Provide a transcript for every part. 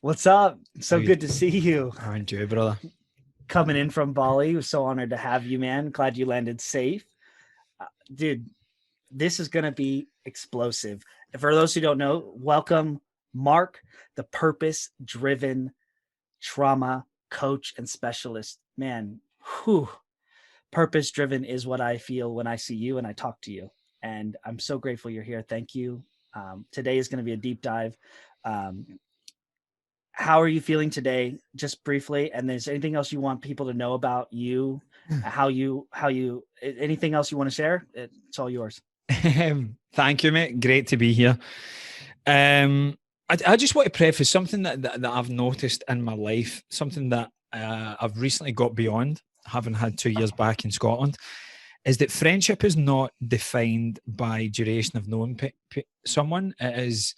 What's up? How So you? good to see you. Aren't you, brother? Coming in from Bali. We're so honored to have you, man. Glad you landed safe. Dude, this is going to be explosive. For those who don't know, welcome Mark, the purpose driven trauma coach and specialist. Man, whew, purpose driven is what I feel when I see you and I talk to you. And I'm so grateful you're here. Thank you. Today is going to be a deep dive. Um, how are you feeling today, just briefly? And is there anything else you want people to know about you, anything else you want to share? It's all yours. Thank you, mate. Great to be here. I just want to preface something that I've noticed in my life, something that I've recently got beyond, having had 2 years back in Scotland, is that friendship is not defined by duration of knowing someone. It is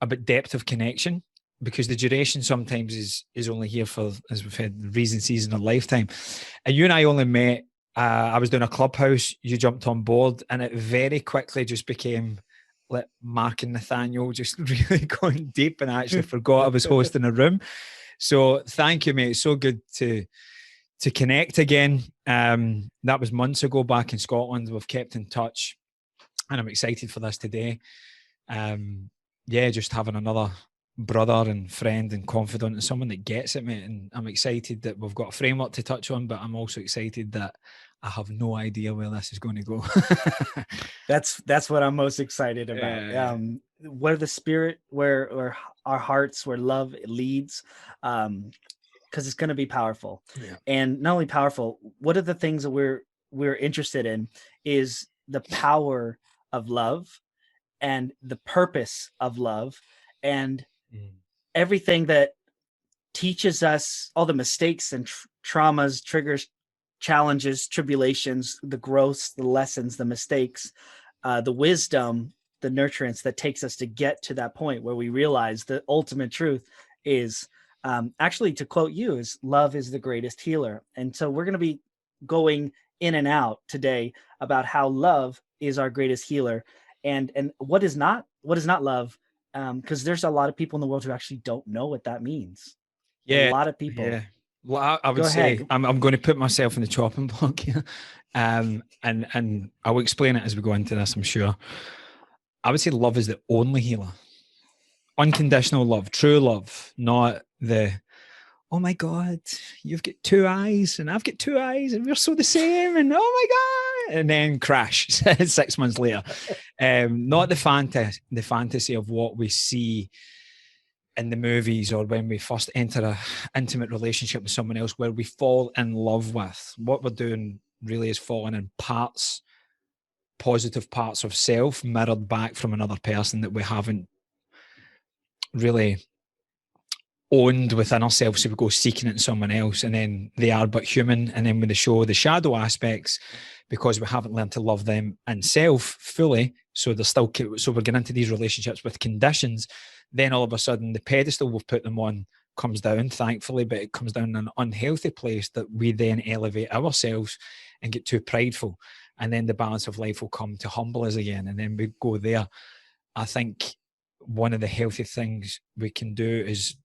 about depth of connection, because the duration sometimes is only here for, as we've had, reason, season, or lifetime. And you and I only met. I was doing a clubhouse. You jumped on board, and it very quickly just became like Mark and Nathaniel just really going deep, and I actually forgot I was hosting a room. So thank you, mate. It's so good to connect again. That was months ago back in Scotland. We've kept in touch, and I'm excited for this today. Yeah, just having another brother and friend and confidant and someone that gets it, mate. And I'm excited that we've got a framework to touch on, but I'm also excited that I have no idea where this is going to go. That's what I'm most excited about. Where the spirit, where our hearts, where love leads, because it's going to be powerful. Yeah. And not only powerful, what are the things that we're interested in is the power of love and the purpose of love and everything that teaches us, all the mistakes and traumas, triggers, challenges, tribulations, the growths, the lessons, the mistakes, the wisdom, the nurturance that takes us to get to that point where we realize the ultimate truth is, actually, to quote you, is love is the greatest healer. And so we're going to be going in and out today about how love is our greatest healer, and what is not love, because there's a lot of people in the world who actually don't know what that means. A Yeah, lot of people. yeah. Well, I would Go say ahead. I'm going to put myself in the chopping block here, and I'll explain it as we go into this, I'm sure. I would say love is the only healer. Unconditional love, true love, not the, oh my God, you've got two eyes and I've got two eyes and we're so the same, and oh my God, and then crash 6 months later. Not the fantasy of what we see in the movies, or when we first enter a intimate relationship with someone else where we fall in love with. What we're doing really is falling in parts, positive parts of self mirrored back from another person that we haven't really owned within ourselves. So we go seeking it in someone else, and then they are but human. And then when they show the shadow aspects, because we haven't learned to love them in self fully, so they're still, so we're getting into these relationships with conditions, then all of a sudden the pedestal we've put them on comes down, thankfully, but it comes down in an unhealthy place that we then elevate ourselves and get too prideful. And then the balance of life will come to humble us again, and then we go there. I think one of the healthy things we can do is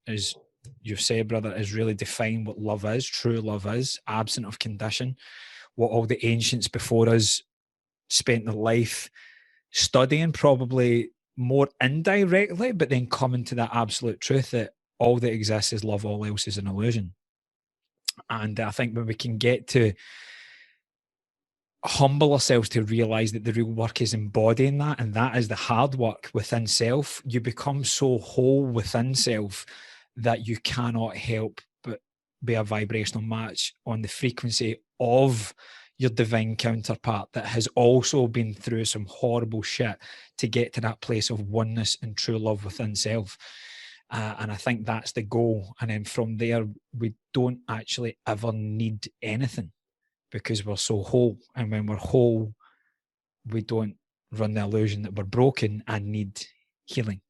you've said, brother, is really define what love is, true love is, absent of condition, what all the ancients before us spent their life studying, probably more indirectly, but then coming to that absolute truth that all that exists is love, all else is an illusion. And I think when we can get to humble ourselves to realize that the real work is embodying that, and that is the hard work within self, you become so whole within self that you cannot help but be a vibrational match on the frequency of your divine counterpart that has also been through some horrible shit to get to that place of oneness and true love within self. And I think that's the goal. And then from there, we don't actually ever need anything, because we're so whole. And when we're whole, we don't run the illusion that we're broken and need healing.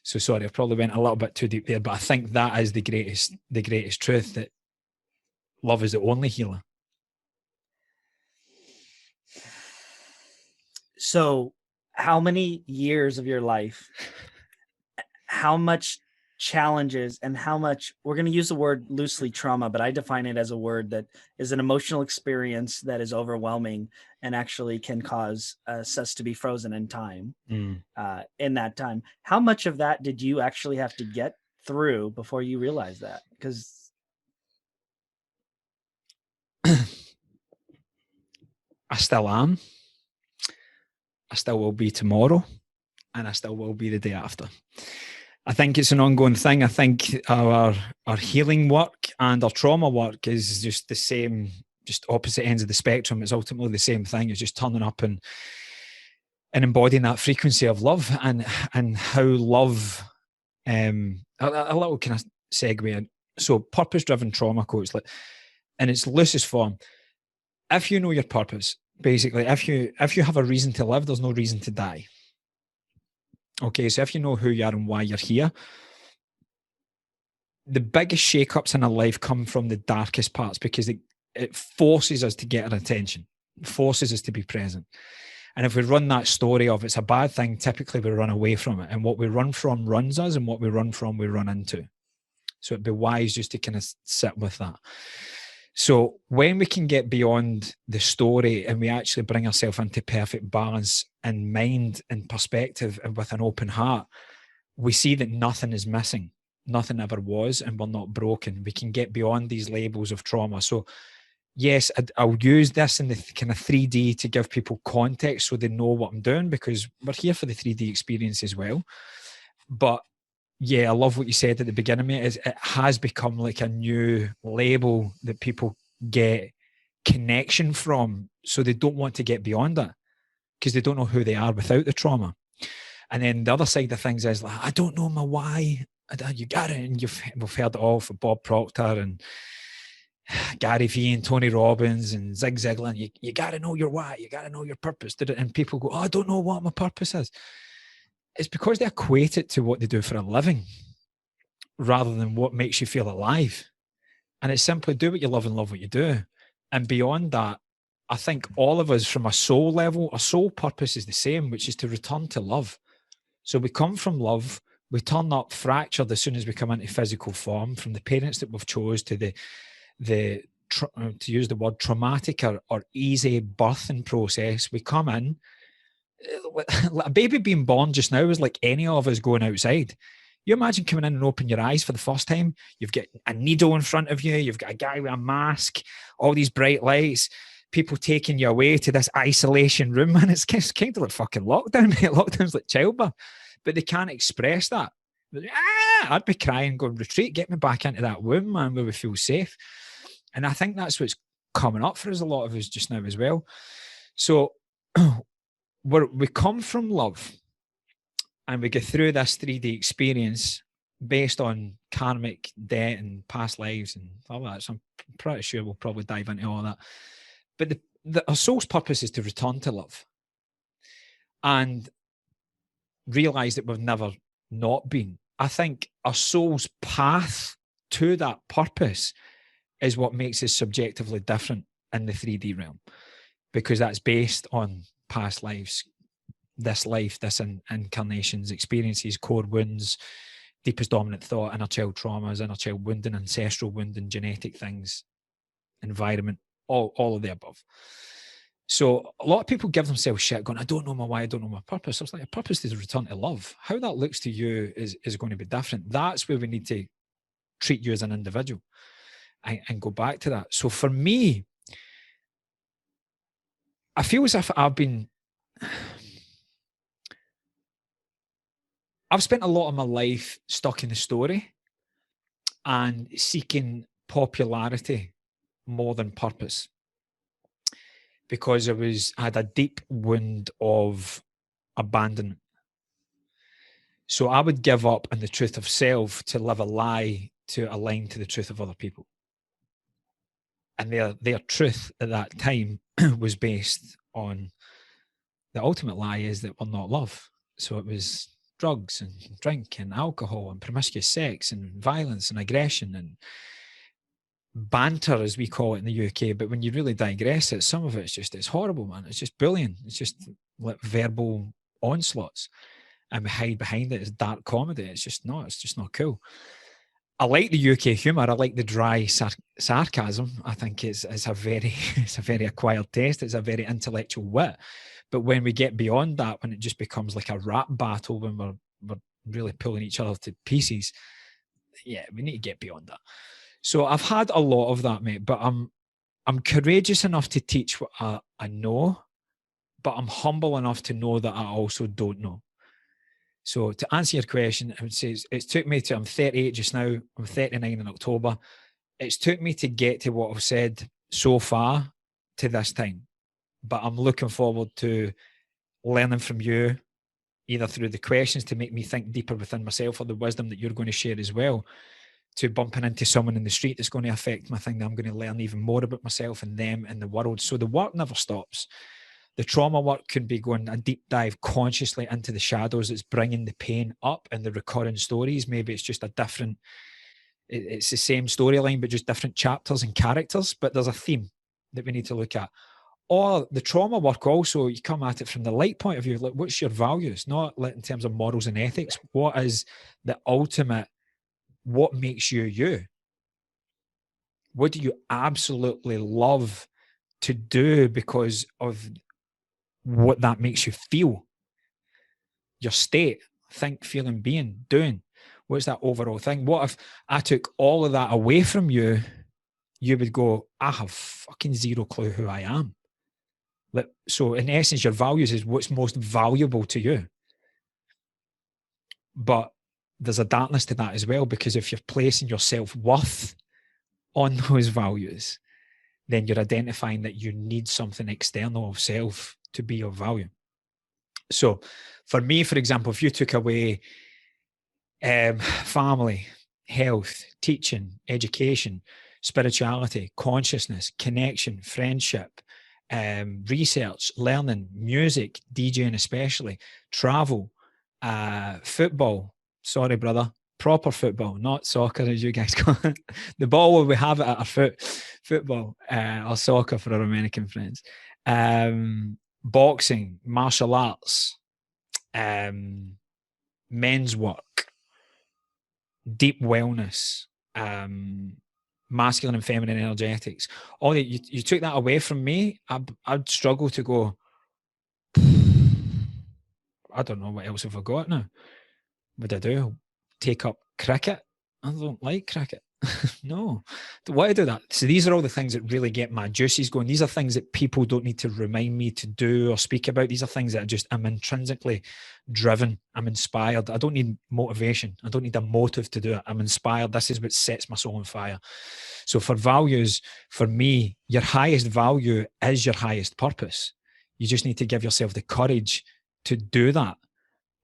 So sorry, I probably went a little bit too deep there, but I think that is the greatest truth, that love is the only healer. So how many years of your life, how much challenges and how much, we're going to use the word loosely, trauma, but I define it as a word that is an emotional experience that is overwhelming and actually can cause us to be frozen in time. In that time, how much of that did you actually have to get through before you realized that? Because I still am. I still will be tomorrow, and I still will be the day after. I think it's an ongoing thing. I think our healing work and our trauma work is just the same, just opposite ends of the spectrum. It's ultimately the same thing. It's just turning up and embodying that frequency of love, and how love, a little kind of segue. So purpose-driven trauma coach, like, in its loosest form, if you know your purpose, basically, if you have a reason to live, there's no reason to die. Okay, so if you know who you are and why you're here, the biggest shake-ups in our life come from the darkest parts, because it forces us to get our attention, it forces us to be present. And if we run that story of it's a bad thing, typically we run away from it. And what we run from runs us, and what we run from, we run into. So it'd be wise just to kind of sit with that. So when we can get beyond the story and we actually bring ourselves into perfect balance and mind and perspective and with an open heart, we see that nothing is missing. Nothing ever was, and we're not broken. We can get beyond these labels of trauma. So yes, I'll use this in the kind of 3D to give people context so they know what I'm doing, because we're here for the 3D experience as well. But yeah, I love what you said at the beginning, mate. Is it has become like a new label that people get connection from, so they don't want to get beyond it because they don't know who they are without the trauma. And then the other side of things is like, I don't know my why. You got it, and we've heard it all for Bob Proctor and Gary Vee and Tony Robbins and Zig Ziglar. You got to know your why. You got to know your purpose. And people go, oh, I don't know what my purpose is. It's because they equate it to what they do for a living rather than what makes you feel alive. And it's simply do what you love and love what you do. And beyond that, I think all of us from a soul level, our soul purpose is the same, which is to return to love. So we come from love. We turn up fractured as soon as we come into physical form, from the parents that we've chose to to use the word traumatic or easy birthing process. We come in, a baby being born just now is like any of us going outside. You imagine coming in and open your eyes for the first time. You've got a needle in front of you. You've got a guy with a mask, all these bright lights, people taking you away to this isolation room. And it's kind of like fucking lockdown, mate. Lockdown's like childbirth, but they can't express that. I'd be crying, going, retreat, get me back into that womb, man, where we feel safe. And I think that's what's coming up for us, a lot of us just now as well. So we come from love, and we go through this 3D experience based on karmic debt and past lives and all that. So I'm pretty sure we'll probably dive into all that. But our soul's purpose is to return to love and realize that we've never not been. I think our soul's path to that purpose is what makes us subjectively different in the 3D realm, because that's based on past lives, this life, this incarnations, experiences, core wounds, deepest dominant thought, inner child traumas, inner child wounding, ancestral wounding, genetic things, environment, all of the above. So a lot of people give themselves shit going, I don't know my why, I don't know my purpose. I was like, a purpose is a return to love. How that looks to you is going to be different. That's where we need to treat you as an individual and go back to that. So for me, I feel as if I've spent a lot of my life stuck in the story and seeking popularity more than purpose, because I had a deep wound of abandonment. So I would give up on the truth of self to live a lie to align to the truth of other people. And their truth at that time was based on the ultimate lie is that we're not love. So it was drugs and drink and alcohol and promiscuous sex and violence and aggression and banter, as we call it in the UK. But when you really digress it, some of it's horrible, man. It's just bullying. It's just like verbal onslaughts. and we hide behind it as dark comedy. It's just not cool. I like the UK humour. I like the dry sarcasm. I think it's a very acquired taste. It's a very intellectual wit. But when we get beyond that, when it just becomes like a rap battle, when we're really pulling each other to pieces, yeah, we need to get beyond that. So I've had a lot of that, mate. But I'm courageous enough to teach what I know, but I'm humble enough to know that I also don't know. So to answer your question, I would say it's took me to, I'm 38 just now, I'm 39 in October. It's took me to get to what I've said so far to this time. But I'm looking forward to learning from you, either through the questions to make me think deeper within myself, or the wisdom that you're going to share as well, to bumping into someone in the street that's going to affect my thing, that I'm going to learn even more about myself and them and the world. So the work never stops. The trauma work can be going a deep dive consciously into the shadows. It's bringing the pain up and the recurring stories. Maybe it's just it's the same storyline, but just different chapters and characters. But there's a theme that we need to look at. Or the trauma work also, you come at it from the light point of view. Like, what's your values? Not in terms of morals and ethics. What is the ultimate? What makes you you? What do you absolutely love to do because of what that makes you feel? Your state, think, feeling, being, doing. What's that overall thing? What if I took all of that away from you? You would go, I have fucking zero clue who I am. So in essence, your values is what's most valuable to you. But there's a darkness to that as well, because if you're placing your self-worth on those values, then you're identifying that you need something external of self to be of value. So for me, for example, if you took away family, health, teaching, education, spirituality, consciousness, connection, friendship, research, learning, music, DJing especially, travel, football, sorry brother, proper football, not soccer as you guys call it. The ball where we have it at our football, or soccer for our American friends. Boxing, martial arts, men's work, deep wellness, masculine and feminine energetics. All that you took that away from me, I'd struggle to go, I don't know what else have I got now. Would I do? Take up cricket? I don't like cricket. No. Why do I do that? So these are all the things that really get my juices going. These are things that people don't need to remind me to do or speak about. These are things that I'm intrinsically driven. I'm inspired. I don't need motivation. I don't need a motive to do it. I'm inspired. This is what sets my soul on fire. So for values, for me, your highest value is your highest purpose. You just need to give yourself the courage to do that.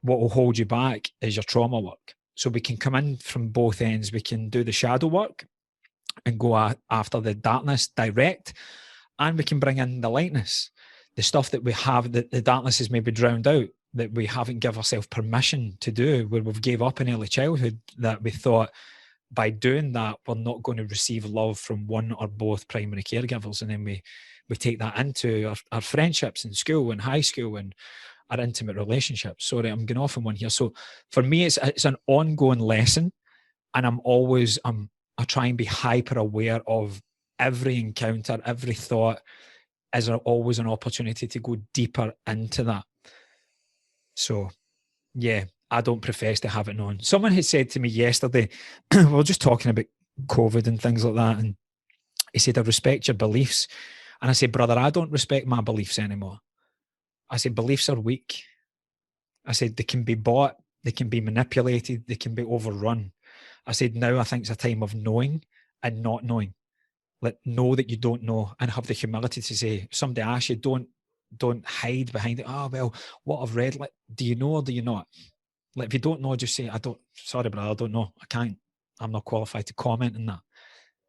What will hold you back is your trauma work. So we can come in from both ends. We can do the shadow work and go after the darkness direct, and we can bring in the lightness, the stuff that we have, that the darkness is maybe drowned out, that we haven't given ourselves permission to do, where we've gave up in early childhood, that we thought by doing that, we're not going to receive love from one or both primary caregivers. And then we take that into our friendships in school and high school and our intimate relationships. Sorry, I'm going off on one here. So for me, it's an ongoing lesson, and I try and be hyper aware of every encounter, every thought is always an opportunity to go deeper into that. So yeah, I don't profess to have it known. Someone had said to me yesterday, we were just talking about COVID and things like that, and he said, I respect your beliefs. And I said, brother, I don't respect my beliefs anymore. I said, beliefs are weak. I said, they can be bought, they can be manipulated, they can be overrun. I said, now I think it's a time of knowing and not knowing. Know that you don't know, and have the humility to say, somebody asks you, don't hide behind it. Oh, well, what I've read, do you know or do you not? If you don't know, just say, sorry, brother, I don't know. I can't. I'm not qualified to comment on that.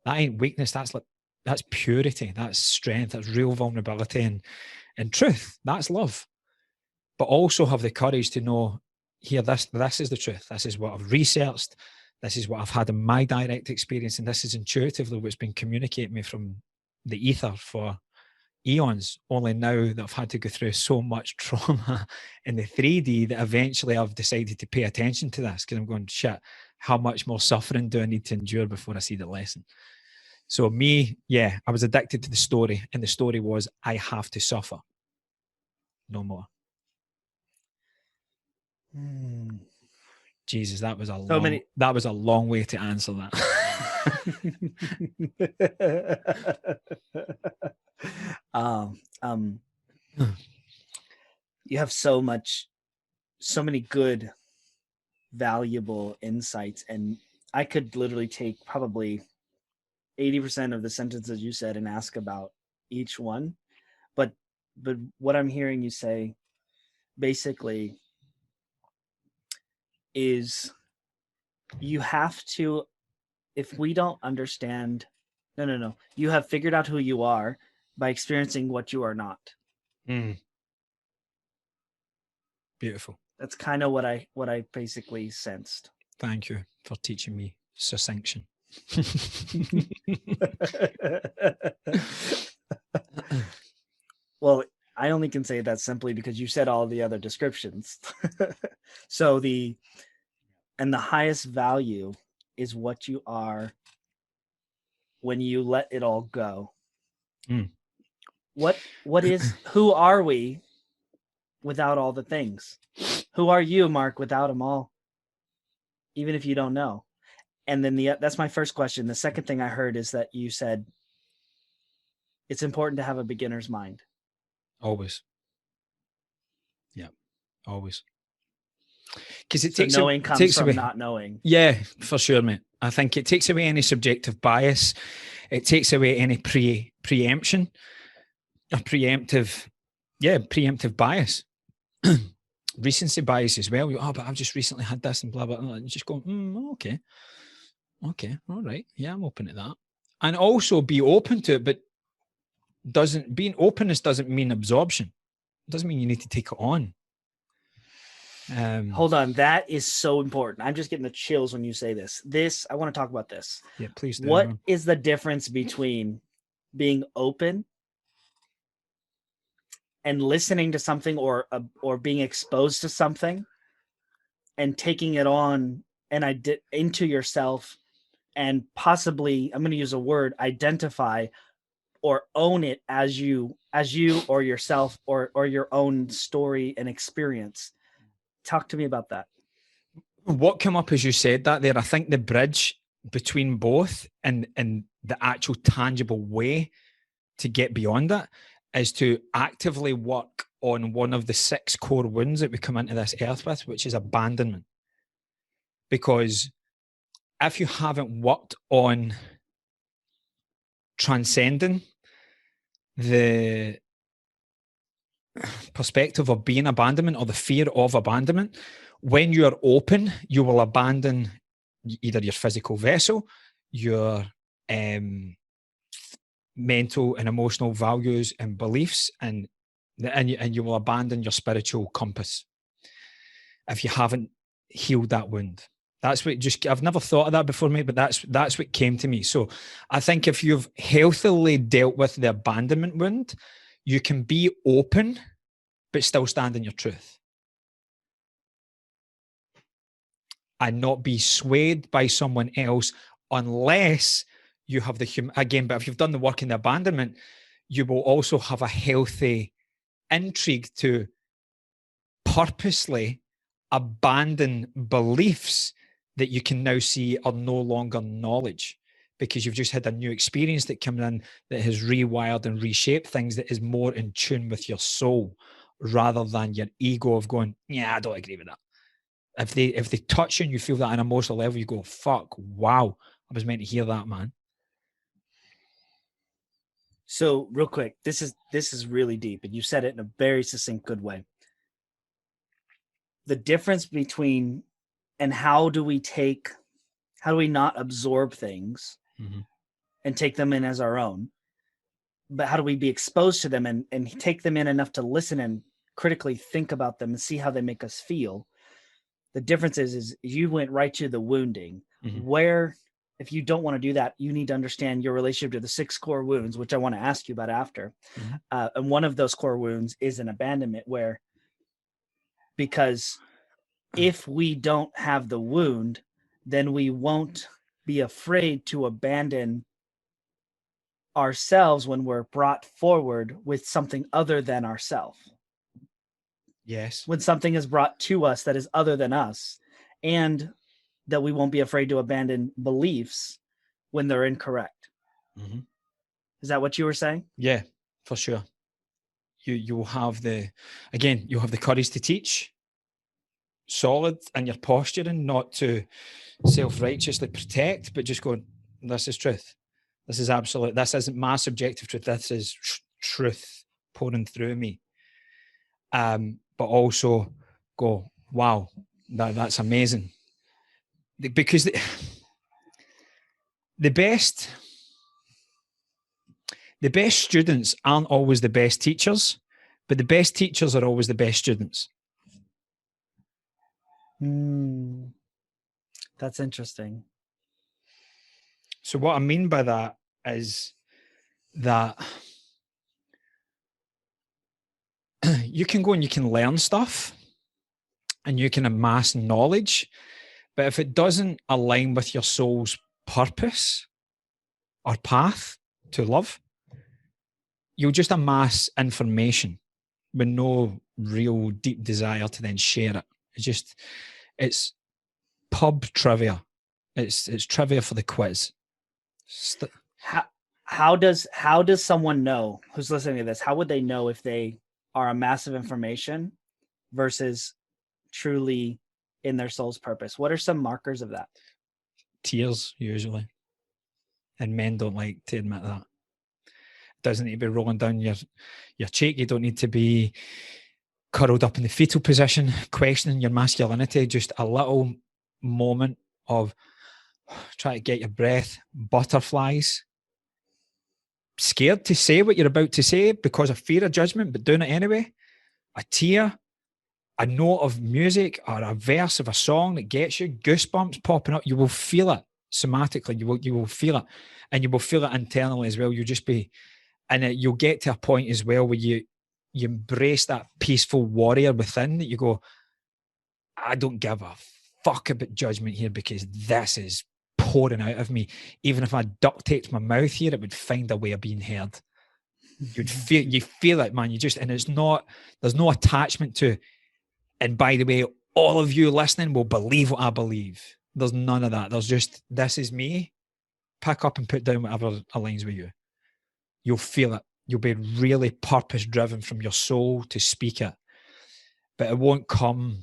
That ain't weakness. That's purity. That's strength. That's real vulnerability and truth. That's love. But also have the courage to know, here, this is the truth. This is what I've researched. This is what I've had in my direct experience. And this is intuitively what's been communicated me from the ether for eons, only now that I've had to go through so much trauma in the 3D that eventually I've decided to pay attention to this, because I'm going, shit, how much more suffering do I need to endure before I see the lesson? So me, yeah, I was addicted to the story, and the story was I have to suffer. No more. Jesus, that was a long way to answer that. You have so many good, valuable insights, and I could literally take probably 80% of the sentences you said and ask about each one. But what I'm hearing you say basically is you have to, if we don't understand, no, you have figured out who you are by experiencing what you are not. Beautiful. That's kind of what I basically sensed. Thank you for teaching me succinction. Well, I only can say that simply because you said all the other descriptions. So the highest value is what you are when you let it all go. What is, who are we without all the things? Who are you, Mark, without them all? Even if you don't know. And then that's my first question. The second thing I heard is that you said it's important to have a beginner's mind. Always. Yeah, always. Because it takes knowing comes from not knowing. Yeah, for sure, mate. I think it takes away any subjective bias. It takes away any preemption, a preemptive bias. Recency bias as well. But I've just recently had this and blah, blah, blah. And just go, okay, all right. Yeah, I'm open to that. And also be open to it, but being openness doesn't mean absorption. It doesn't mean you need to take it on. Hold on, that is so important. I'm just getting the chills when you say this. I want to talk about this. Yeah, please do. What is the difference between being open and listening to something, or being exposed to something and taking it on and into yourself, and possibly, I'm going to use a word, identify or own it as you or yourself, or your own story and experience? Talk to me about that. What came up as you said that there, I think the bridge between both and the actual tangible way to get beyond that is to actively work on one of the 6 core wounds that we come into this earth with, which is abandonment. Because if you haven't worked on transcending the perspective of being abandonment, or the fear of abandonment, when you're open, you will abandon either your physical vessel, your mental and emotional values and beliefs, and you will abandon your spiritual compass if you haven't healed that wound. That's what I've never thought of that before, mate, but that's what came to me. So I think if you've healthily dealt with the abandonment wound, you can be open but still stand in your truth and not be swayed by someone else, unless you have again, but if you've done the work in the abandonment, you will also have a healthy intrigue to purposely abandon beliefs that you can now see are no longer knowledge, because you've just had a new experience that came in that has rewired and reshaped things, that is more in tune with your soul, rather than your ego of going, yeah, I don't agree with that. If they touch you and you feel that on an emotional level, you go, fuck, wow, I was meant to hear that, man. So real quick, this is really deep, and you said it in a very succinct, good way. The difference between, and how do we not absorb things and take them in as our own, but how do we be exposed to them and take them in enough to listen and critically think about them and see how they make us feel? The difference is you went right to the wounding. Where if you don't want to do that, you need to understand your relationship to the 6 core wounds, which I want to ask you about after. And one of those core wounds is an abandonment, where, because if we don't have the wound, then we won't be afraid to abandon ourselves when we're brought forward with something other than ourself. Yes. When something is brought to us that is other than us, and that we won't be afraid to abandon beliefs when they're incorrect. Mm-hmm. Is that what you were saying? Yeah, for sure. You'll have the courage to teach, solid in your posturing, not to self-righteously protect, but just go, this is truth. This is absolute. This isn't my subjective truth. This is truth pouring through me. But also go, wow, that's amazing. Because the best students aren't always the best teachers, but the best teachers are always the best students. That's interesting. So what I mean by that is that you can go and you can learn stuff and you can amass knowledge, but if it doesn't align with your soul's purpose or path to love, you'll just amass information with no real deep desire to then share it. It's pub trivia. It's trivia for the quiz. How does someone know who's listening to this? How would they know if they are a massive information versus truly in their soul's purpose? What are some markers of that? Tears, usually. And men don't like to admit that. It doesn't need to be rolling down your cheek. You don't need to be curled up in the fetal position, questioning your masculinity. Just a little moment of try to get your breath, butterflies, scared to say what you're about to say because of fear of judgment, but doing it anyway. A tear, a note of music or a verse of a song that gets you, goosebumps popping up. You will feel it somatically. You will feel it, and you will feel it internally as well. You'll just be, and you'll get to a point as well where you embrace that peaceful warrior within, that you go, I don't give a fuck about judgment here because this is pouring out of me. Even if I duct taped my mouth here, it would find a way of being heard. You feel it, man. And it's not, there's no attachment to, and by the way, all of you listening will believe what I believe. There's none of that. There's just, this is me. Pick up and put down whatever aligns with you. You'll feel it. You'll be really purpose driven from your soul to speak it. But it won't come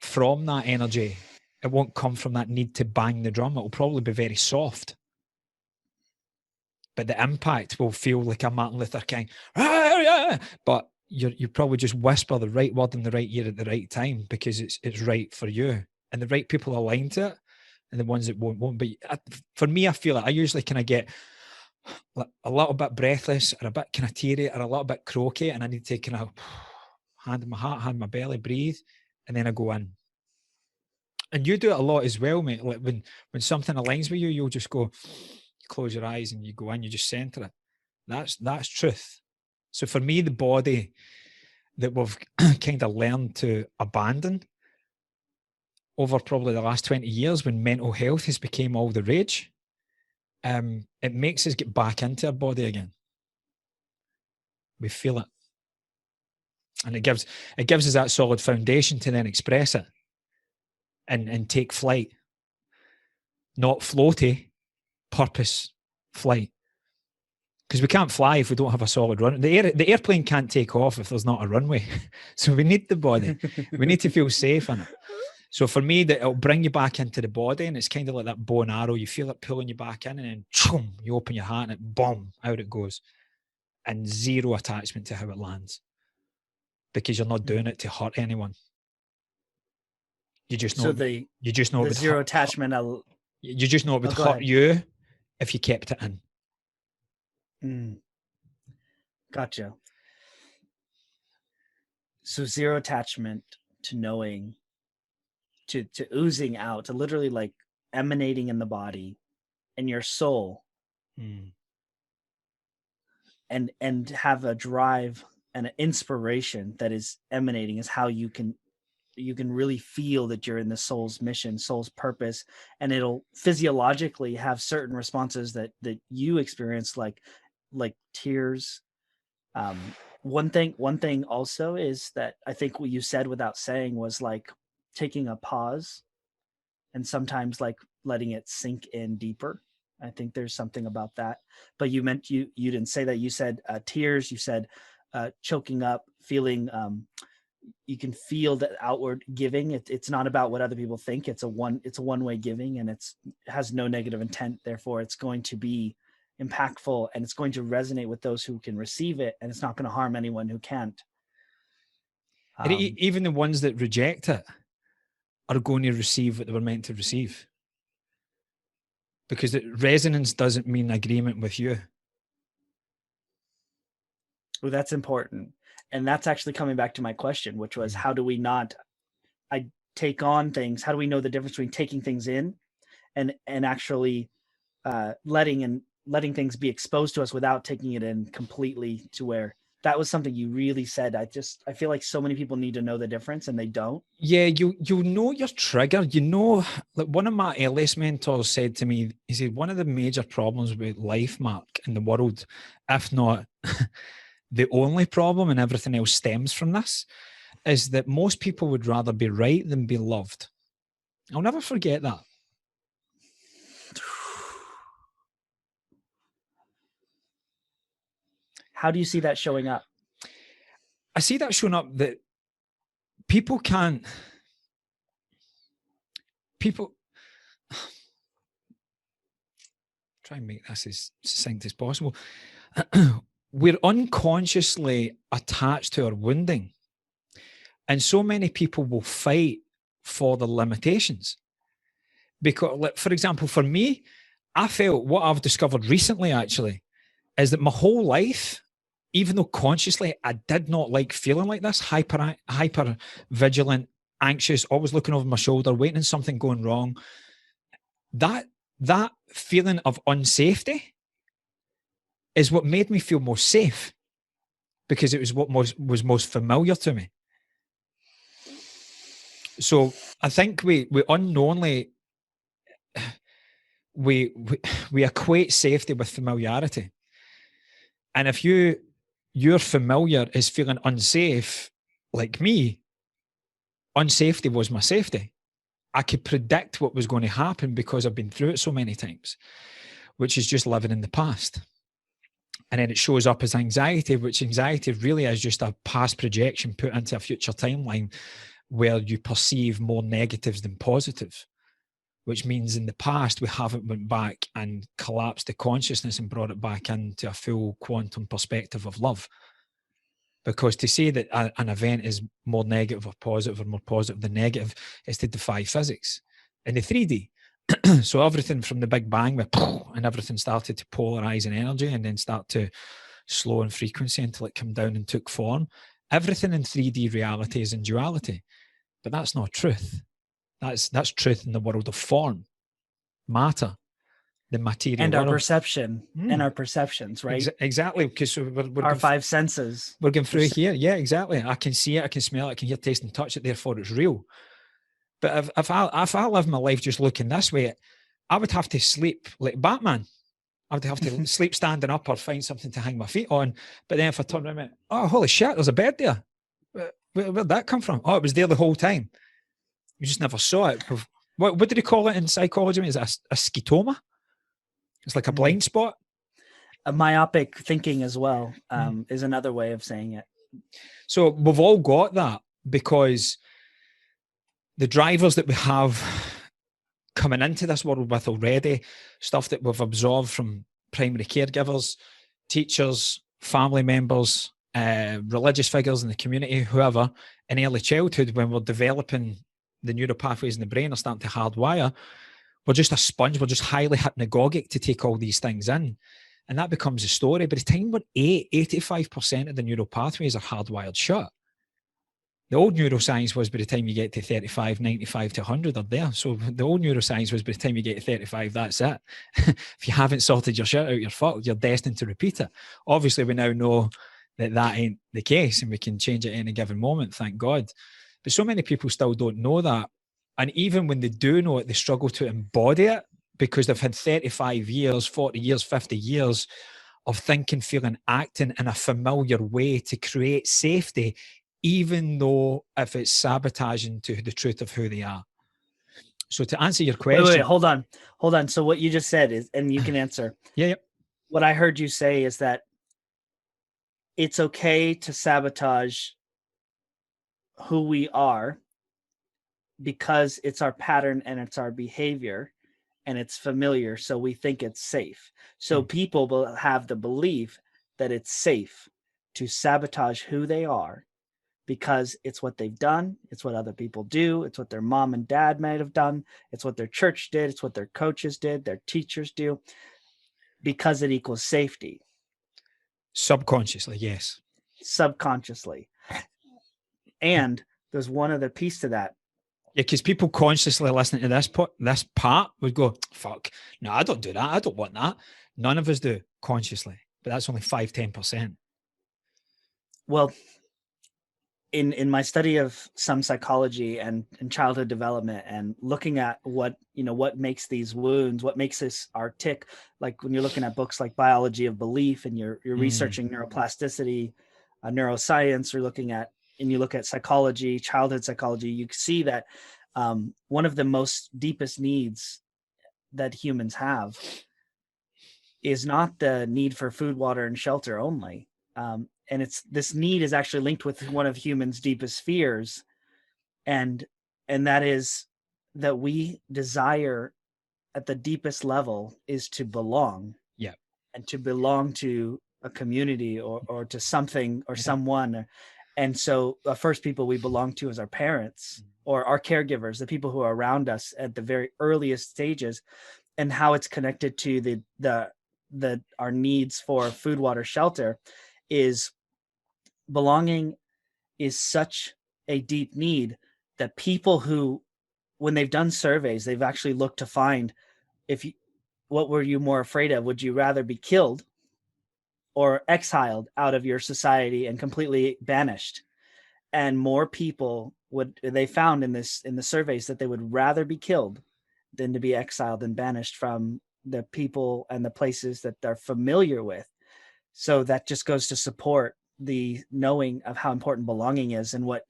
from that energy. It won't come from that need to bang the drum. It will probably be very soft. But the impact will feel like a Martin Luther King. But you probably just whisper the right word in the right ear at the right time because it's right for you. And the right people align to it, and the ones that won't. But for me, I feel like I usually kind of get a little bit breathless or a bit kind of teary or a little bit croaky, and I need to kind of hand in my heart, hand in my belly, breathe, and then I go in. And you do it a lot as well, mate. Like when something aligns with you, you'll just go, you close your eyes and you go in, you just center it. That's truth. So for me, the body that we've kind of learned to abandon over probably the last 20 years when mental health has become all the rage, it makes us get back into our body again. We feel it. And it gives us that solid foundation to then express it and take flight. Not floaty, purpose flight. Because we can't fly if we don't have a solid run. The airplane can't take off if there's not a runway. So we need the body. We need to feel safe in it. So for me, it'll bring you back into the body, and it's kind of like that bow and arrow. You feel it pulling you back in, and then choom, you open your heart, and it boom, out it goes. And zero attachment to how it lands. Because you're not doing it to hurt anyone. You just know. So you just know the zero attachment. You just know it would hurt you if you kept it in. Gotcha. So zero attachment to knowing, to oozing out, to literally like emanating in the body and your soul, Mm. and have a drive and an inspiration that is emanating, is how you can really feel that you're in the soul's mission, soul's purpose, and it'll physiologically have certain responses that you experience, like tears. One thing also is that I think what you said without saying was like taking a pause and sometimes like letting it sink in deeper. I think there's something about that. But you didn't say that. You said tears. You said choking up, feeling. You can feel that outward giving. It's not about what other people think. It's a one way giving, and it has no negative intent. Therefore, it's going to be impactful, and it's going to resonate with those who can receive it, and it's not going to harm anyone who can't. Even the ones that reject it are going to receive what they were meant to receive, because resonance doesn't mean agreement with you. Well, that's important. And that's actually coming back to my question, which was, how do we not take on things? How do we know the difference between taking things in and actually letting things be exposed to us without taking it in completely, to where that was something you really said. I feel like so many people need to know the difference and they don't. Yeah, you'll know your trigger. You know, like one of my earliest mentors said to me, he said, one of the major problems with life, Mark, in the world, if not the only problem, and everything else stems from this, is that most people would rather be right than be loved. I'll never forget that. How do you see that showing up? I see that showing up that people can't. People try and make this as succinct as possible. We're unconsciously attached to our wounding. And so many people will fight for the limitations. Because, like, for example, for me, I felt what I've discovered recently actually is that my whole life, even though consciously I did not like feeling like this, hyper vigilant, anxious, always looking over my shoulder, waiting on something going wrong, that feeling of unsafety is what made me feel most safe, because it was what was most familiar to me. So I think we unknowingly we equate safety with familiarity. And if your familiar is feeling unsafe, like me, unsafety was my safety. I could predict what was going to happen because I've been through it so many times, which is just living in the past. And then it shows up as anxiety, which anxiety really is just a past projection put into a future timeline where you perceive more negatives than positives, which means in the past we haven't went back and collapsed the consciousness and brought it back into a full quantum perspective of love. Because to say that an event is more negative or positive, or more positive than negative, is to defy physics in the 3D. So everything from the Big Bang, and everything started to polarize in energy and then start to slow in frequency until it came down and took form. Everything in 3D reality is in duality, but that's not truth. That's truth in the world of form, matter, the material and world. Our perception and our perceptions, right? Exactly, because we're our five senses. We're going through here. Yeah, exactly. I can see it, I can smell it, I can hear, taste, and touch it. Therefore, it's real. But if I live my life just looking this way, I would have to sleep like Batman. I would have to sleep standing up or find something to hang my feet on. But then if I turn around, oh, holy shit, there's a bed there. Where'd that come from? Oh, it was there the whole time. You just never saw it. What do they call it in psychology? Is it a scotoma? It's like a blind spot. A myopic thinking as well is another way of saying it. So we've all got that, because the drivers that we have coming into this world with already, stuff that we've absorbed from primary caregivers, teachers, family members, religious figures in the community, whoever, in early childhood, when we're developing the neural pathways in the brain are starting to hardwire, we're just a sponge. We're just highly hypnagogic to take all these things in. And that becomes a story. By the time we're 85% of the neural pathways are hardwired shut. The old neuroscience was by the time you get to 35, 95 to 100 are there. So the old neuroscience was by the time you get to 35, that's it. If you haven't sorted your shit out, you're fucked. You're destined to repeat it. Obviously, we now know that that ain't the case and we can change it at any given moment, thank God. But so many people still don't know that. And even when they do know it, they struggle to embody it because they've had 35 years, 40 years, 50 years of thinking, feeling, acting in a familiar way to create safety, even though if it's sabotaging to the truth of who they are. So to answer your question. Wait, hold on. So what you just said is, and you can answer. Yeah. What I heard you say is that it's okay to sabotage who we are because it's our pattern and it's our behavior and it's familiar, so we think it's safe. So people will have the belief that it's safe to sabotage who they are because it's what they've done, it's what other people do, it's what their mom and dad might have done, it's what their church did, it's what their coaches did, their teachers do, because it equals safety. Subconsciously, yes. Subconsciously. And there's one other piece to that. Yeah, because people consciously listening to this part would go, fuck, no, I don't do that. I don't want that. None of us do consciously, but that's only 5-10%. Well, in my study of some psychology and childhood development and looking at what makes these wounds, what makes this our tick, like when you're looking at books like Biology of Belief and you're researching neuroplasticity, neuroscience, or looking at, and you look at psychology, childhood psychology, you see that one of the most deepest needs that humans have is not the need for food, water, and shelter only. And this need is actually linked with one of humans' deepest fears, and that is that we desire at the deepest level is to belong. Yeah. And to belong to a community or to something or someone. And so the first people we belong to is our parents or our caregivers, the people who are around us at the very earliest stages, and how it's connected to the our needs for food, water, shelter is belonging is such a deep need that people who, when they've done surveys, they've actually looked to find what were you more afraid of? Would you rather be killed or exiled out of your society and completely banished? And more people they found in the surveys that they would rather be killed than to be exiled and banished from the people and the places that they're familiar with. So that just goes to support the knowing of how important belonging is, and what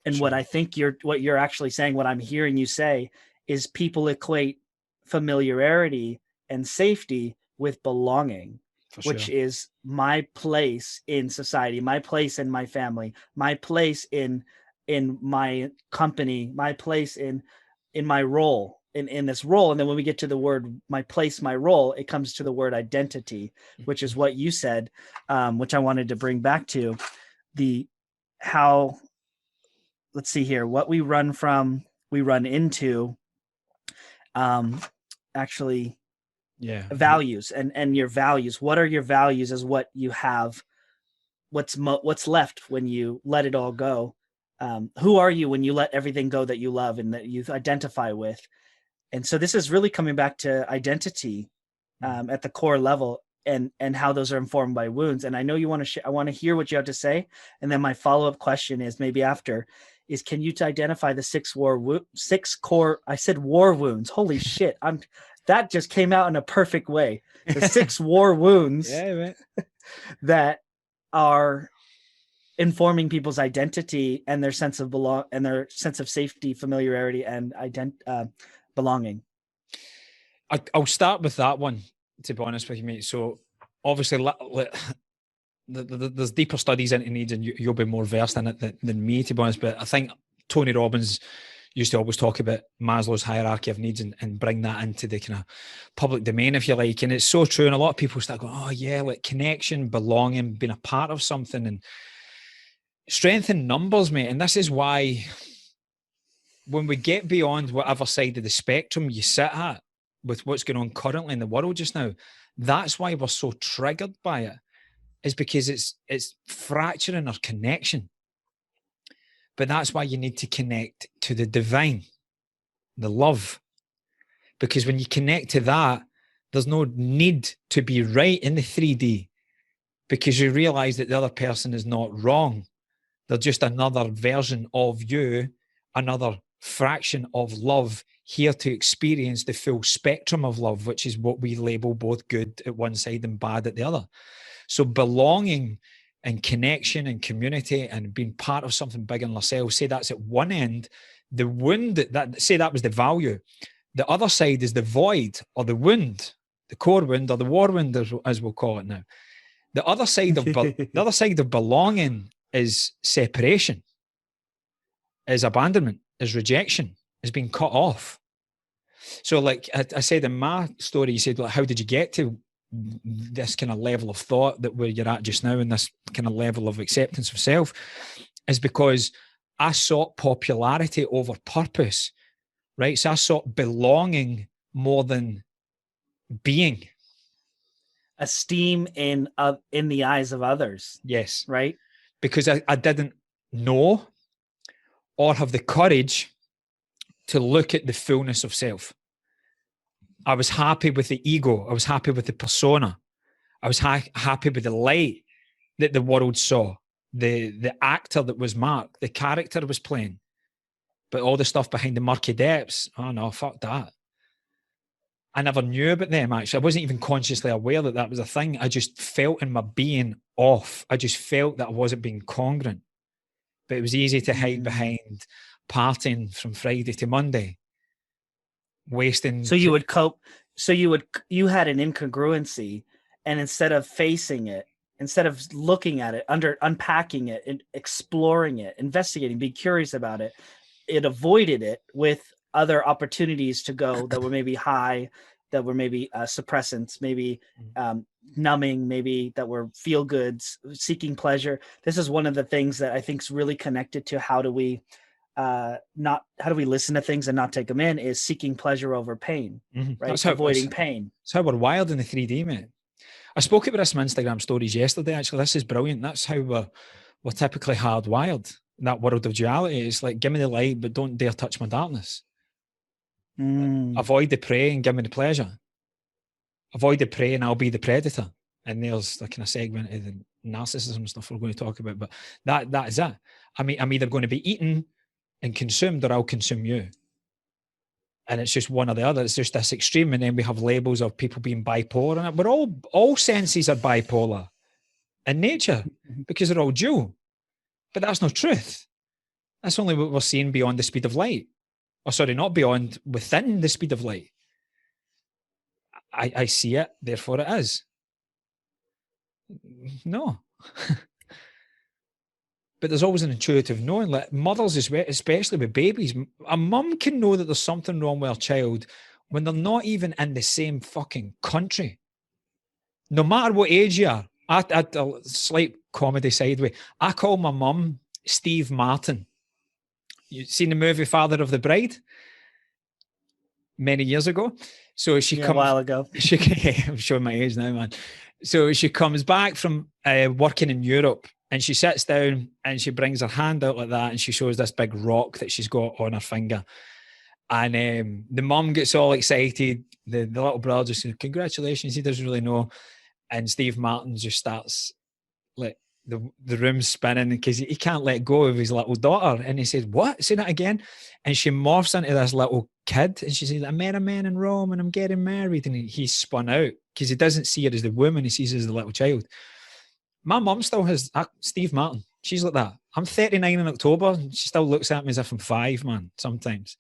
I think what you're actually saying, what I'm hearing you say is people equate familiarity and safety with belonging, which is my place in society, my place in my family, my place in my company, my place in my role, in this role. And then when we get to the word my place, my role, it comes to the word identity, which is what you said, which I wanted to bring back to how, let's see here, what we run from, we run into, actually, values and your values. What are your values is what you have. What's left when you let it all go? Who are you when you let everything go that you love and that you identify with? And so this is really coming back to identity at the core level, and how those are informed by wounds. And I know you want to I want to hear what you have to say. And then my follow-up question is, maybe after, is can you identify the six core, I said war wounds. Holy shit. That just came out in a perfect way. The 6 war wounds that are informing people's identity and their sense of and their sense of safety, familiarity, and belonging. I'll start with that one, to be honest with you, mate. So obviously there's deeper studies into needs, and you'll be more versed in it than me, to be honest. But I think Tony Robbins used to always talk about Maslow's hierarchy of needs and bring that into the kind of public domain, if you like. And it's so true. And a lot of people start going, oh yeah, like connection, belonging, being a part of something, and strength in numbers, mate. And this is why when we get beyond whatever side of the spectrum you sit at with what's going on currently in the world just now, that's why we're so triggered by it, is because it's fracturing our connection. But that's why you need to connect to the divine, the love. Because when you connect to that, there's no need to be right in the 3D, because you realize that the other person is not wrong. They're just another version of you, another fraction of love, here to experience the full spectrum of love, which is what we label both good at one side and bad at the other. So belonging and connection and community and being part of something bigger than ourselves, say that's at one end. The wound, that say that was the value. The other side is the void or the wound, the core wound or the war wound, as we'll call it now. The other side of belonging is separation, is abandonment, is rejection, is being cut off. So like I said in my story, you said, like, how did you get to this kind of level of thought that where you're at just now, and this kind of level of acceptance of self? Is because I sought popularity over purpose, right? So I sought belonging more than being. Esteem in the eyes of others. Yes. Right? Because I didn't know or have the courage to look at the fullness of self. I was happy with the ego. I was happy with the persona. I was happy with the light that the world saw, the actor that was Mark, the character was playing. But all the stuff behind the murky depths, oh no, fuck that. I never knew about them, actually. I wasn't even consciously aware that that was a thing. I just felt in my being off. I just felt that I wasn't being congruent. But it was easy to hide behind partying from Friday to Monday, wasting. So you would cope. So you had an incongruency, and instead of facing it, instead of looking at it, unpacking it, and exploring it, investigating, being curious about it, it avoided it with other opportunities to go that were maybe high, that were maybe suppressants, maybe numbing, maybe that were feel goods, seeking pleasure. This is one of the things that I think is really connected to how do we listen to things and not take them in, is seeking pleasure over pain, right? That's avoiding pain. That's how we're wired in the 3D, mate. I spoke about this on Instagram stories yesterday, actually. This is brilliant. That's how we're typically hardwired. That world of duality. It's like, give me the light, but don't dare touch my darkness. Avoid the prey and give me the pleasure. Avoid the prey and I'll be the predator. And there's the kind of segment of the narcissism stuff we're going to talk about. But that is it. I'm either going to be eaten and consumed, or I'll consume you. And it's just one or the other. It's just this extreme. And then we have labels of people being bipolar. And we're all senses are bipolar in nature because they're all dual. But that's not truth. That's only what we're seeing beyond the speed of light. Or sorry, not beyond, within the speed of light. I see it, therefore it is. No. But there's always an intuitive knowing. Like mothers, especially with babies, a mum can know that there's something wrong with her child when they're not even in the same fucking country. No matter what age you are. A slight comedy sideway. I call my mum Steve Martin. You seen the movie Father of the Bride? Many years ago. So she comes a while ago. I'm showing my age now, man. So she comes back from working in Europe, and she sits down and she brings her hand out like that, and she shows this big rock that she's got on her finger. And the mum gets all excited. The little brother just says, congratulations. He doesn't really know. And Steve Martin just starts like the room's spinning because he can't let go of his little daughter. And he says, what? Say that again. And she morphs into this little kid and she says, I met a man in Rome and I'm getting married. And he's spun out because he doesn't see her as the woman, he sees her as the little child. My mum still has Steve Martin. She's like that. I'm 39 in October. And she still looks at me as if I'm 5, man, sometimes.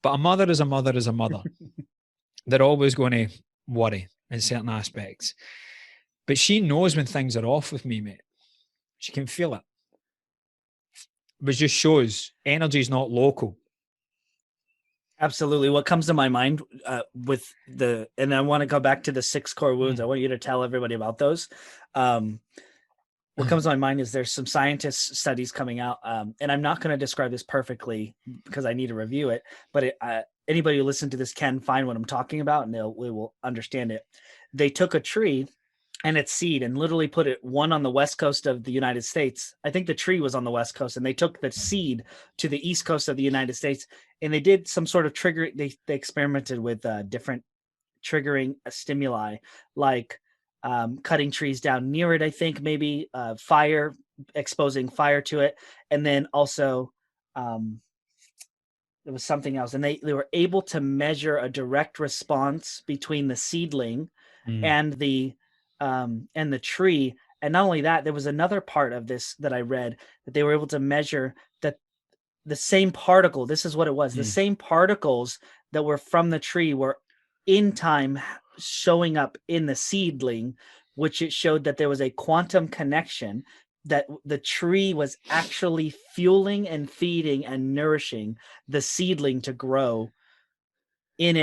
But a mother is a mother is a mother. They're always going to worry in certain aspects. But she knows when things are off with me, mate. She can feel it. Which just shows energy is not local. Absolutely. What comes to my mind and I want to go back to the 6 core wounds. I want you to tell everybody about those. What comes to my mind is there's some scientist studies coming out, and I'm not going to describe this perfectly because I need to review it, but anybody who listens to this can find what I'm talking about and they will understand it. They took a tree and its seed, and literally put it one on the west coast of the United States. I think the tree was on the west coast, and they took the seed to the east coast of the United States, and they did some sort of trigger. They experimented with different triggering stimuli, like cutting trees down near it. I think maybe fire, exposing fire to it, and then also there was something else, and they were able to measure a direct response between the seedling and the tree. And not only that, there was another part of this that I read, that they were able to measure that the same particle, this is what it was, the same particles that were from the tree were in time showing up in the seedling, which it showed that there was a quantum connection, that the tree was actually fueling and feeding and nourishing the seedling to grow in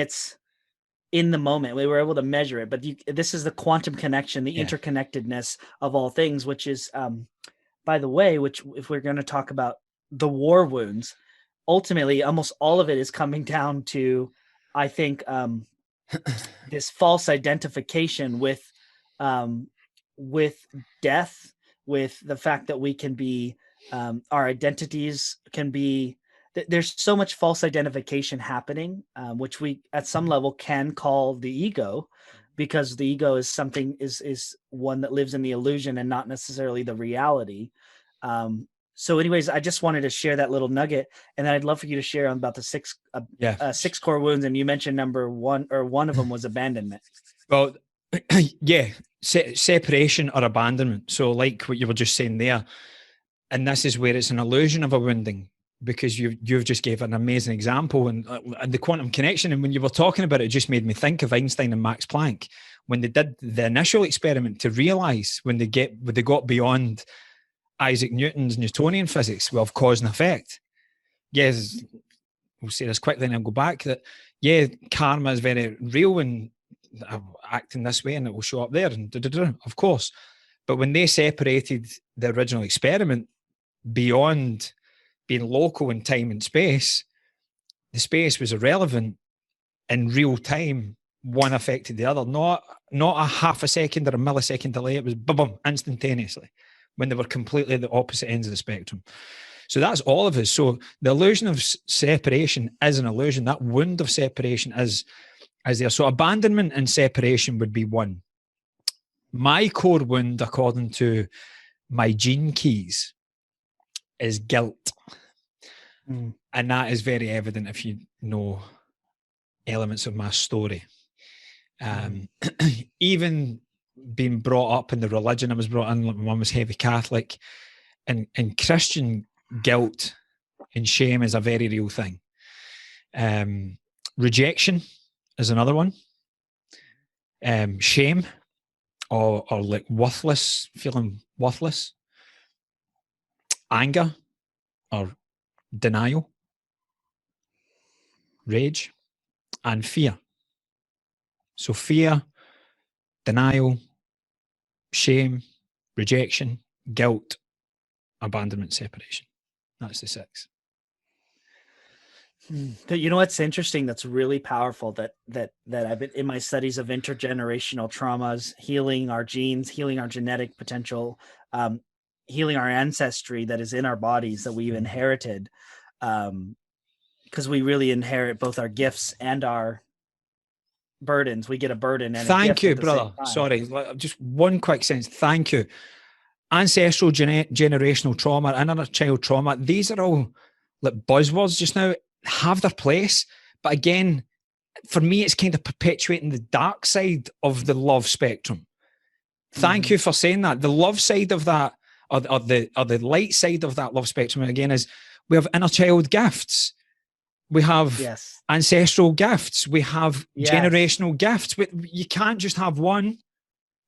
the moment. We were able to measure it, but this is the quantum connection, the interconnectedness of all things, which is, by the way, which, if we're going to talk about the war wounds, ultimately, almost all of it is coming down to, I think, this false identification with death, with the fact that we can be, our identities can be, there's so much false identification happening, which we at some level can call the ego, because the ego is something, is one that lives in the illusion and not necessarily the reality. So anyways, I just wanted to share that little nugget, and then I'd love for you to share about the six core wounds. And you mentioned number one, or one of them was abandonment. Well, yeah, separation or abandonment. So like what you were just saying there, and this is where it's an illusion of a wounding, because you've just gave an amazing example, and the quantum connection. And when you were talking about it, it just made me think of Einstein and Max Planck when they did the initial experiment to realize, when they got beyond Isaac Newton's Newtonian physics of cause and effect. Yes, we'll say this quickly and I'll go back, that karma is very real, and I'll act in this way and it will show up there, and of course. But when they separated the original experiment beyond being local in time and space, the space was irrelevant. In real time, one affected the other, not a half a second or a millisecond delay. It was boom, instantaneously, when they were completely at the opposite ends of the spectrum. So that's all of us. So the illusion of separation is an illusion. That wound of separation is there. So abandonment and separation would be one. My core wound, according to my gene keys, is guilt. And that is very evident if you know elements of my story. Even being brought up in the religion I was brought in, like my mum was heavy Catholic, and Christian guilt and shame is a very real thing. Rejection is another one. Shame, or like worthless, feeling worthless. Anger or denial. Rage and fear. So fear, denial, shame, rejection, guilt, abandonment, separation. That's the 6. You know what's interesting, that's really powerful, that I've been in my studies of intergenerational traumas, healing our genes, healing our genetic potential, healing our ancestry that is in our bodies that we've inherited, because we really inherit both our gifts and our burdens. We get a burden and Thank a gift you, at the brother. same time. Sorry, just one quick sentence. Thank you. Ancestral generational trauma, inner child trauma, these are all like buzzwords just now, have their place. But again, for me, it's kind of perpetuating the dark side of the love spectrum. Thank you for saying that. The love side of that, or the light side of that love spectrum, again, is we have inner child gifts. We have ancestral gifts. We have generational gifts. You can't just have one.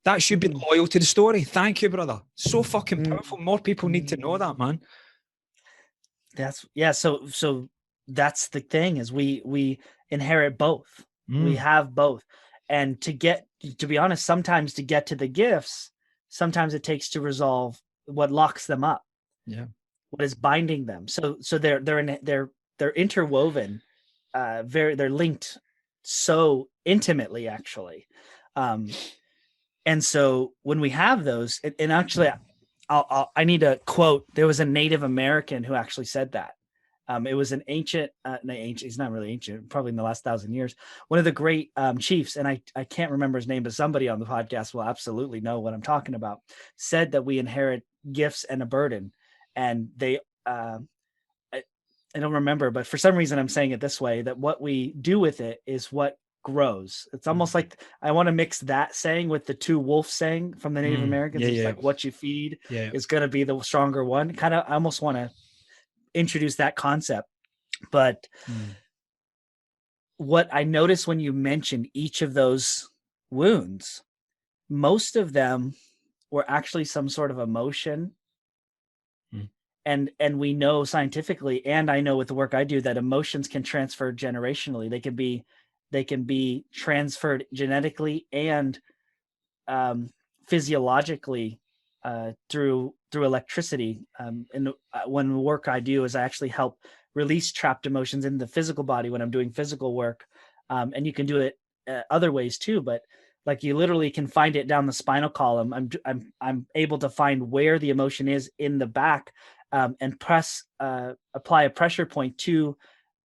That should be loyal to the story. Thank you, brother. So fucking powerful. More people need to know that, man. So that's the thing, is we inherit both. We have both. And to be honest, sometimes to get to the gifts, sometimes it takes to resolve what locks them up. Yeah. What is binding them. So they're interwoven, they're linked so intimately, actually. And so when we have those, and actually, I need to quote. There was a Native American who actually said that. It was an ancient, he's not really ancient, probably in the last 1,000 years. One of the great chiefs, and I can't remember his name, but somebody on the podcast will absolutely know what I'm talking about, said that we inherit gifts and a burden. And I don't remember, but for some reason I'm saying it this way, that what we do with it is what grows. It's almost like I want to mix that saying with the two wolf saying from the Native Americans. It's like what you feed is going to be the stronger one. Kind of, I almost want to introduce that concept. But what I noticed when you mentioned each of those wounds, most of them were actually some sort of emotion. And we know scientifically, and I know with the work I do, that emotions can transfer generationally. They can be transferred genetically and physiologically through electricity. And when the work I do is I actually help release trapped emotions in the physical body when I'm doing physical work. And you can do it other ways too, but like you literally can find it down the spinal column. I'm able to find where the emotion is in the back, and apply a pressure point to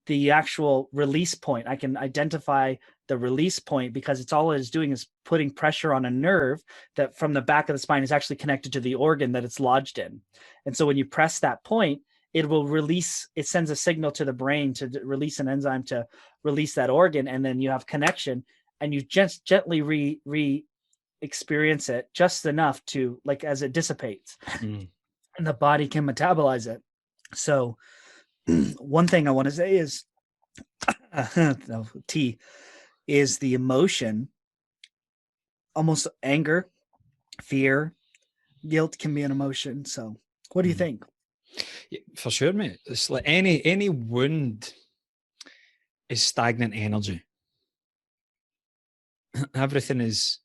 the actual release point. I can identify the release point because it's all it is doing is putting pressure on a nerve that from the back of the spine is actually connected to the organ that it's lodged in. And so when you press that point, it will release, it sends a signal to the brain to release an enzyme to release that organ. And then you have connection, and you just gently experience it just enough to, like, as it dissipates and the body can metabolize it. So one thing I want to say is T is the emotion, almost anger, fear, guilt can be an emotion. So what do you think? Yeah, for sure, mate. It's like any wound is stagnant energy. Everything is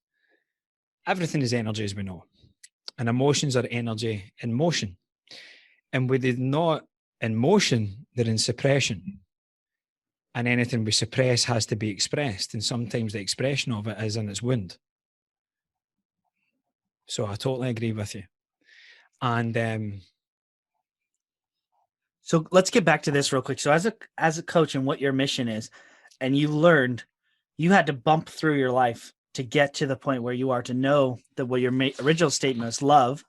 energy, as we know. And emotions are energy in motion. And when they're not in motion, they're in suppression. And anything we suppress has to be expressed. And sometimes the expression of it is in its wound. So I totally agree with you. And so let's get back to this real quick. So as a coach, and what your mission is, and you learned, you had to bump through your life to get to the point where you are, to know that what your original statement was, love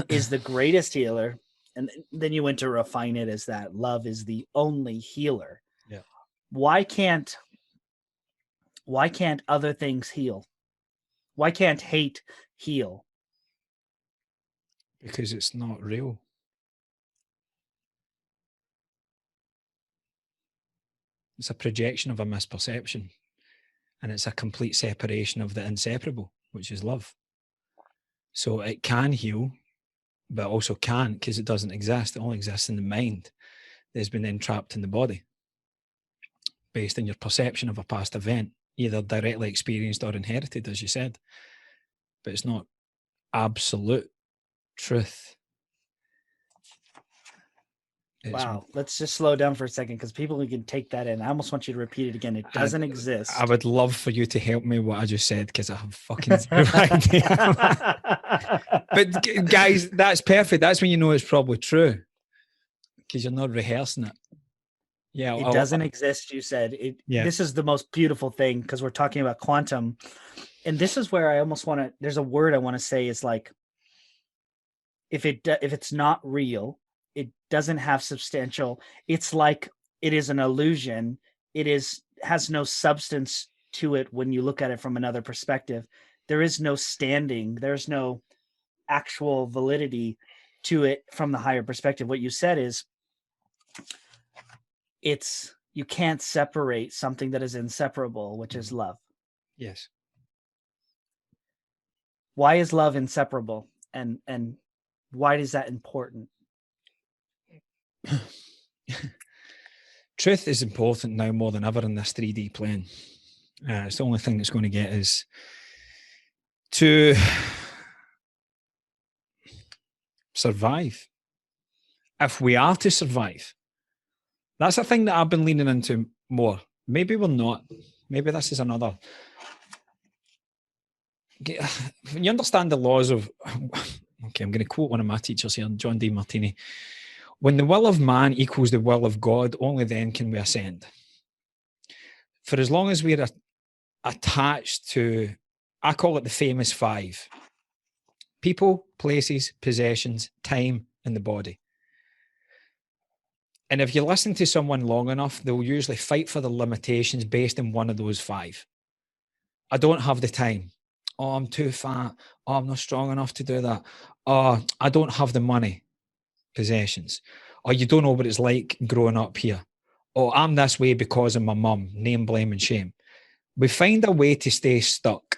is the greatest healer. And then you went to refine it as that love is the only healer. Yeah. Why can't other things heal? Why can't hate heal? Because it's not real. It's a projection of a misperception. And it's a complete separation of the inseparable, which is love. So it can heal, but also can't, because it doesn't exist. It only exists in the mind that's been entrapped in the body based on your perception of a past event, either directly experienced or inherited, as you said. But it's not absolute truth. Wow. Let's just slow down for a second, because people can take that in. I almost want you to repeat it again. It doesn't exist. I would love for you to help me what I just said, because I have fucking zero idea. But guys, that's perfect. That's when you know it's probably true, because you're not rehearsing it. Yeah, it doesn't exist. You said it. Yeah. This is the most beautiful thing, because we're talking about quantum, and this is where I almost want to. There's a word I want to say is like, if it's not real, it doesn't have substantial. It's like it is an illusion. It has no substance to it when you look at it from another perspective. There is no standing. There's no actual validity to it from the higher perspective. What you said is, you can't separate something that is inseparable, which is love. Yes. Why is love inseparable? And why is that important? Truth is important now more than ever in this 3D plane. It's the only thing that's going to get us to survive. If we are to survive, that's a thing that I've been leaning into more. Maybe we're not. Maybe this is another when you understand the laws of, okay, I'm going to quote one of my teachers here, John D. Martini. When the will of man equals the will of God, only then can we ascend. For as long as we're attached to, I call it the famous five: people, places, possessions, time, and the body. And if you listen to someone long enough, they'll usually fight for the limitations based on one of those five. I don't have the time. Oh, I'm too fat. Oh, I'm not strong enough to do that. Oh, I don't have the money. Possessions. Or you don't know what it's like growing up here. Oh, I'm this way because of my mum. Name, blame, and shame. We find a way to stay stuck.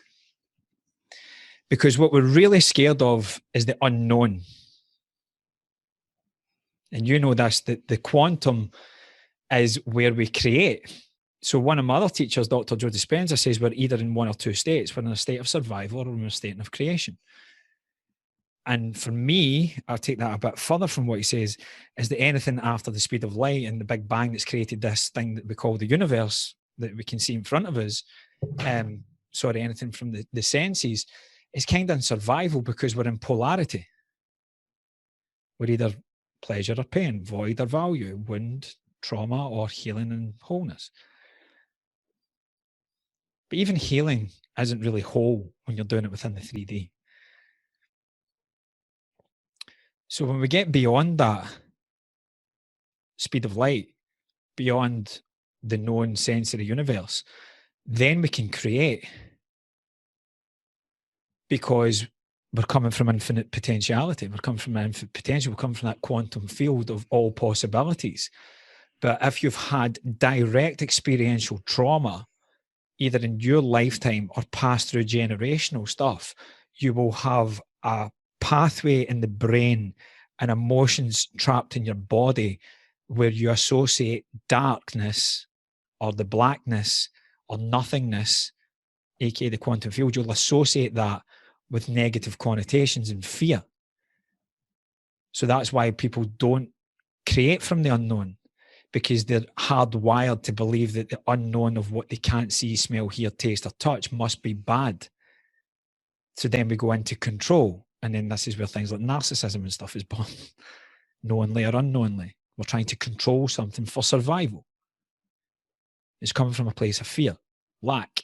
Because what we're really scared of is the unknown. And you know this, that the quantum is where we create. So one of my other teachers, Dr. Joe Dispenza, says we're either in one or two states. We're in a state of survival or we're in a state of creation. And for me, I'll take that a bit further from what he says, is that anything after the speed of light and the Big Bang that's created this thing that we call the universe that we can see in front of us, anything from the senses, is kind of in survival because we're in polarity. We're either pleasure or pain, void or value, wound, trauma, or healing and wholeness. But even healing isn't really whole when you're doing it within the 3D. So when we get beyond that speed of light, beyond the known sensory universe, then we can create, because we're coming from infinite potentiality. We're coming from infinite potential. We're coming from that quantum field of all possibilities. But if you've had direct experiential trauma, either in your lifetime or passed through generational stuff, you will have a pathway in the brain and emotions trapped in your body where you associate darkness or the blackness or nothingness, aka the quantum field. You'll associate that with negative connotations and fear. So that's why people don't create from the unknown, because they're hardwired to believe that the unknown of what they can't see, smell, hear, taste, or touch must be bad. So then we go into control. And then this is where things like narcissism and stuff is born, knowingly or unknowingly. We're trying to control something for survival. It's coming from a place of fear, lack,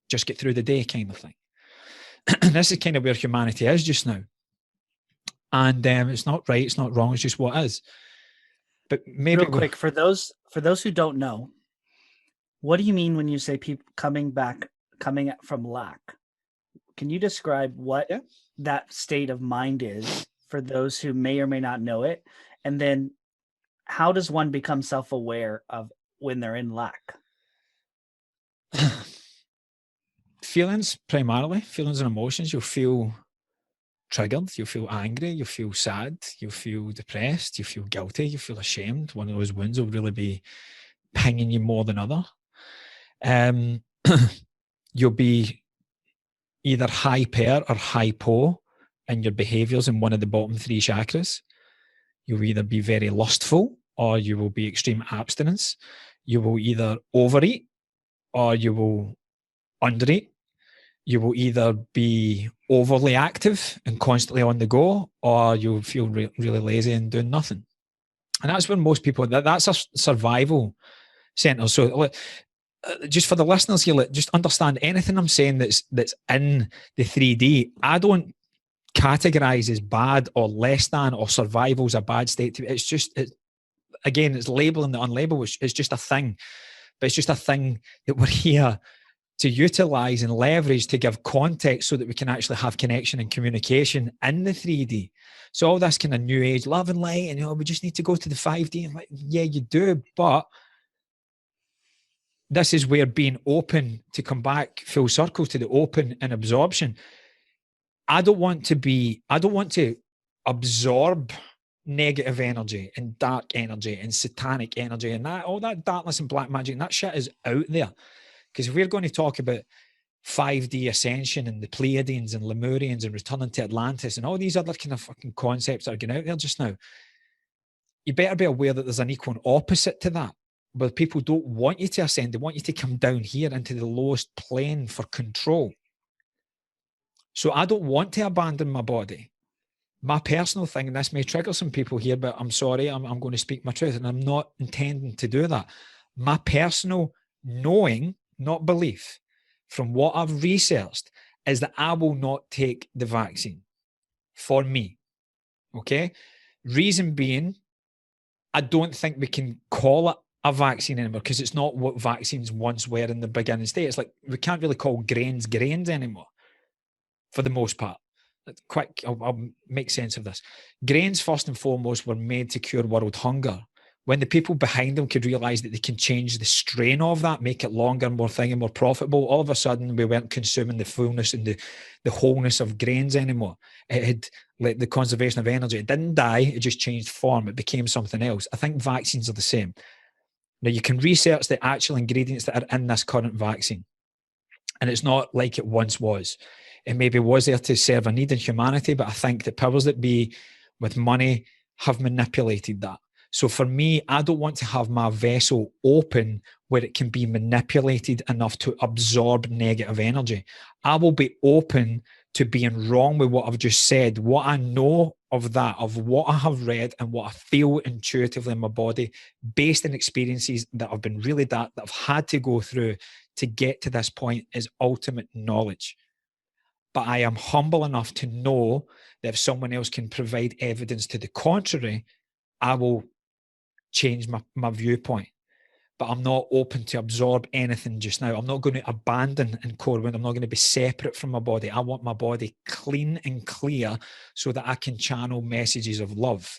just get through the day kind of thing. This is kind of where humanity is just now. And it's not right, it's not wrong, it's just what is. But maybe real quick, for those who don't know, what do you mean when you say people coming from lack? Can you describe what that state of mind is for those who may or may not know it? And then how does one become self-aware of when they're in lack? Feelings, primarily, feelings and emotions. You'll feel triggered, you'll feel angry, you'll feel sad, you'll feel depressed, you feel guilty, you feel ashamed. One of those wounds will really be pinging you more than other. You'll be either hyper or hypo in your behaviors in one of the bottom three chakras. You'll either be very lustful or you will be extreme abstinence. You will either overeat or you will undereat. You will either be overly active and constantly on the go, or you'll feel really lazy and doing nothing. And that's when most people, that's a survival center. So just for the listeners here, just understand anything I'm saying that's in the 3D, I don't categorize as bad or less than, or survival is a bad state. It's just, again, it's labeling the unlabeled. It's just a thing. But it's just a thing that we're here to utilize and leverage to give context so that we can actually have connection and communication in the 3D. So all this kind of new age love and light, and we just need to go to the 5D. And like, yeah, you do, but this is where being open, to come back full circle to the open and absorption. I don't want to absorb negative energy and dark energy and satanic energy and that, all that darkness and black magic, and that shit is out there. Because if we're going to talk about 5D ascension and the Pleiadians and Lemurians and returning to Atlantis and all these other kind of fucking concepts that are going out there just now, you better be aware that there's an equal and opposite to that, where people don't want you to ascend. They want you to come down here into the lowest plane for control. So I don't want to abandon my body. My personal thing, and this may trigger some people here, but I'm sorry, I'm going to speak my truth, and I'm not intending to do that. My personal knowing, not belief, from what I've researched, is that I will not take the vaccine for me. Okay? Reason being, I don't think we can call it a vaccine anymore because it's not what vaccines once were in the beginning state. It's like we can't really call grains anymore for the most part. Quick, I'll make sense of this. Grains, first and foremost, were made to cure world hunger. When the people behind them could realize that they can change the strain of that, make it longer, more thing, and more profitable, all of a sudden we weren't consuming the fullness and the wholeness of grains anymore. It had, like, the conservation of energy. It didn't die, it just changed form. It became something else. I think vaccines are the same. Now, you can research the actual ingredients that are in this current vaccine, and it's not like it once was. It maybe was there to serve a need in humanity, but I think the powers that be with money have manipulated that. So for me, I don't want to have my vessel open where it can be manipulated enough to absorb negative energy. I will be open to being wrong with what I've just said, what I know of that, of what I have read and what I feel intuitively in my body based on experiences that have been really that I've had to go through to get to this point is ultimate knowledge. But I am humble enough to know that if someone else can provide evidence to the contrary, I will change my viewpoint. But I'm not open to absorb anything just now. I'm not going to abandon in core wound. I'm not going to be separate from my body. I want my body clean and clear so that I can channel messages of love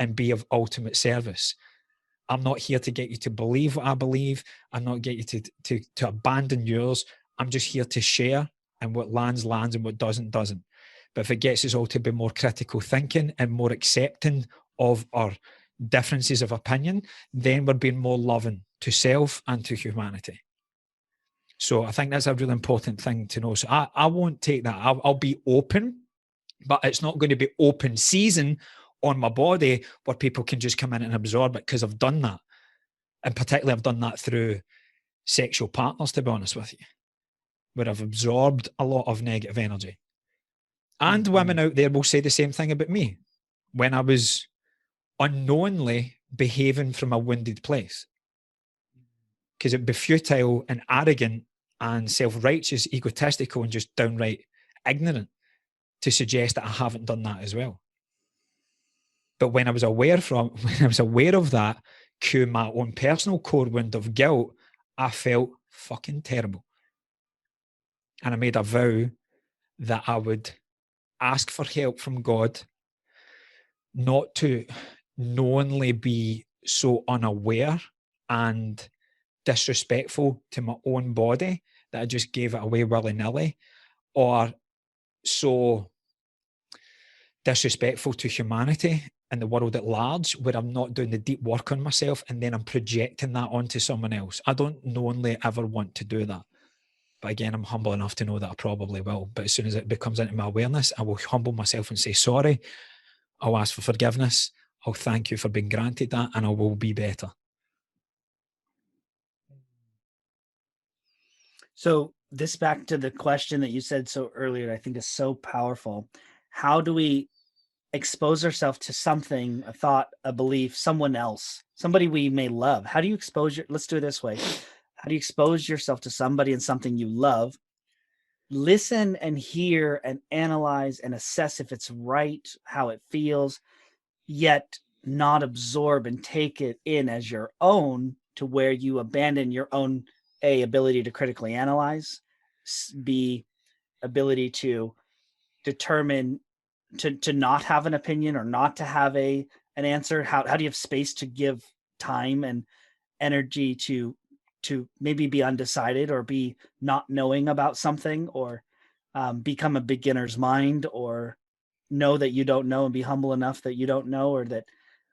and be of ultimate service. I'm not here to get you to believe what I believe. I'm not get you to abandon yours. I'm just here to share, and what lands and what doesn't. But if it gets us all to be more critical thinking and more accepting of our differences of opinion, then we're being more loving to self and to humanity. So I think that's a really important thing to know. So I won't take that. I'll be open, but it's not going to be open season on my body where people can just come in and absorb it, because I've done that. And particularly I've done that through sexual partners, to be honest with you, where I've absorbed a lot of negative energy. And women out there will say the same thing about me when I was unknowingly behaving from a wounded place. Because it'd be futile and arrogant and self-righteous, egotistical, and just downright ignorant to suggest that I haven't done that as well. But when I was aware of that, cue my own personal core wound of guilt, I felt fucking terrible. And I made a vow that I would ask for help from God, not to knowingly be so unaware and disrespectful to my own body that I just gave it away willy-nilly, or so disrespectful to humanity and the world at large where I'm not doing the deep work on myself and then I'm projecting that onto someone else. I don't knowingly ever want to do that. But again, I'm humble enough to know that I probably will. But as soon as it becomes into my awareness, I will humble myself and say sorry. I'll ask for forgiveness. I'll thank you for being granted that, and I will be better. So this back to the question that you said so earlier, I think is so powerful. How do we expose ourselves to something, a thought, a belief, someone else, somebody we may love? How do you let's do it this way. How do you expose yourself to somebody and something you love? Listen and hear and analyze and assess if it's right, how it feels, yet not absorb and take it in as your own, to where you abandon your own ability to critically analyze, b ability to determine, to not have an opinion or not to have an answer. How do you have space to give time and energy to maybe be undecided or be not knowing about something, or become a beginner's mind, or know that you don't know and be humble enough that you don't know, or that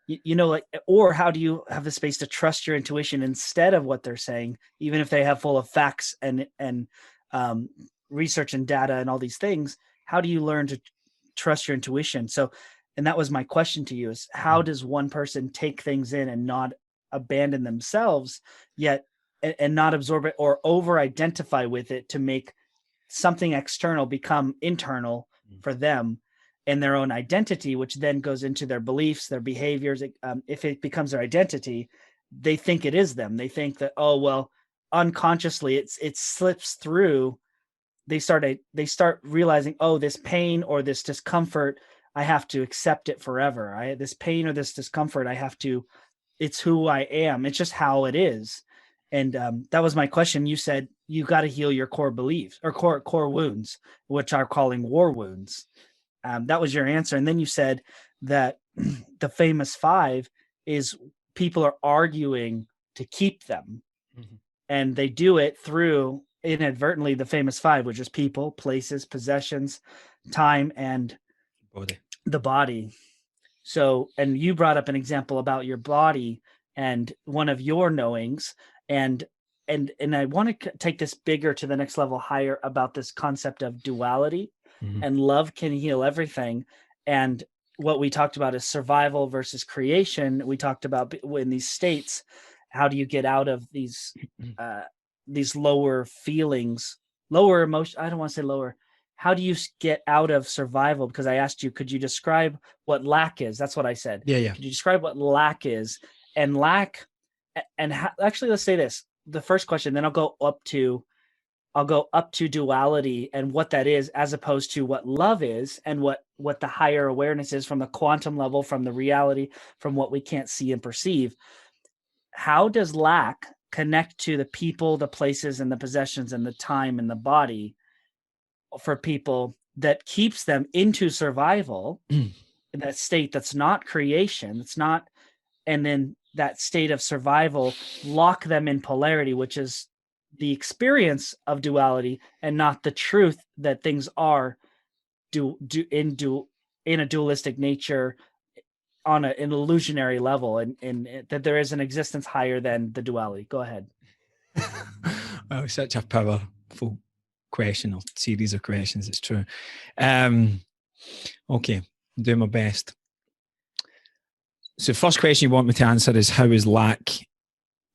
like, or how do you have the space to trust your intuition instead of what they're saying, even if they have full of facts and research and data and all these things? How do you learn to trust your intuition? So, and that was my question to you, is how does one person take things in and not abandon themselves, yet and not absorb it or over identify with it to make something external become internal for them and their own identity, which then goes into their beliefs, their behaviors. If it becomes their identity, they think it is them. They think that, oh, well, unconsciously it slips through. They start realizing, oh, this pain or this discomfort, I have to accept it forever. This pain or this discomfort, it's who I am. It's just how it is. And that was my question. You said you got to heal your core beliefs or core wounds, which are calling war wounds. That was your answer. And then you said that the famous five is people are arguing to keep them. Mm-hmm. And they do it through inadvertently the famous five, which is people, places, possessions, time, and the body. So, and you brought up an example about your body and one of your knowings, and I want to take this bigger to the next level higher about this concept of duality. Mm-hmm. And love can heal everything. And what we talked about is survival versus creation. We talked about in these states, how do you get out of these lower feelings, lower emotion? I don't want to say lower. How do you get out of survival? Because I asked you, could you describe what lack is? That's what I said. Yeah. Could you describe what lack is? And lack, and actually, let's say this. The first question, then I'll go up to duality and what that is, as opposed to what love is and what the higher awareness is from the quantum level, from the reality, from what we can't see and perceive. How does lack connect to the people, the places, and the possessions, and the time and the body for people that keeps them into survival, in that state that's not creation, it's not, and then that state of survival lock them in polarity, which is the experience of duality and not the truth that things are in a dualistic nature on an illusionary level, and that there is an existence higher than the duality. Go ahead. Well, such a powerful question or series of questions. It's true. Okay, do my best. So first question you want me to answer is, how is lack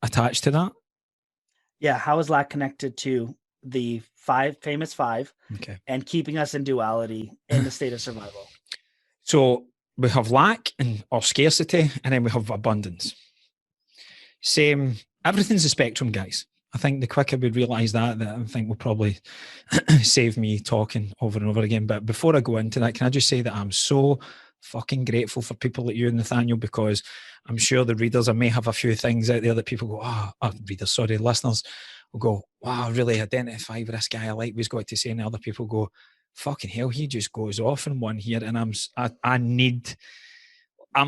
attached to that? Yeah, how is lack connected to the famous five, okay, and keeping us in duality in the state of survival? So we have lack or scarcity, and then we have abundance. Same, everything's a spectrum, guys. I think the quicker we realise that I think will probably save me talking over and over again. But before I go into that, can I just say that I'm so fucking grateful for people like you, Nathaniel, because I'm sure the readers, I may have a few things out there that people go, listeners will go, wow, I really identify with this guy. I like what he's got to say. And other people go, fucking hell, he just goes off in one here. And I'm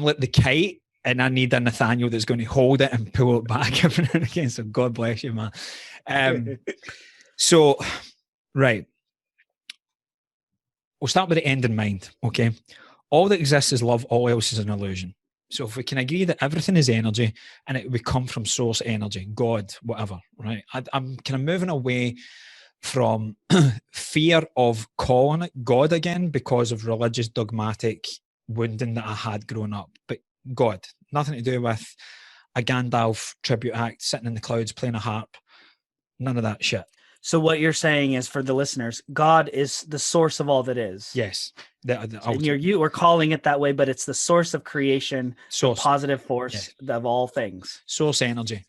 like the kite, and I need a Nathaniel that's going to hold it and pull it back every now and again. So God bless you, man. So, right. We'll start with the end in mind, okay? All that exists is love. All else is an illusion. So if we can agree that everything is energy and it would come from source energy, God, whatever, right? I'm kind of moving away from fear of calling it God again because of religious dogmatic wounding that I had growing up. But God, nothing to do with a Gandalf tribute act, sitting in the clouds playing a harp. None of that shit. So what you're saying is, for the listeners, God is the source of all that is. Yes. And you were calling it that way, but it's the source of creation, source, the positive force of all things. Source energy.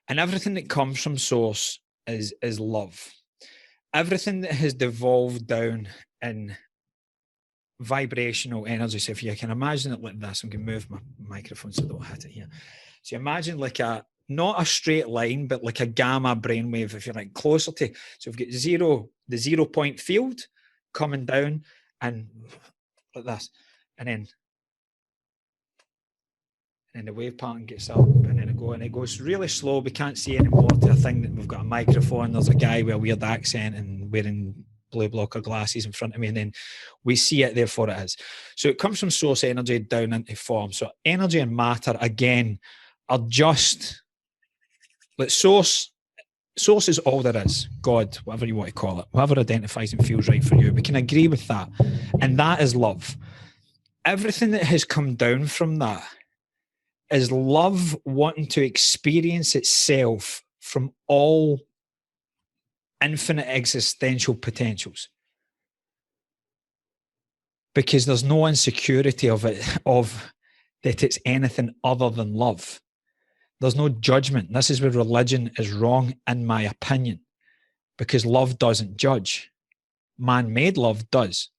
And everything that comes from source is love. Everything that has devolved down in vibrational energy. So if you can imagine it like this, I'm going to move my microphone so I don't hit it here. So imagine like not a straight line, but like a gamma brainwave, if you're like closer to, so we've got the 0 point field coming down and like this, and then the wave pattern gets up, and then it goes really slow. We can't see anymore to a thing that we've got a microphone. There's a guy with a weird accent and wearing blue blocker glasses in front of me, and then we see it, therefore it is. So it comes from source energy down into form. So energy and matter, again, are just, but source is all there is. God, whatever you want to call it, whatever identifies and feels right for you. We can agree with that. And that is love. Everything that has come down from that is love wanting to experience itself from all infinite existential potentials. Because there's no insecurity of that it's anything other than love. There's no judgment. This is where religion is wrong, in my opinion, because love doesn't judge. Man-made love does.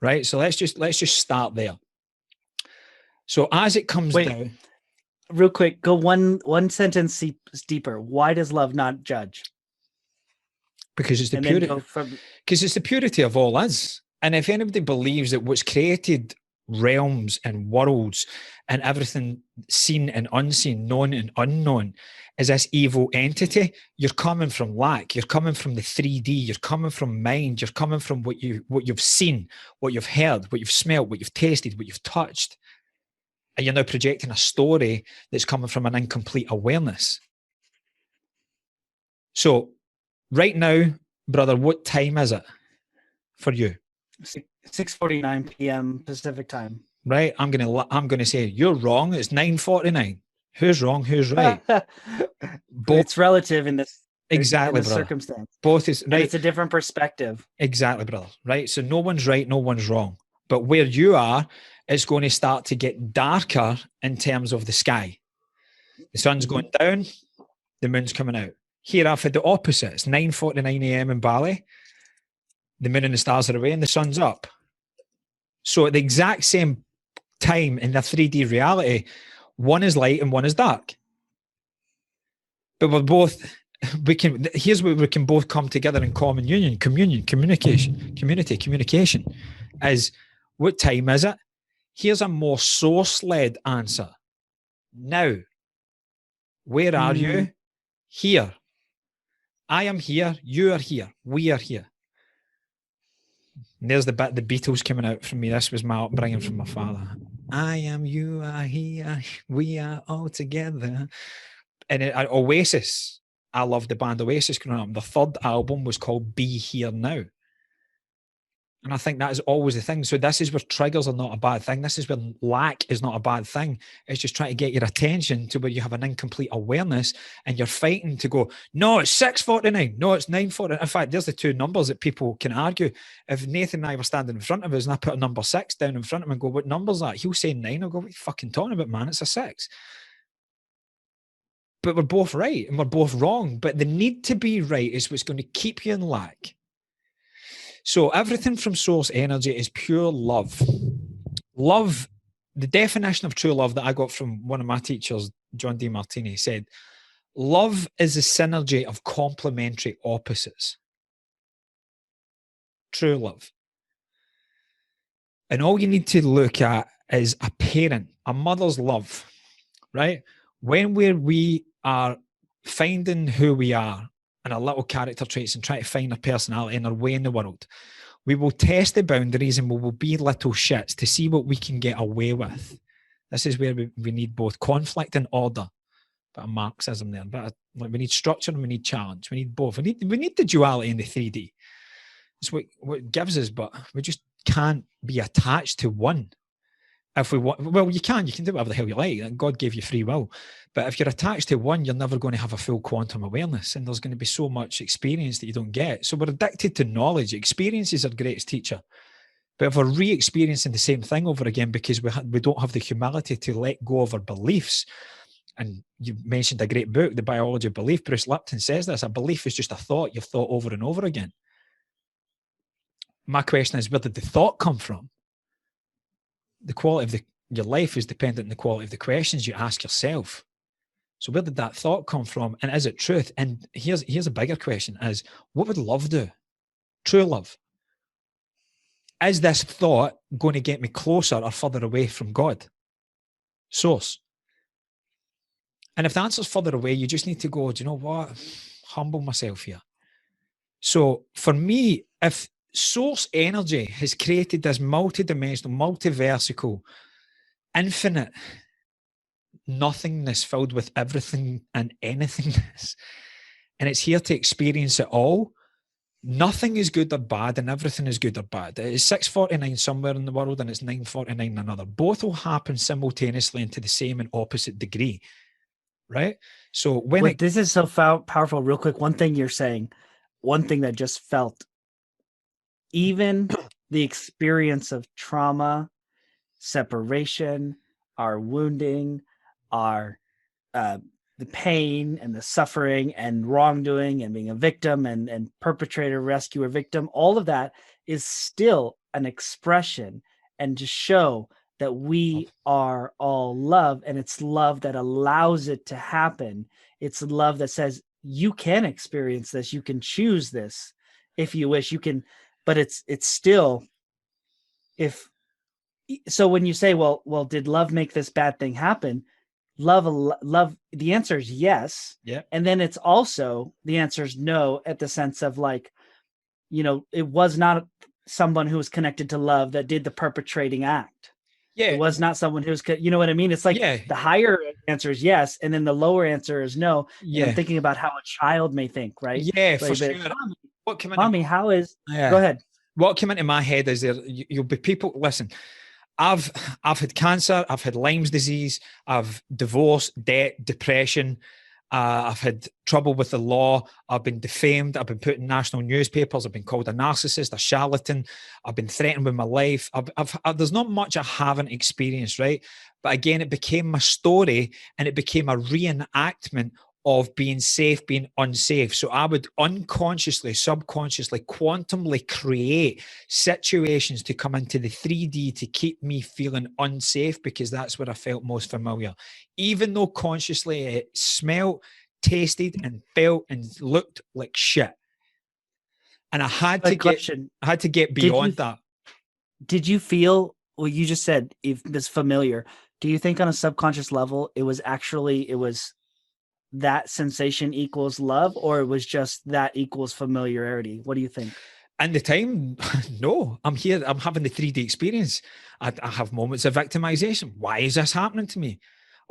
Right? So let's just start there. So as it comes down, real quick, go one sentence deeper. Why does love not judge? Because it's the purity. Because it's the purity of all is. And if anybody believes that what's created realms and worlds and everything seen and unseen, known and unknown, is this evil entity, you're coming from lack. You're coming from the 3D. You're coming from mind. You're coming from what you've seen, what you've heard, what you've smelled, what you've tasted, what you've touched. And you're now projecting a story that's coming from an incomplete awareness. So right now, brother, what time is it for you? 6:49 p.m. Pacific time. Right? I'm gonna say you're wrong. It's 9:49. Who's wrong? Who's right? It's relative in this exactly in this circumstance. Both is right. It's a different perspective. Exactly, brother. Right. So no one's right, no one's wrong. But where you are, it's going to start to get darker in terms of the sky. The sun's going down, the moon's coming out. Here I've had the opposite. It's 9:49 a.m. in Bali. The moon and the stars are away and the sun's up. So at the exact same time in the 3D reality, one is light and one is dark. But we're both, here's where we can both come together in common union, communication, communication is, what time is it? Here's a more source-led answer. Now, where are you? Here. I am here. You are here. We are here. And there's the bit, the Beatles coming out from me. This was my upbringing from my father. I am, you are here. We are all together. And Oasis, I loved the band Oasis growing up. The third album was called Be Here Now. And I think that is always the thing. So this is where triggers are not a bad thing. This is where lack is not a bad thing. It's just trying to get your attention to where you have an incomplete awareness and you're fighting to go, no, it's 6:49. No, it's 9:49. In fact, there's the two numbers that people can argue. If Nathan and I were standing in front of us and I put a number 6 down in front of him and go, what number's that? He'll say 9. I'll go, what are you fucking talking about, man? It's a 6. But we're both right and we're both wrong. But the need to be right is what's going to keep you in lack. So everything from source energy is pure love. Love, the definition of true love that I got from one of my teachers, John D. Martini, said, love is a synergy of complementary opposites. True love. And all you need to look at is a parent, a mother's love, right? When we are finding who we are, and our little character traits and try to find our personality and our way in the world, we will test the boundaries and we will be little shits to see what we can get away with. This is where we need both conflict and order. Bit of Marxism there. But we need structure and we need challenge. We need both. We need the duality in the 3D. It's what it gives us, but we just can't be attached to one. If we want, well, you can do whatever the hell you like. God gave you free will. But if you're attached to one, you're never going to have a full quantum awareness. And there's going to be so much experience that you don't get. So we're addicted to knowledge. Experience is our greatest teacher. But if we're re-experiencing the same thing over again because we don't have the humility to let go of our beliefs, and you mentioned a great book, The Biology of Belief, Bruce Lipton says this, a belief is just a thought you've thought over and over again. My question is, where did the thought come from? The quality of your life is dependent on the quality of the questions you ask yourself. So where did that thought come from? And is it truth? And here's a bigger question is, what would love do? True love. Is this thought going to get me closer or further away from God? Source. And if the answer's further away, you just need to go, do you know what? Humble myself here. So for me, if source energy has created this multidimensional, multiversical, infinite nothingness filled with everything and anythingness, and it's here to experience it all. Nothing is good or bad and everything is good or bad. It is 6:49 somewhere in the world and it's 9:49 in another. Both will happen simultaneously and to the same and opposite degree, right? So when Wait, this is so powerful. Real quick, one thing you're saying, one thing that just felt, even the experience of trauma, separation, our wounding, our uh, the pain and the suffering and wrongdoing and being a victim and perpetrator, rescuer, victim, all of that is still an expression and to show that we are all love, and it's love that allows it to happen. It's love that says you can experience this, you can choose this if you wish, you can, but it's still, if so when you say, well, did love make this bad thing happen? Love, the answer is yes. Yeah. And then it's also, the answer is no, at the sense of like, it was not someone who was connected to love that did the perpetrating act. Yeah. It was not someone who's, you know what I mean? It's like Yeah. the higher answer is yes, and then the lower answer is no. Yeah. And I'm thinking about how a child may think, right? Yeah, like, for sure. Mommy, how is? Yeah. Go ahead. What came into my head is you'll be people. Listen, I've had cancer. I've had Lyme's disease. I've divorce, debt, depression. I've had trouble with the law. I've been defamed. I've been put in national newspapers. I've been called a narcissist, a charlatan. I've been threatened with my life. There's not much I haven't experienced, right? But again, it became my story, and it became a reenactment of being safe, being unsafe. So I would unconsciously, subconsciously, quantumly create situations to come into the 3D to keep me feeling unsafe, because that's where I felt most familiar. Even though consciously it smelled, tasted, and felt and looked like shit. And I had to get beyond that. Did you feel, well, you just said if this familiar, do you think on a subconscious level it was that sensation equals love, or it was just that equals familiarity? What do you think? In the time, no. I'm here. I'm having the 3D experience. I have moments of victimization. Why is this happening to me?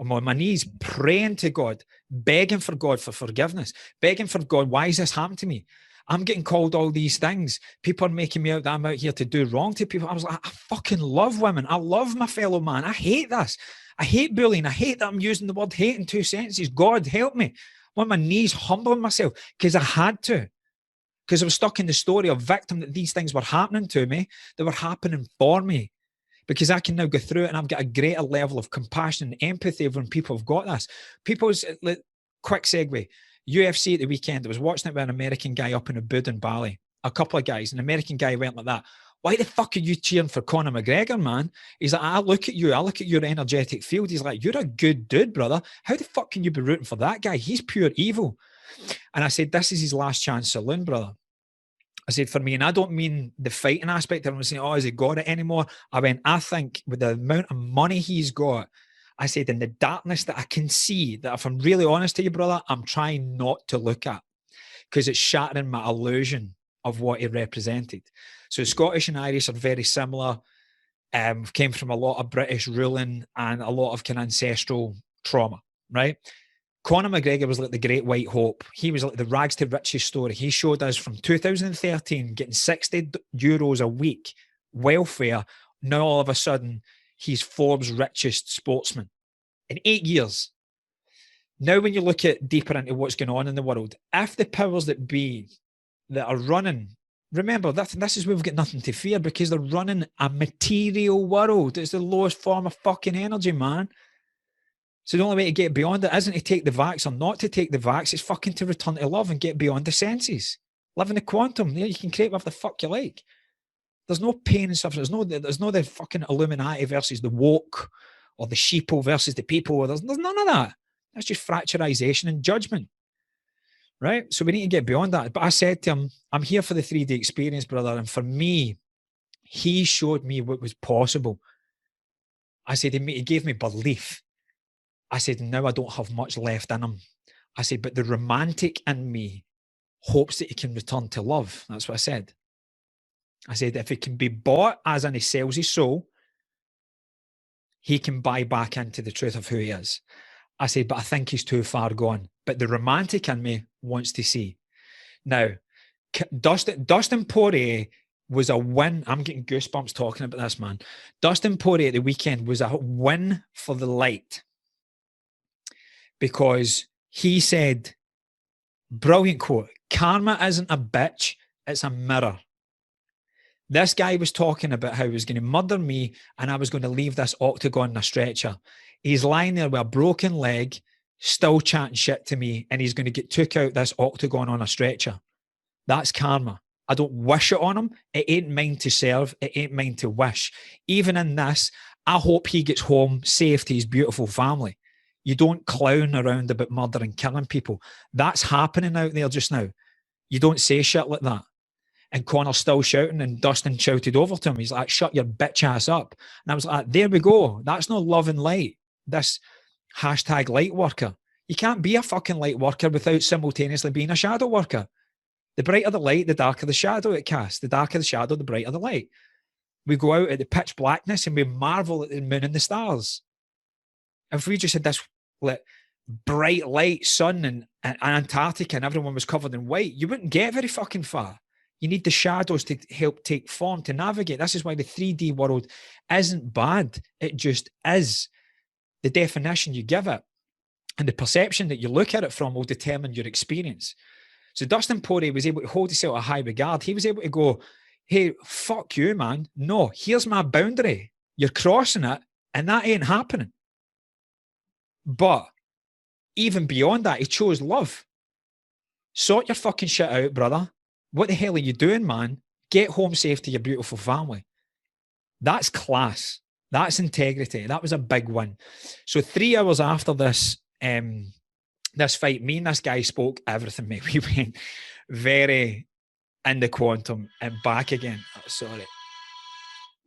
I'm on my knees praying to God, begging for God for forgiveness, begging for God, why is this happening to me? I'm getting called all these things. People are making me out that I'm out here to do wrong to people. I was like, I fucking love women. I love my fellow man. I hate this. I hate bullying. I hate that I'm using the word hate in 2 sentences. God help me. I'm on my knees humbling myself because I had to. Because I was stuck in the story of victim, that these things were happening to me. They were happening for me. Because I can now go through it and I've got a greater level of compassion and empathy when people have got this. People's, quick segue, UFC at the weekend, I was watching it with an American guy up in Ubud in Bali. A couple of guys, an American guy went like that. Why the fuck are you cheering for Conor McGregor, man? He's like, I look at you, I look at your energetic field. He's like, you're a good dude, brother. How the fuck can you be rooting for that guy? He's pure evil. And I said, this is his last chance saloon, brother. I said, for me, and I don't mean the fighting aspect. I'm saying, oh, has he got it anymore? I went, I think with the amount of money he's got, I said, in the darkness that I can see, that if I'm really honest to you, brother, I'm trying not to look at, because it's shattering my illusion of what he represented. So Scottish and Irish are very similar. Came from a lot of British ruling and a lot of kind of ancestral trauma, right? Conor McGregor was like the great white hope. He was like the rags to riches story. He showed us from 2013 getting €60 a week welfare. Now all of a sudden he's Forbes' richest sportsman in 8 years. Now when you look at deeper into what's going on in the world, if the powers that be that are running, remember this is where we've got nothing to fear, because they're running a material world. It's the lowest form of fucking energy, man. So the only way to get beyond it isn't to take the vax or not to take the vax. It's fucking to return to love and get beyond the senses. Live in the quantum. You can create whatever the fuck you like. There's no pain and suffering. There's no the fucking Illuminati versus the woke, or the sheeple versus the people. There's none of that. That's just fracturization and judgment. Right? So we need to get beyond that. But I said to him, I'm here for the 3D experience, brother. And for me, he showed me what was possible. I said, he gave me belief. I said, now I don't have much left in him. I said, but the romantic in me hopes that he can return to love. That's what I said. I said, if he can be bought, as in he sells his soul, he can buy back into the truth of who he is. I said, but I think he's too far gone. But the romantic in me wants to see. Now, Dustin Poirier was a win. I'm getting goosebumps talking about this, man. Dustin Poirier at the weekend was a win for the light, because He said, brilliant quote, karma isn't a bitch, it's a mirror. This guy was talking about how he was going to murder me and I was going to leave this octagon in a stretcher. He's lying there with a broken leg, still chatting shit to me, and he's going to get took out this octagon on a stretcher. That's karma. I don't wish it on him. It ain't mine to serve. It ain't mine to wish. Even in this, I hope he gets home safe to his beautiful family. You don't clown around about murder and killing people. That's happening out there just now. You don't say shit like that. And Connor's still shouting, and Dustin shouted over to him. He's like, shut your bitch ass up. And I was like, there we go. That's not love and light. This hashtag light worker. You can't be a fucking light worker without simultaneously being a shadow worker. The brighter the light, the darker the shadow it casts. The darker the shadow, the brighter the light. We go out at the pitch blackness and we marvel at the moon and the stars. If we just had this bright light sun and Antarctica and everyone was covered in white, you wouldn't get very fucking far. You need the shadows to help take form, to navigate. This is why the 3D world isn't bad. It just is. The definition you give it and the perception that you look at it from will determine your experience. So Dustin Poirier was able to hold himself a high regard. He was able to go, hey, fuck you, man. No, here's my boundary. You're crossing it, and that ain't happening. But even beyond that, he chose love. Sort your fucking shit out, brother. What the hell are you doing, man? Get home safe to your beautiful family. That's class. That's integrity. That was a big one. So 3 hours after this, this fight, me and this guy spoke everything, mate. We went very in the quantum and back again. Oh, sorry.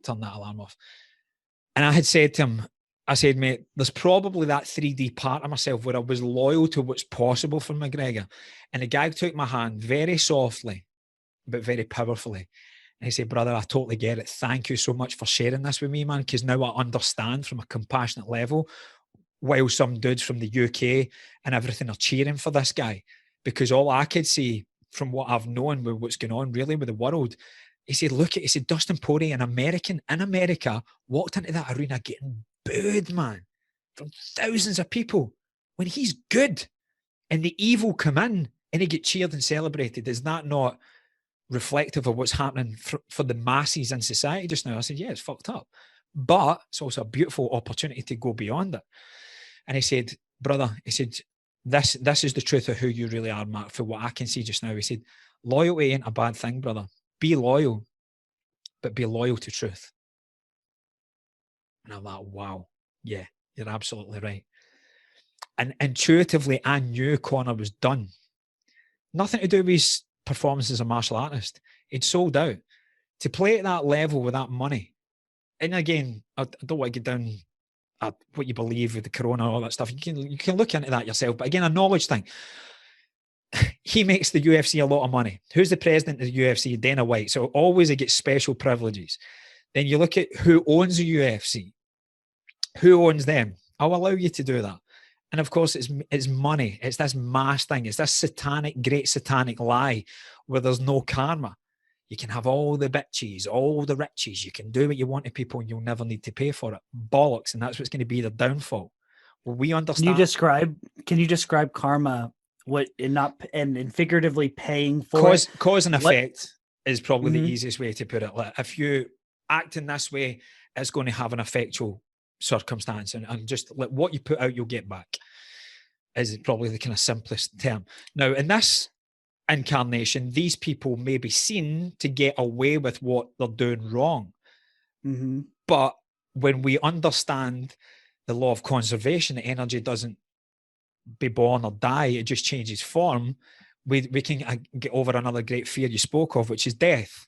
Turn that alarm off. And I had said to him, I said, mate, there's probably that 3D part of myself where I was loyal to what's possible for McGregor. And the guy took my hand very softly, but very powerfully. And he said, brother, I totally get it. Thank you so much for sharing this with me, man, because now I understand from a compassionate level, while some dudes from the UK and everything are cheering for this guy, because all I could see from what I've known with what's going on really with the world, he said, look at, he said, Dustin Poirier, an American in America, walked into that arena getting booed, man, from thousands of people when he's good, and the evil come in and he get cheered and celebrated. Is that not reflective of what's happening for the masses in society just now? I said, yeah, it's fucked up, but it's also a beautiful opportunity to go beyond it. And he said, brother, he said, this is the truth of who you really are, Mark, for what I can see just now. He said, loyalty ain't a bad thing, brother. Be loyal, but be loyal to truth. And I'm like, wow, yeah, you're absolutely right. And intuitively, I knew Connor was done. Nothing to do with his performance as a martial artist. He'd sold out. To play at that level with that money. And again, I don't want to get down at what you believe with the corona, all that stuff. You can look into that yourself. But again, a knowledge thing. He makes the UFC a lot of money. Who's the president of the UFC? Dana White. So always he gets special privileges. Then you look at who owns the UFC. Who owns them? I'll allow you to do that. And of course, it's money. It's this mass thing. It's this great satanic lie where there's no karma. You can have all the bitches, all the riches. You can do what you want to people and you'll never need to pay for it. Bollocks. And that's what's going to be the downfall. Well, we understand. Can you describe karma? What and figuratively paying for cause and effect is probably the easiest way to put it. Like, if you act in this way, it's going to have an effectual circumstance, and just like what you put out, you'll get back. Is probably the kind of simplest term. Now, in this incarnation, these people may be seen to get away with what they're doing wrong. Mm-hmm. But when we understand the law of conservation, the energy doesn't be born or die, it just changes form. We can get over another great fear you spoke of, which is death.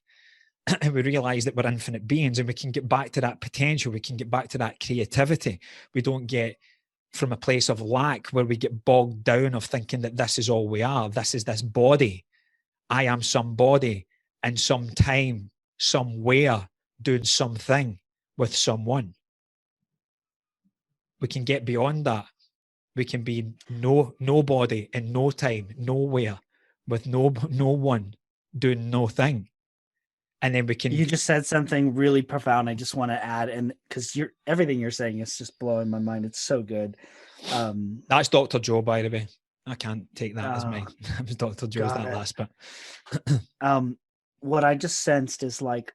And we realize that we're infinite beings, and we can get back to that potential. We can get back to that creativity. We don't get from a place of lack where we get bogged down of thinking that this is all we are. This is this body. I am somebody in some time, somewhere, doing something with someone. We can get beyond that. We can be nobody in no time, nowhere, with no one, doing no thing. And then we can. You just said something really profound. I just want to add, and because everything you're saying is just blowing my mind. It's so good. That's Dr. Joe, by the way. I can't take that as mine. I was Dr. Joe's Got that it. last bit. What I just sensed is like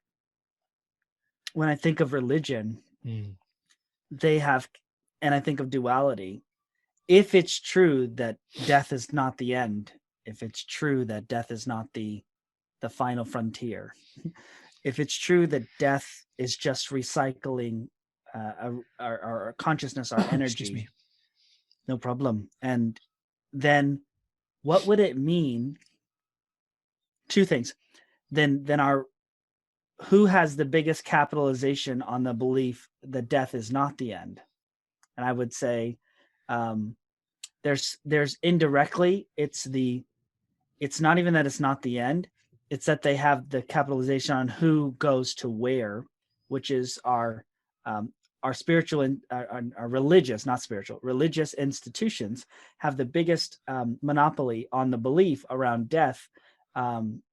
when I think of religion, they have, and I think of duality. If it's true that death is not the end, if it's true that death is not the final frontier, if it's true that death is just recycling our consciousness, our Excuse me. energy, no problem. And then what would it mean? Two things. Then our who has the biggest capitalization on the belief that death is not the end? And I would say there's indirectly it's not even that it's not the end, it's that they have the capitalization on who goes to where, which is our spiritual and our religious, not spiritual, religious institutions have the biggest monopoly on the belief around death.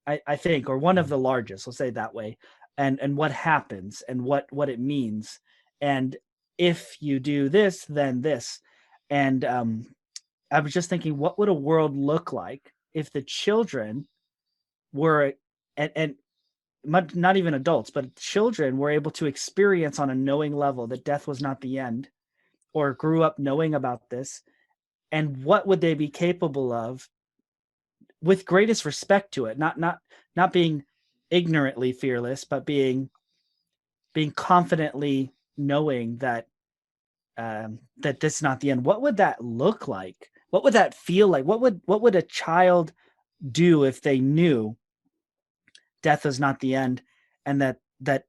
I think, or one of the largest, let's say it that way, and what happens and what it means, and if you do this, then this, and I was just thinking, what would a world look like if the children were, and not even adults, but children were able to experience on a knowing level that death was not the end, or grew up knowing about this, and what would they be capable of with greatest respect to it, not being ignorantly fearless, but being confidently knowing that that this is not the end. What would that look like? What would that feel like? What would a child do if they knew death is not the end, and that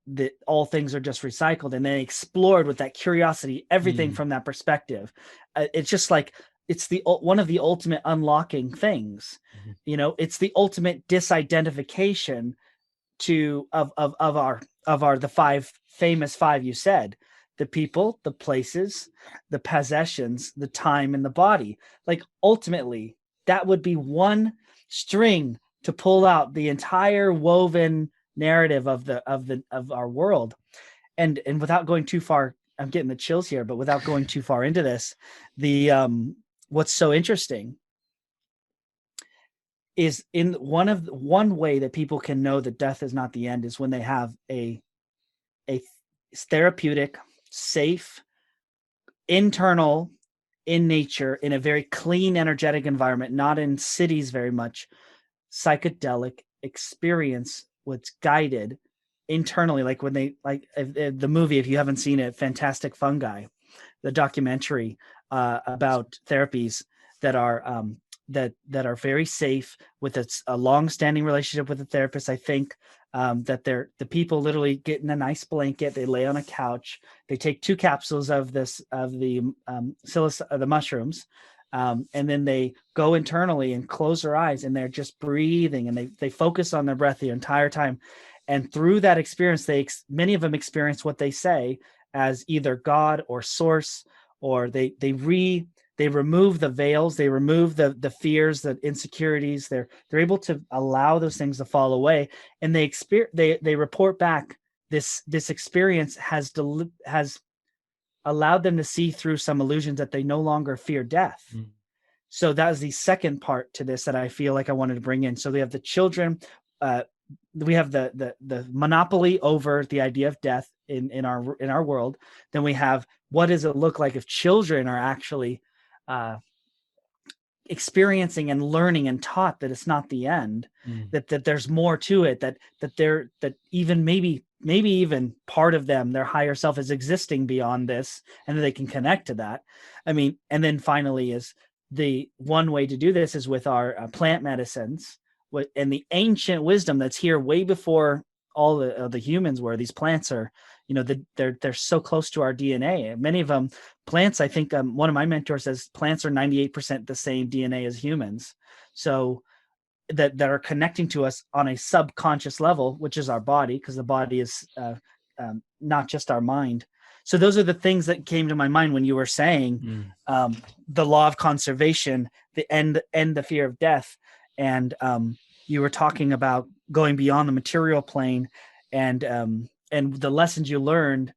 all things are just recycled, and they explored with that curiosity everything from that perspective? It's just like it's the one of the ultimate unlocking things. It's the ultimate disidentification to of our the five famous five you said: the people, the places, the possessions, the time, and the body. Like ultimately that would be one string to pull out the entire woven narrative of our world. And without going too far, I'm getting the chills here, but without going too far into this, the what's so interesting is in one way that people can know that death is not the end is when they have a therapeutic, safe, internal, in nature, in a very clean, energetic environment, not in cities very much, psychedelic experience, what's guided internally, like when they if the movie, if you haven't seen it, Fantastic Fungi, the documentary about therapies that are that are very safe, with a long-standing relationship with the therapist. I think that the people literally get in a nice blanket, they lay on a couch, they take 2 capsules of the mushrooms, and then they go internally and close their eyes, and they're just breathing, and they focus on their breath the entire time. And through that experience, many of them experience what they say as either God or source, or they remove the veils, they remove the fears, the insecurities. They're able to allow those things to fall away, and they report back this experience has allowed them to see through some illusions, that they no longer fear death. So that is the second part to this that I feel like I wanted to bring in. So we have the children, we have the monopoly over the idea of death in our world. Then we have, what does it look like if children are actually experiencing and learning and taught that it's not the end, that there's more to it, that even maybe even part of them, their higher self, is existing beyond this, and that they can connect to that. I mean, and then finally is the one way to do this is with our plant medicines, and the ancient wisdom that's here way before all the humans were. These plants are, they're so close to our DNA. Many of them, plants, I think one of my mentors says plants are 98% the same DNA as humans. So that are connecting to us on a subconscious level, which is our body, because the body is not just our mind. So those are the things that came to my mind when you were saying the law of conservation, the end the fear of death. And you were talking about going beyond the material plane, and the lessons you learned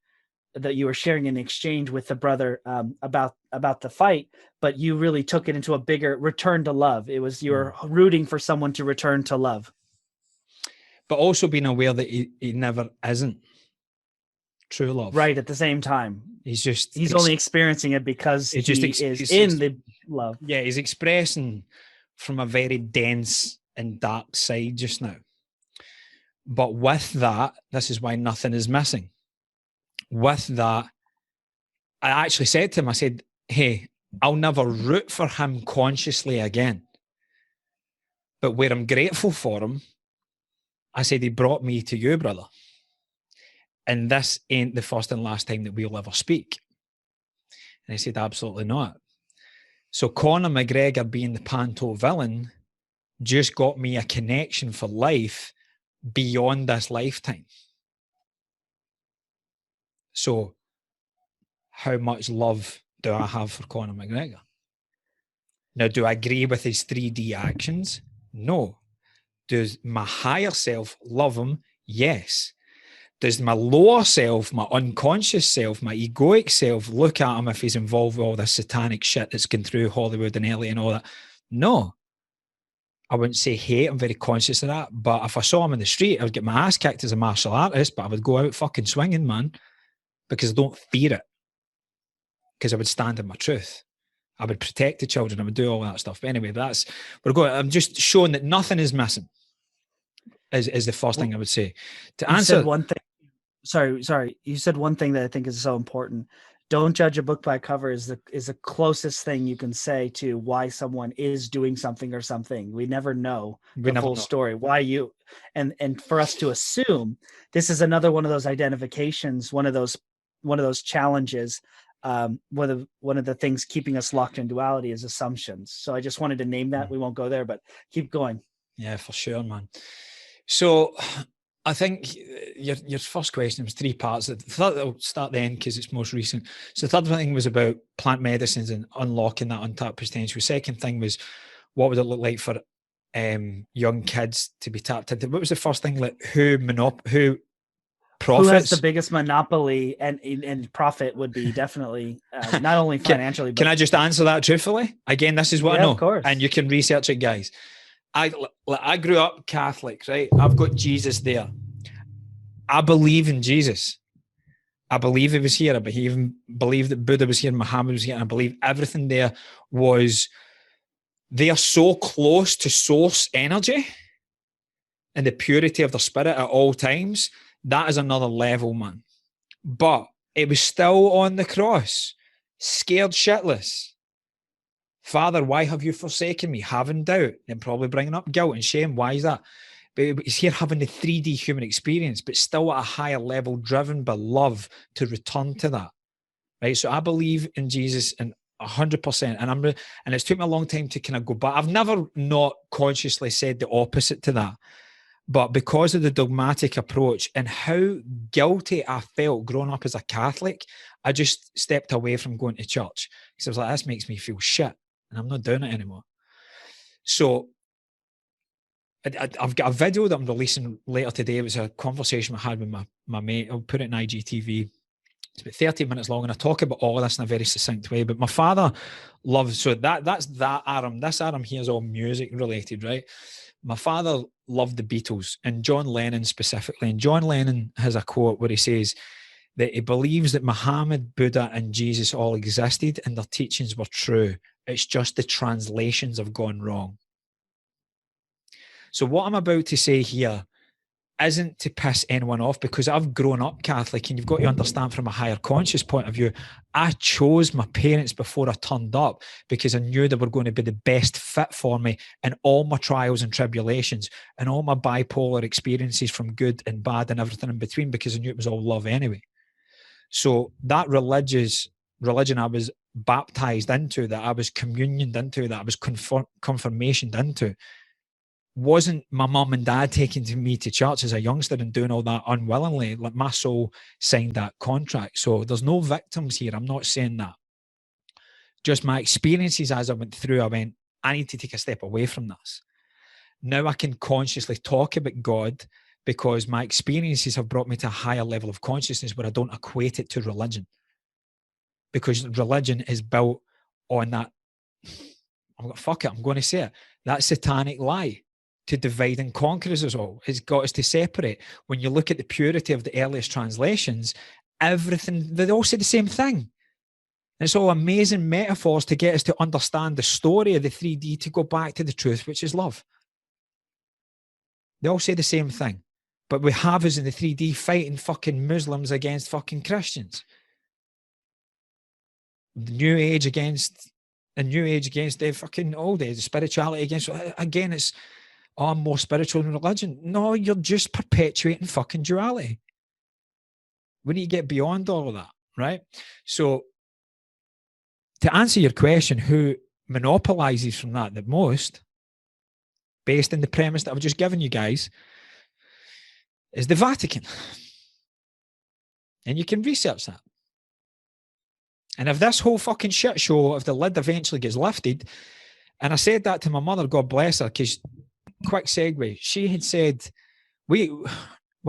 that you were sharing an exchange with the brother about the fight, but you really took it into a bigger return to love. It was, you were rooting for someone to return to love. But also being aware that he never isn't true love. Right, at the same time. He's only experiencing it because he is in the love. Yeah, he's expressing from a very dense and dark side just now. But with that, this is why nothing is missing. With that, I actually said to him, I said, hey, I'll never root for him consciously again. But where I'm grateful for him, I said, he brought me to you, brother. And this ain't the first and last time that we'll ever speak. And he said, absolutely not. So Conor McGregor being the panto villain just got me a connection for life beyond this lifetime. So how much love do I have for Conor McGregor? Now, do I agree with his 3D actions? No. Does my higher self love him? Yes. Does my lower self, my unconscious self, my egoic self look at him if he's involved with all this satanic shit that's gone through Hollywood and LA and all that? No. I wouldn't say hate. I'm very conscious of that. But if I saw him in the street, I would get my ass kicked as a martial artist, but I would go out fucking swinging, man, because I don't fear it. Because I would stand in my truth. I would protect the children. I would do all that stuff. But anyway, I'm just showing that nothing is missing is the first thing I would say. To answer one thing. Sorry. You said one thing that I think is so important. Don't judge a book by cover is the closest thing you can say to why someone is doing something or something. We never know the full story. Why you and for us to assume this is another one of those identifications, one of those challenges. One of the things keeping us locked in duality is assumptions. So I just wanted to name that. We won't go there, but keep going. Yeah, for sure, man. So I think your first question was 3 parts. I'll start the end because it's most recent. So the third thing was about plant medicines and unlocking that untapped potential. Second thing was, what would it look like for young kids to be tapped into? What was the first thing? Like who profits? Who has the biggest monopoly and profit would be definitely not only financially. Can I just answer that truthfully? Again, this is what I know, of course. And you can research it, guys. I grew up Catholic, right? I've got Jesus there. I believe in Jesus. I believe he was here. I believe that Buddha was here, Muhammad was here, and I believe everything there was. They are so close to source energy and the purity of their spirit at all times. That is another level, man. But it was still on the cross, scared shitless. Father, why have you forsaken me? Having doubt, and probably bringing up guilt and shame. Why is that? But he's here having the 3D human experience, but still at a higher level, driven by love to return to that. Right? So I believe in Jesus and 100%. And it's took me a long time to kind of go back. I've never not consciously said the opposite to that. But because of the dogmatic approach and how guilty I felt growing up as a Catholic, I just stepped away from going to church because I was like, this makes me feel shit and I'm not doing it anymore. So I've got a video that I'm releasing later today. It was a conversation I had with my mate. I'll put it in IGTV. It's about 30 minutes long, and I talk about all of this in a very succinct way. But my father loves, so that's that Aram. This Aram here is all music related, right? My father loved the Beatles and John Lennon specifically. And John Lennon has a quote where he says that he believes that Muhammad, Buddha, and Jesus all existed and their teachings were true. It's just the translations have gone wrong. So what I'm about to say here isn't to piss anyone off, because I've grown up Catholic, and you've got to understand from a higher conscious point of view, I chose my parents before I turned up because I knew they were going to be the best fit for me in all my trials and tribulations and all my bipolar experiences from good and bad and everything in between, because I knew it was all love anyway. So that religion I was baptized into, that I was communioned into, that I was confirmationed into, wasn't my mum and dad taking me to church as a youngster and doing all that unwillingly. Like, my soul signed that contract. So there's no victims here. I'm not saying that. Just my experiences as I went through, I went, I need to take a step away from this. Now I can consciously talk about God because my experiences have brought me to a higher level of consciousness where I don't equate it to religion. Because religion is built on that, fuck it, I'm going to say it, that satanic lie to divide and conquer us all. It's got us to separate. When you look at the purity of the earliest translations, everything, they all say the same thing. It's all amazing metaphors to get us to understand the story of the 3D, to go back to the truth, which is love. They all say the same thing. But we have us in the 3D fighting fucking Muslims against fucking Christians. The New Age against the fucking old age, the spirituality against, again, it's, oh, I'm more spiritual than religion. No, you're just perpetuating fucking duality. We need to get beyond all of that, right? So to answer your question, who monopolizes from that the most, based on the premise that I've just given you guys, is the Vatican. And you can research that. And if this whole fucking shit show, if the lid eventually gets lifted, and I said that to my mother, God bless her, because, quick segue, she had said, when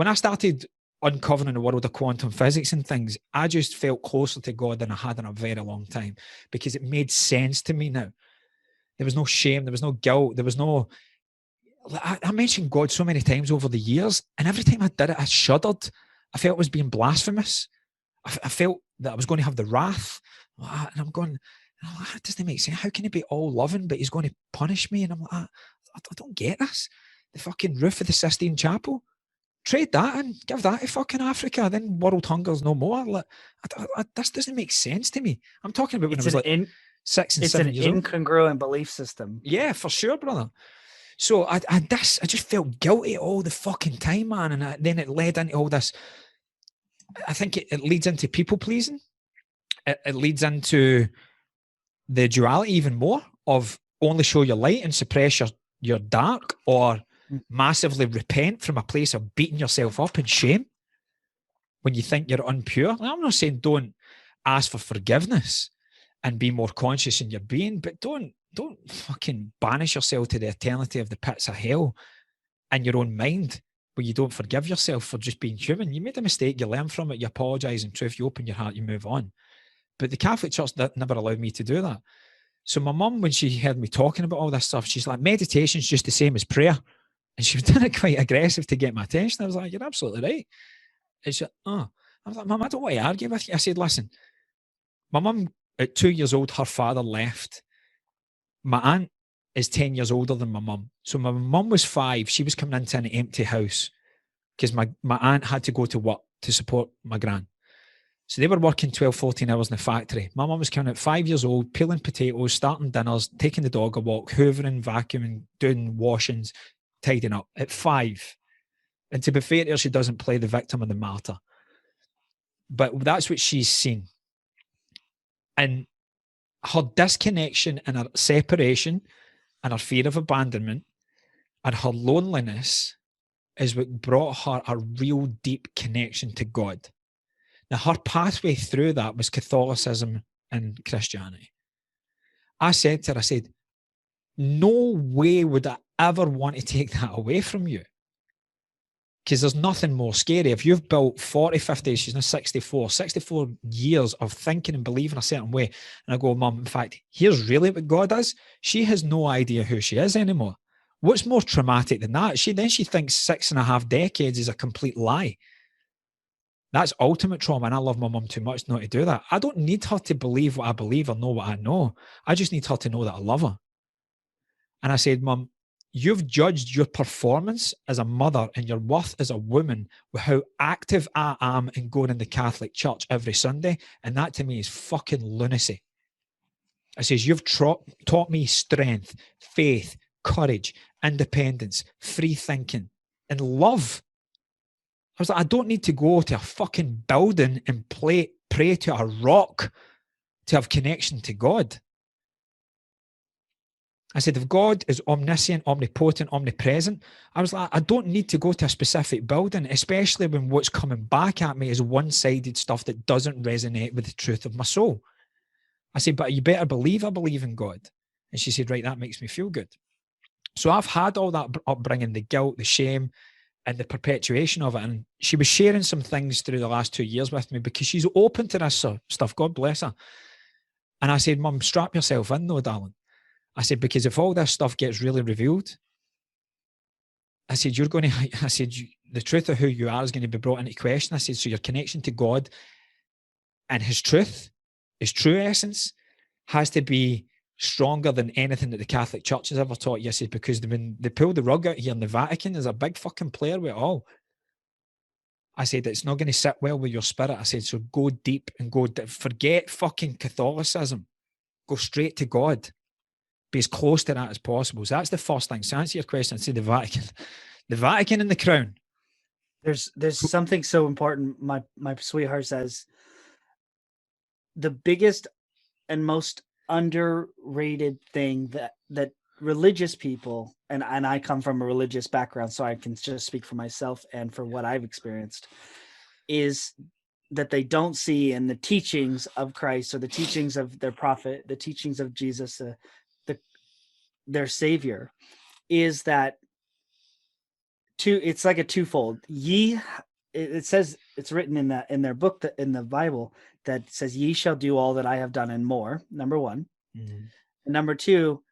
I started uncovering the world of quantum physics and things, I just felt closer to God than I had in a very long time, because it made sense to me now. There was no shame, there was no guilt, there was no... I mentioned God so many times over the years, and every time I did it, I shuddered. I felt it was being blasphemous. I felt that I was going to have the wrath. And I'm going, that doesn't make sense. How can he be all loving, but he's going to punish me? And I'm like, I don't get this. The fucking roof of the Sistine Chapel, trade that and give that to fucking Africa. Then world hunger's no more. Like, this doesn't make sense to me. I'm talking about when I was like 6 and 7 years old. It's an incongruent belief system. Yeah, for sure, brother. So I just felt guilty all the fucking time, man. And then it led into all this. I think it leads into people pleasing. It leads into the duality even more of only show your light and suppress your dark, or massively repent from a place of beating yourself up in shame when you think you're unpure. I'm not saying don't ask for forgiveness and be more conscious in your being, but don't fucking banish yourself to the eternity of the pits of hell in your own mind, where you don't forgive yourself for just being human. You made a mistake, you learn from it, you apologise in truth, you open your heart, you move on. But the Catholic Church never allowed me to do that. So my mum, when she heard me talking about all this stuff, she's like, meditation's just the same as prayer. And she was doing it quite aggressive to get my attention. I was like, you're absolutely right. And she said, oh. I was like, Mum, I don't want to argue with you. I said, listen, my mum, at 2 years old, her father left. My aunt is 10 years older than my mum. So my mum was 5. She was coming into an empty house because my aunt had to go to work to support my gran. So they were working 12, 14 hours in the factory. My mum was coming at 5 years old, peeling potatoes, starting dinners, taking the dog a walk, hoovering, vacuuming, doing washings, tidying up at 5. And to be fair to her, she doesn't play the victim and the martyr. But that's what she's seen. And her disconnection and her separation and her fear of abandonment and her loneliness is what brought her a real deep connection to God. Now, her pathway through that was Catholicism and Christianity. I said to her, I said, no way would I ever want to take that away from you. Because there's nothing more scary. If you've built 40, 50, she's now 64 years of thinking and believing a certain way, and I go, Mum, in fact, here's really what God is. She has no idea who she is anymore. What's more traumatic than that? She thinks 6.5 decades is a complete lie. That's ultimate trauma, and I love my mum too much not to do that. I don't need her to believe what I believe or know what I know. I just need her to know that I love her. And I said, Mum, you've judged your performance as a mother and your worth as a woman with how active I am in going in the Catholic Church every Sunday, and that to me is fucking lunacy. I says, you've taught me strength, faith, courage, independence, free thinking, and love. I was like, I don't need to go to a fucking building and pray to a rock to have connection to God. I said, if God is omniscient, omnipotent, omnipresent, I was like, I don't need to go to a specific building, especially when what's coming back at me is one-sided stuff that doesn't resonate with the truth of my soul. I said, but you better believe I believe in God. And she said, right, that makes me feel good. So I've had all that upbringing, the guilt, the shame, and the perpetuation of it. And she was sharing some things through the last 2 years with me because she's open to this stuff. God bless her. And I said, Mum, strap yourself in though, darling. I said, because if all this stuff gets really revealed, I said, you're going to, I said, the truth of who you are is going to be brought into question. I said, so your connection to God and his truth, his true essence, has to be stronger than anything that the Catholic Church has ever taught you. I said, because when they pull the rug out here in the Vatican, there's a big fucking player with it all. I said, it's not going to sit well with your spirit. I said, so go deep and go, forget fucking Catholicism. Go straight to God. Be as close to that as possible. So that's the first thing. So answer your question, I'd say the Vatican. The Vatican and the crown. There's something so important. My sweetheart says the biggest and most underrated thing that religious people, and I come from a religious background, so I can just speak for myself and for what I've experienced, is that they don't see in the teachings of Christ or the teachings of their prophet, the teachings of Jesus, their savior, is that it's like a twofold. It says, it's written in their book, that in the Bible, that says, ye shall do all that I have done and more, number one. Mm-hmm. And number two,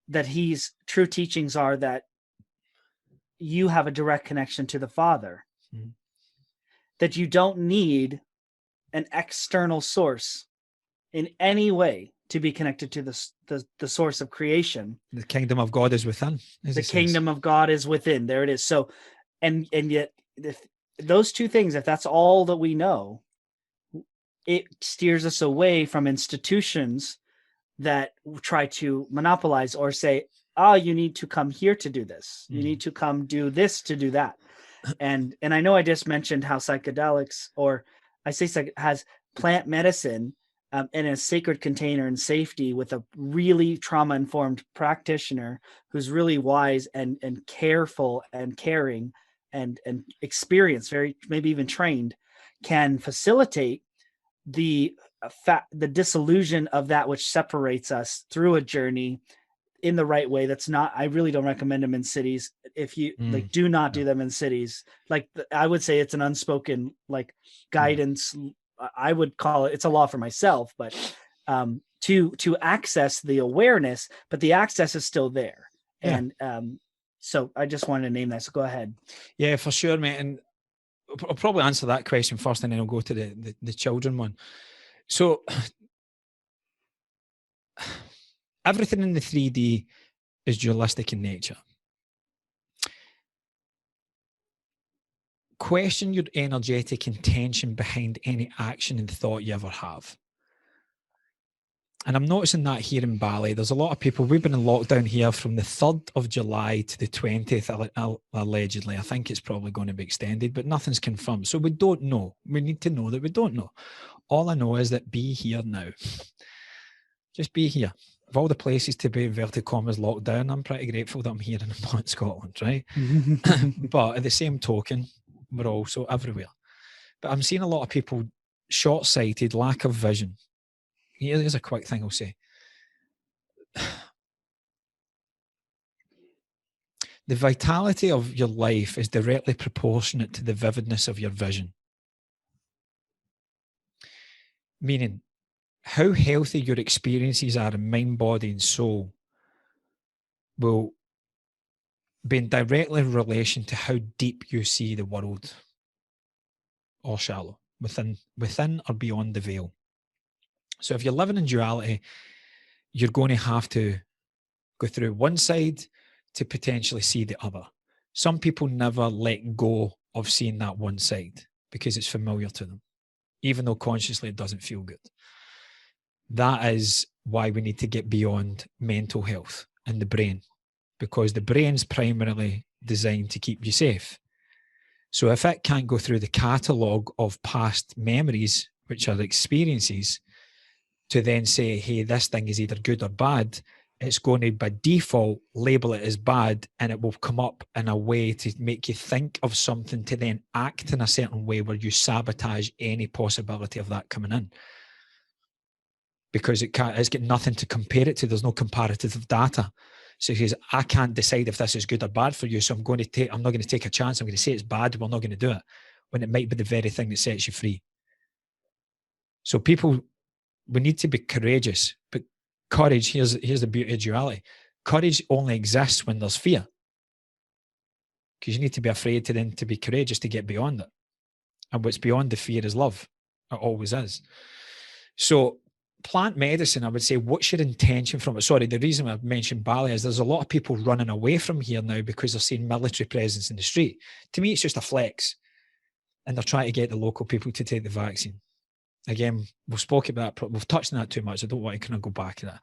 that his true teachings are that you have a direct connection to the Father, mm-hmm. that you don't need an external source in any way to be connected to the source of creation. The kingdom of God is within. The kingdom of God is within. There it is. So, and yet, if those two things, if that's all that we know, it steers us away from institutions that try to monopolize or say, you need to come here to do this. You need to come do this to do that. And I know I just mentioned how psychedelics, or I say has plant medicine in a sacred container and safety with a really trauma-informed practitioner who's really wise and careful and caring and experienced, maybe even trained, can facilitate the dissolution of that which separates us through a journey in the right way. That's not, I really don't recommend them in cities. If you do not do them in cities. Like, I would say it's an unspoken guidance. I would call it, it's a law for myself, but to access the awareness, but the access is still there. Yeah. And so I just wanted to name that. So go ahead. Yeah, for sure, mate. And I'll probably answer that question first, and then I'll go to the children one. So everything in the 3D is dualistic in nature. Question your energetic intention behind any action and thought you ever have. And I'm noticing that here in Bali, there's a lot of people, we've been in lockdown here from the 3rd of July to the 20th, allegedly. I think it's probably going to be extended, but nothing's confirmed. So we don't know. We need to know that we don't know. All I know is that be here now. Just be here. Of all the places to be, inverted commas, locked down, I'm pretty grateful that I'm here and I'm not in Scotland, right? But at the same token, we're also everywhere. But I'm seeing a lot of people short-sighted, lack of vision. Here's a quick thing I'll say. The vitality of your life is directly proportionate to the vividness of your vision. Meaning, how healthy your experiences are in mind, body, and soul will be in directly relation to how deep you see the world, or shallow, within or beyond the veil. So if you're living in duality, you're going to have to go through one side to potentially see the other. Some people never let go of seeing that one side because it's familiar to them, even though consciously it doesn't feel good. That is why we need to get beyond mental health and the brain, because the brain's primarily designed to keep you safe. So if it can't go through the catalogue of past memories, which are experiences, to then say, hey, this thing is either good or bad, it's going to, by default, label it as bad, and it will come up in a way to make you think of something to then act in a certain way where you sabotage any possibility of that coming in. Because it's got nothing to compare it to. There's no comparative data. So he says, I can't decide if this is good or bad for you, so I'm not going to take a chance. I'm going to say it's bad. We're not going to do it, when it might be the very thing that sets you free. So people, we need to be courageous, but courage, here's the beauty of duality. Courage only exists when there's fear, because you need to be afraid to be courageous to get beyond it. And what's beyond the fear is love. It always is. So plant medicine, I would say, what's your intention from it? Sorry, the reason I've mentioned Bali is there's a lot of people running away from here now because they're seeing military presence in the street. To me, it's just a flex. And they're trying to get the local people to take the vaccine. Again, we've spoken about that, we've touched on that too much. I don't want to kind of go back to that.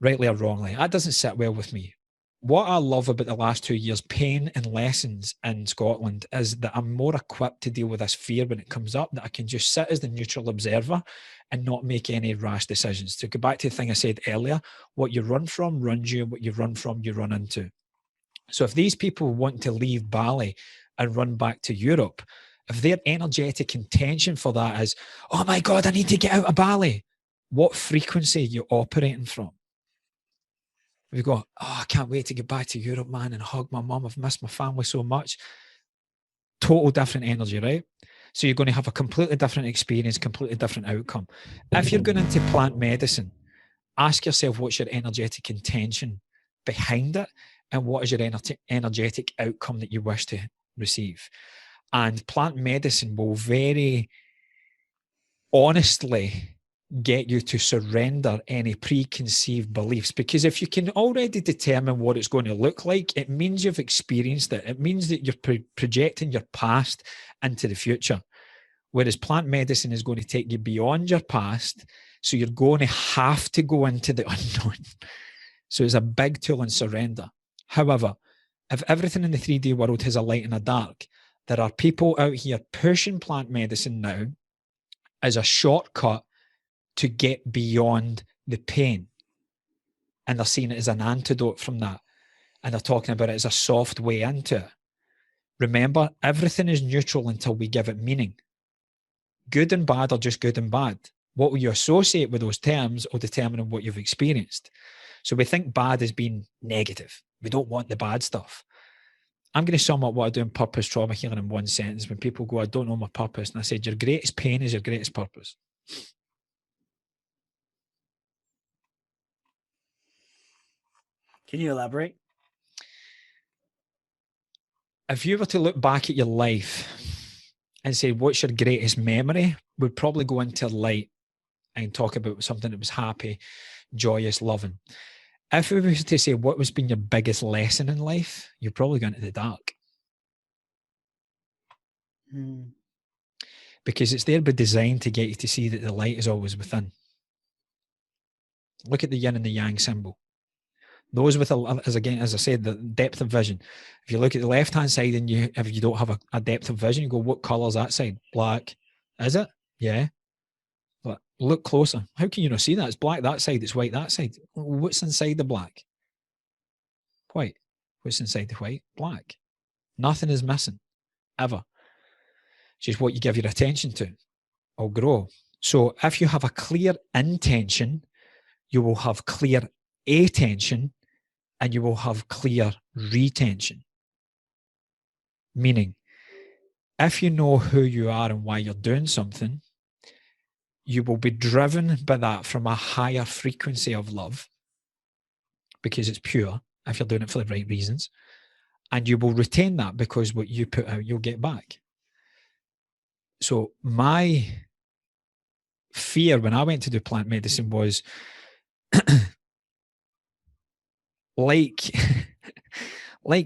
Rightly or wrongly, that doesn't sit well with me. What I love about the last 2 years, pain and lessons in Scotland, is that I'm more equipped to deal with this fear when it comes up, that I can just sit as the neutral observer and not make any rash decisions. To go back to the thing I said earlier, what you run from runs you, what you run from, you run into. So if these people want to leave Bali and run back to Europe, if their energetic intention for that is, oh my God, I need to get out of Bali, what frequency are you operating from? We've got, oh, I can't wait to get back to Europe, man, and hug my mum. I've missed my family so much. Total different energy, right? So you're going to have a completely different experience, completely different outcome. If you're going into plant medicine, ask yourself what's your energetic intention behind it, and what is your energetic outcome that you wish to receive. And plant medicine will very honestly get you to surrender any preconceived beliefs, because if you can already determine what it's going to look like, it means you've experienced it. It means that you're projecting your past into the future, whereas plant medicine is going to take you beyond your past, so you're going to have to go into the unknown. So it's a big tool in surrender. However, if everything in the 3D world has a light and a dark, there are people out here pushing plant medicine now as a shortcut to get beyond the pain. And they're seeing it as an antidote from that. And they're talking about it as a soft way into it. Remember, everything is neutral until we give it meaning. Good and bad are just good and bad. What you associate with those terms will determine what you've experienced. So we think bad as being negative. We don't want the bad stuff. I'm going to sum up what I do in purpose trauma healing in one sentence. When people go, I don't know my purpose. And I said, your greatest pain is your greatest purpose. Can you elaborate? If you were to look back at your life and say, what's your greatest memory? We'd probably go into light and talk about something that was happy, joyous, loving. If we were to say, what has been your biggest lesson in life? You're probably going to the dark. Because it's there by design to get you to see that the light is always within. Look at the yin and the yang symbol. Those with, as I said, the depth of vision. If you look at the left-hand side and if you don't have a depth of vision, you go, what colour is that side? Black. Is it? Yeah. But look closer. How can you not see that? It's black that side, it's white that side. What's inside the black? White. What's inside the white? Black. Nothing is missing, ever. Just what you give your attention to will grow. So if you have a clear intention, you will have clear attention, and you will have clear retention. Meaning, if you know who you are and why you're doing something, you will be driven by that from a higher frequency of love, because it's pure, if you're doing it for the right reasons. And you will retain that, because what you put out, you'll get back. So my fear when I went to do plant medicine was like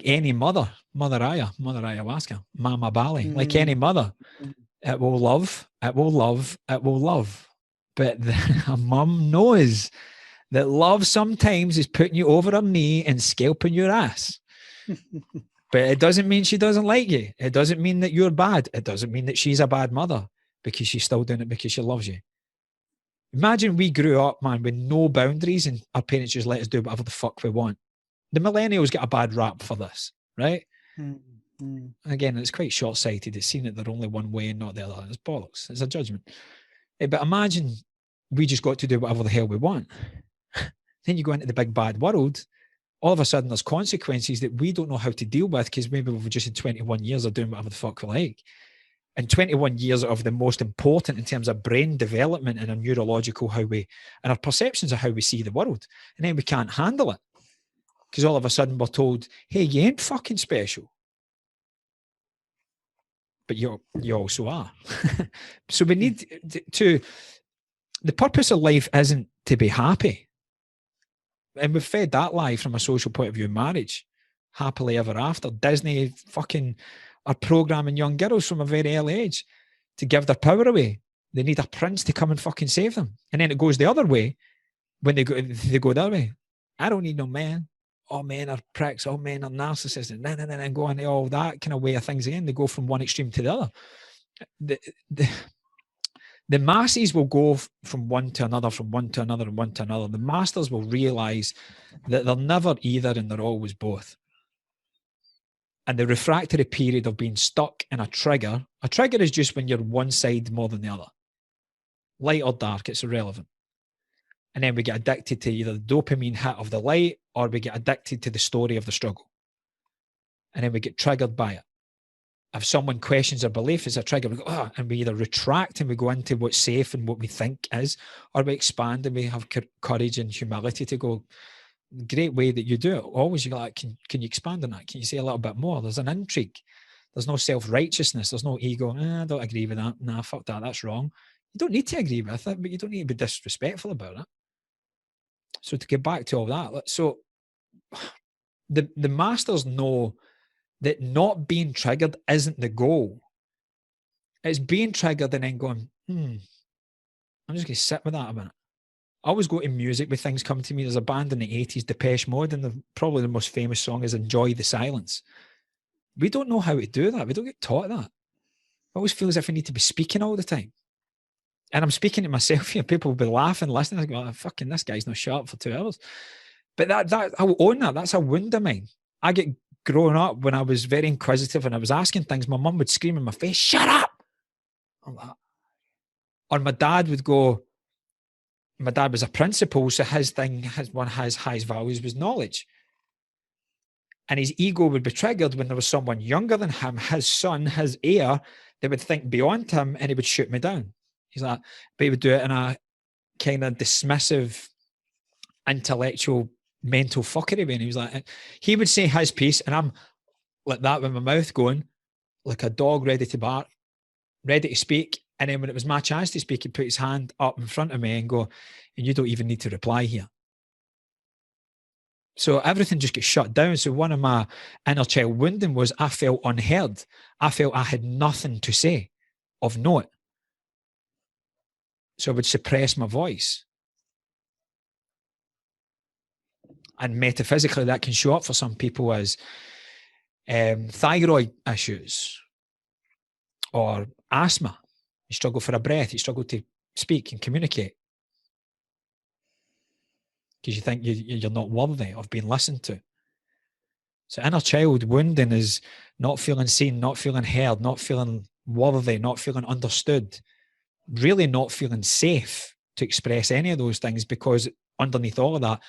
any mother ayahuasca, Mama Bali, like any mother, it will love. But a mum knows that love sometimes is putting you over her knee and scalping your ass. But it doesn't mean she doesn't like you. It doesn't mean that you're bad. It doesn't mean that she's a bad mother, because she's still doing it because she loves you. Imagine we grew up, man, with no boundaries and our parents just let us do whatever the fuck we want. The millennials get a bad rap for this, right? Again, it's quite short-sighted. It's seen that they're only one way and not the other. It's bollocks. It's a judgment. But imagine we just got to do whatever the hell we want. Then you go into the big bad world all of a sudden there's consequences that we don't know how to deal with because maybe we've just in 21 years of doing whatever the fuck we like. And 21 years of the most important in terms of brain development and our neurological how we, and our perceptions of how we see the world. And then we can't handle it because all of a sudden we're told, hey, you ain't fucking special. But you also are. So we need to, the purpose of life isn't to be happy. And we've fed that lie from a social point of view in marriage. Happily ever after. Disney fucking are programming young girls from a very early age to give their power away. They need a prince to come and fucking save them. And then it goes the other way when they go the other way. I don't need no man. All men are pricks. All men are narcissists. And go on all that kind of way of things again. They go from one extreme to the other. The masses will go from one to another, from one to another, and one to another. The masters will realize that they're never either and they're always both. And the refractory period of being stuck in a trigger is just when you're one side more than the other. Light or dark, it's irrelevant. And then we get addicted to either the dopamine hit of the light or we get addicted to the story of the struggle. And then we get triggered by it. If someone questions our belief, it's a trigger. We go, oh, and we either retract and we go into what's safe and what we think is, or we expand and we have courage and humility to go, great way that you do it. Always you're like, can you expand on that? Can you say a little bit more? There's an intrigue. There's no self-righteousness. There's no ego. I don't agree with that. Nah, fuck that. That's wrong. You don't need to agree with it, but you don't need to be disrespectful about it. So to get back to all that, so the masters know that not being triggered isn't the goal. It's being triggered and then going, I'm just going to sit with that a minute. I always go to music with things come to me. There's a band in the 80s, Depeche Mode, and probably the most famous song is Enjoy the Silence. We don't know how to do that. We don't get taught that. I always feel as if I need to be speaking all the time. And I'm speaking to myself here. People will be laughing, listening. I go, oh, fucking, this guy's not shut up for 2 hours. But that I'll own that. That's a wound of mine. I get growing up when I was very inquisitive and I was asking things, my mum would scream in my face, shut up. I'm like, or my dad would go, my dad was a principal, so one of his highest values was knowledge. And his ego would be triggered when there was someone younger than him, his son, his heir, that would think beyond him and he would shoot me down. He's like, but he would do it in a kind of dismissive, intellectual, mental fuckery way. And he was like, he would say his piece, and I'm like that with my mouth going, like a dog ready to bark, ready to speak. And then when it was my chance to speak, he'd put his hand up in front of me and go, and you don't even need to reply here. So everything just gets shut down. So one of my inner child wounding was I felt unheard. I felt I had nothing to say of note. So I would suppress my voice. And metaphysically, that can show up for some people as thyroid issues or asthma. You struggle for a breath. You struggle to speak and communicate because you think you're not worthy of being listened to. So inner child wounding is not feeling seen, not feeling heard, not feeling worthy, not feeling understood, really not feeling safe to express any of those things, because underneath all of that,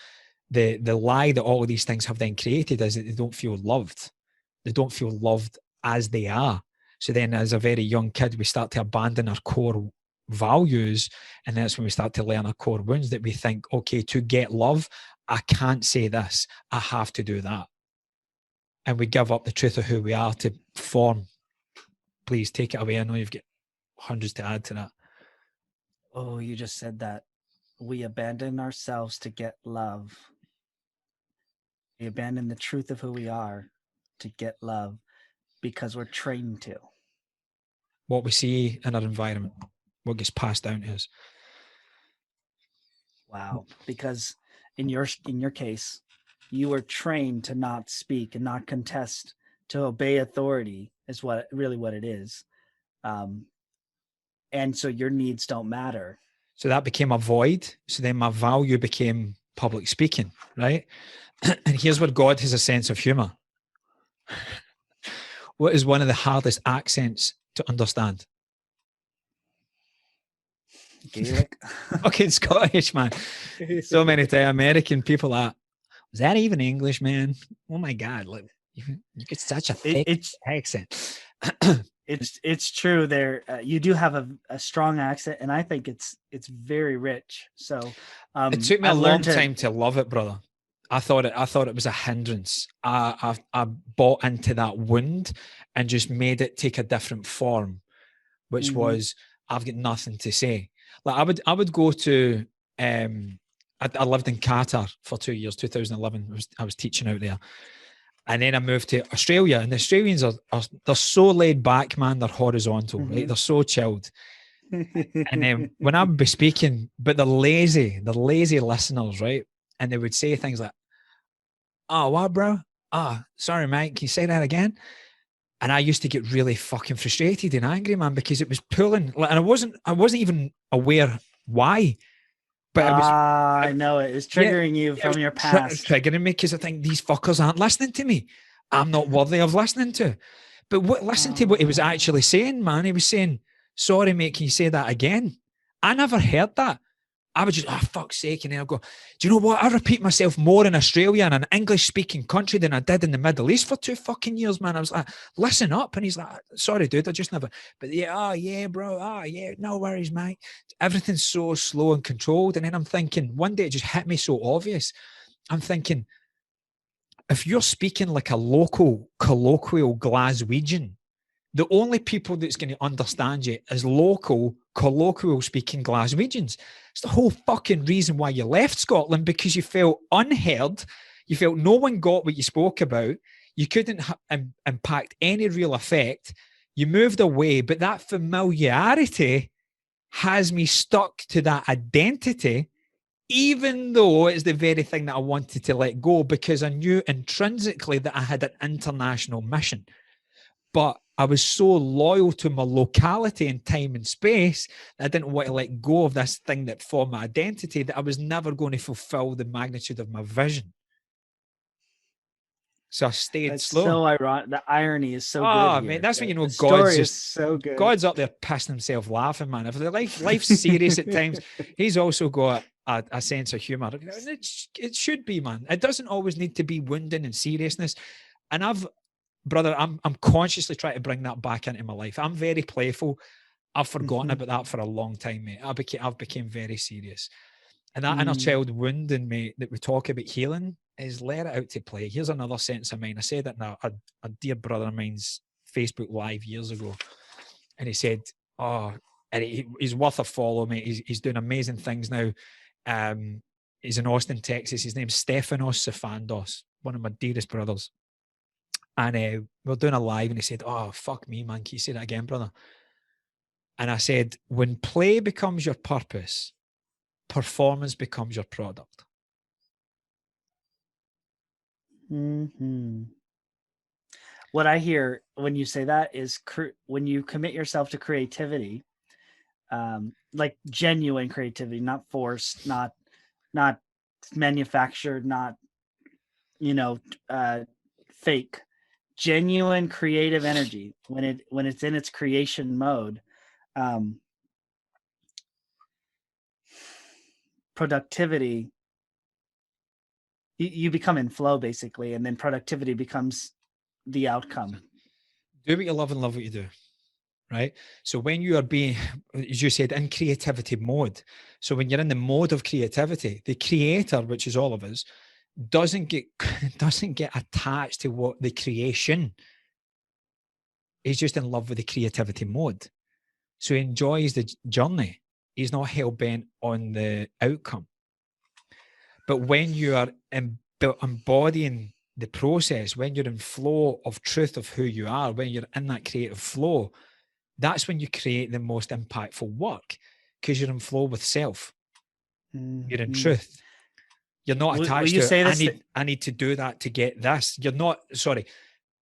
the lie that all of these things have then created is that they don't feel loved. They don't feel loved as they are. So then as a very young kid, we start to abandon our core values. And that's when we start to learn our core wounds that we think, okay, to get love, I can't say this. I have to do that. And we give up the truth of who we are to form. Please take it away. I know you've got hundreds to add to that. Oh, you just said that. We abandon ourselves to get love. We abandon the truth of who we are to get love because we're trained to. What we see in our environment, what gets passed down to us. Wow. Because in your case, you were trained to not speak and not contest, to obey authority is what it is. And so your needs don't matter. So that became a void. So then my value became public speaking, right? And here's where God has a sense of humor. What is one of the hardest accents to understand? Gaelic. Fucking Scottish, man. So many American people are, is that even English, man? Oh my God. Like, you get such a thick It's accent. it's true. There, you do have a strong accent, and I think it's very rich. So, It took me a I've long learned to. time to love it, brother. I thought it was a hindrance. I bought into that wound and just made it take a different form, which Mhm. was I've got nothing to say. Like I would go to I lived in Qatar for 2 years, 2011. I was teaching out there. And then I moved to Australia, and the Australians are they're so laid back, man. They're horizontal, right? They're so chilled. And then when I would be speaking, but they're lazy listeners, right? And they would say things like, "Oh, what, bro? Oh, sorry, mate. Can you say that again?" And I used to get really fucking frustrated and angry, man, because it was pulling, and I wasn't even aware why, but it was, I know it is yeah, triggering you it was from your past. triggering me because I think these fuckers aren't listening to me. I'm not worthy of listening to. But listen to what he was actually saying, man. He was saying, "Sorry, mate, can you say that again?" I never heard that. I would just, oh, fuck's sake. And then I'll go, do you know what? I repeat myself more in Australia and an English speaking country than I did in the Middle East for 2 fucking years, man. I was like, listen up. And he's like, sorry, dude, I just never, but yeah, oh, yeah, bro. Oh, yeah, no worries, mate. Everything's so slow and controlled. And then I'm thinking, one day it just hit me so obvious. I'm thinking, if you're speaking like a local, colloquial Glaswegian, the only people that's going to understand you is local, colloquial speaking Glaswegians. It's the whole fucking reason why you left Scotland, because you felt unheard. You felt no one got what you spoke about. You couldn't impact any real effect. You moved away, but that familiarity has me stuck to that identity, even though it's the very thing that I wanted to let go, because I knew intrinsically that I had an international mission. But I was so loyal to my locality and time and space that I didn't want to let go of this thing that formed my identity, that I was never going to fulfill the magnitude of my vision. So I stayed That's slow. so ironic. The irony is so good Oh, man, here. that's when you know The God's story is just, so good. God's up there pissing himself laughing, man. If life's serious at times, he's also got a sense of humor. It should be, man. It doesn't always need to be wounding and seriousness. And brother, I'm consciously trying to bring that back into my life. I'm very playful. I've forgotten Mhm. about that for a long time, mate. I've became very serious. And that inner Mm. child wound in me that we talk about healing is let it out to play. Here's another sense of mine. I said that in a dear brother of mine's Facebook Live years ago. And he said, oh, and he's worth a follow, mate. He's doing amazing things now. He's in Austin, Texas. His name's Stefanos Sifandos, one of my dearest brothers. And we are doing a live, and he said, oh, fuck me, man. Can you say that again, brother? And I said, when play becomes your purpose, performance becomes your product. Mm-hmm. What I hear when you say that is when you commit yourself to creativity, like genuine creativity, not forced, not manufactured, not you know uh, fake, genuine creative energy. When it's in its creation mode, um, productivity, you become in flow basically, and then productivity becomes the outcome. Do what you love and love what you do. Right. So when you are being, as you said, in creativity mode, so when you're in the mode of creativity, the creator, which is all of us, doesn't get doesn't get attached to what the creation. He's just in love with the creativity mode. So he enjoys the journey. He's not hell bent on the outcome. But when you are embodying the process, when you're in flow of truth of who you are, when you're in that creative flow, that's when you create the most impactful work, because you're in flow with self. You're in Mm-hmm. truth. You're not Will attached you to say this? I need to do that to get this. You're not, sorry,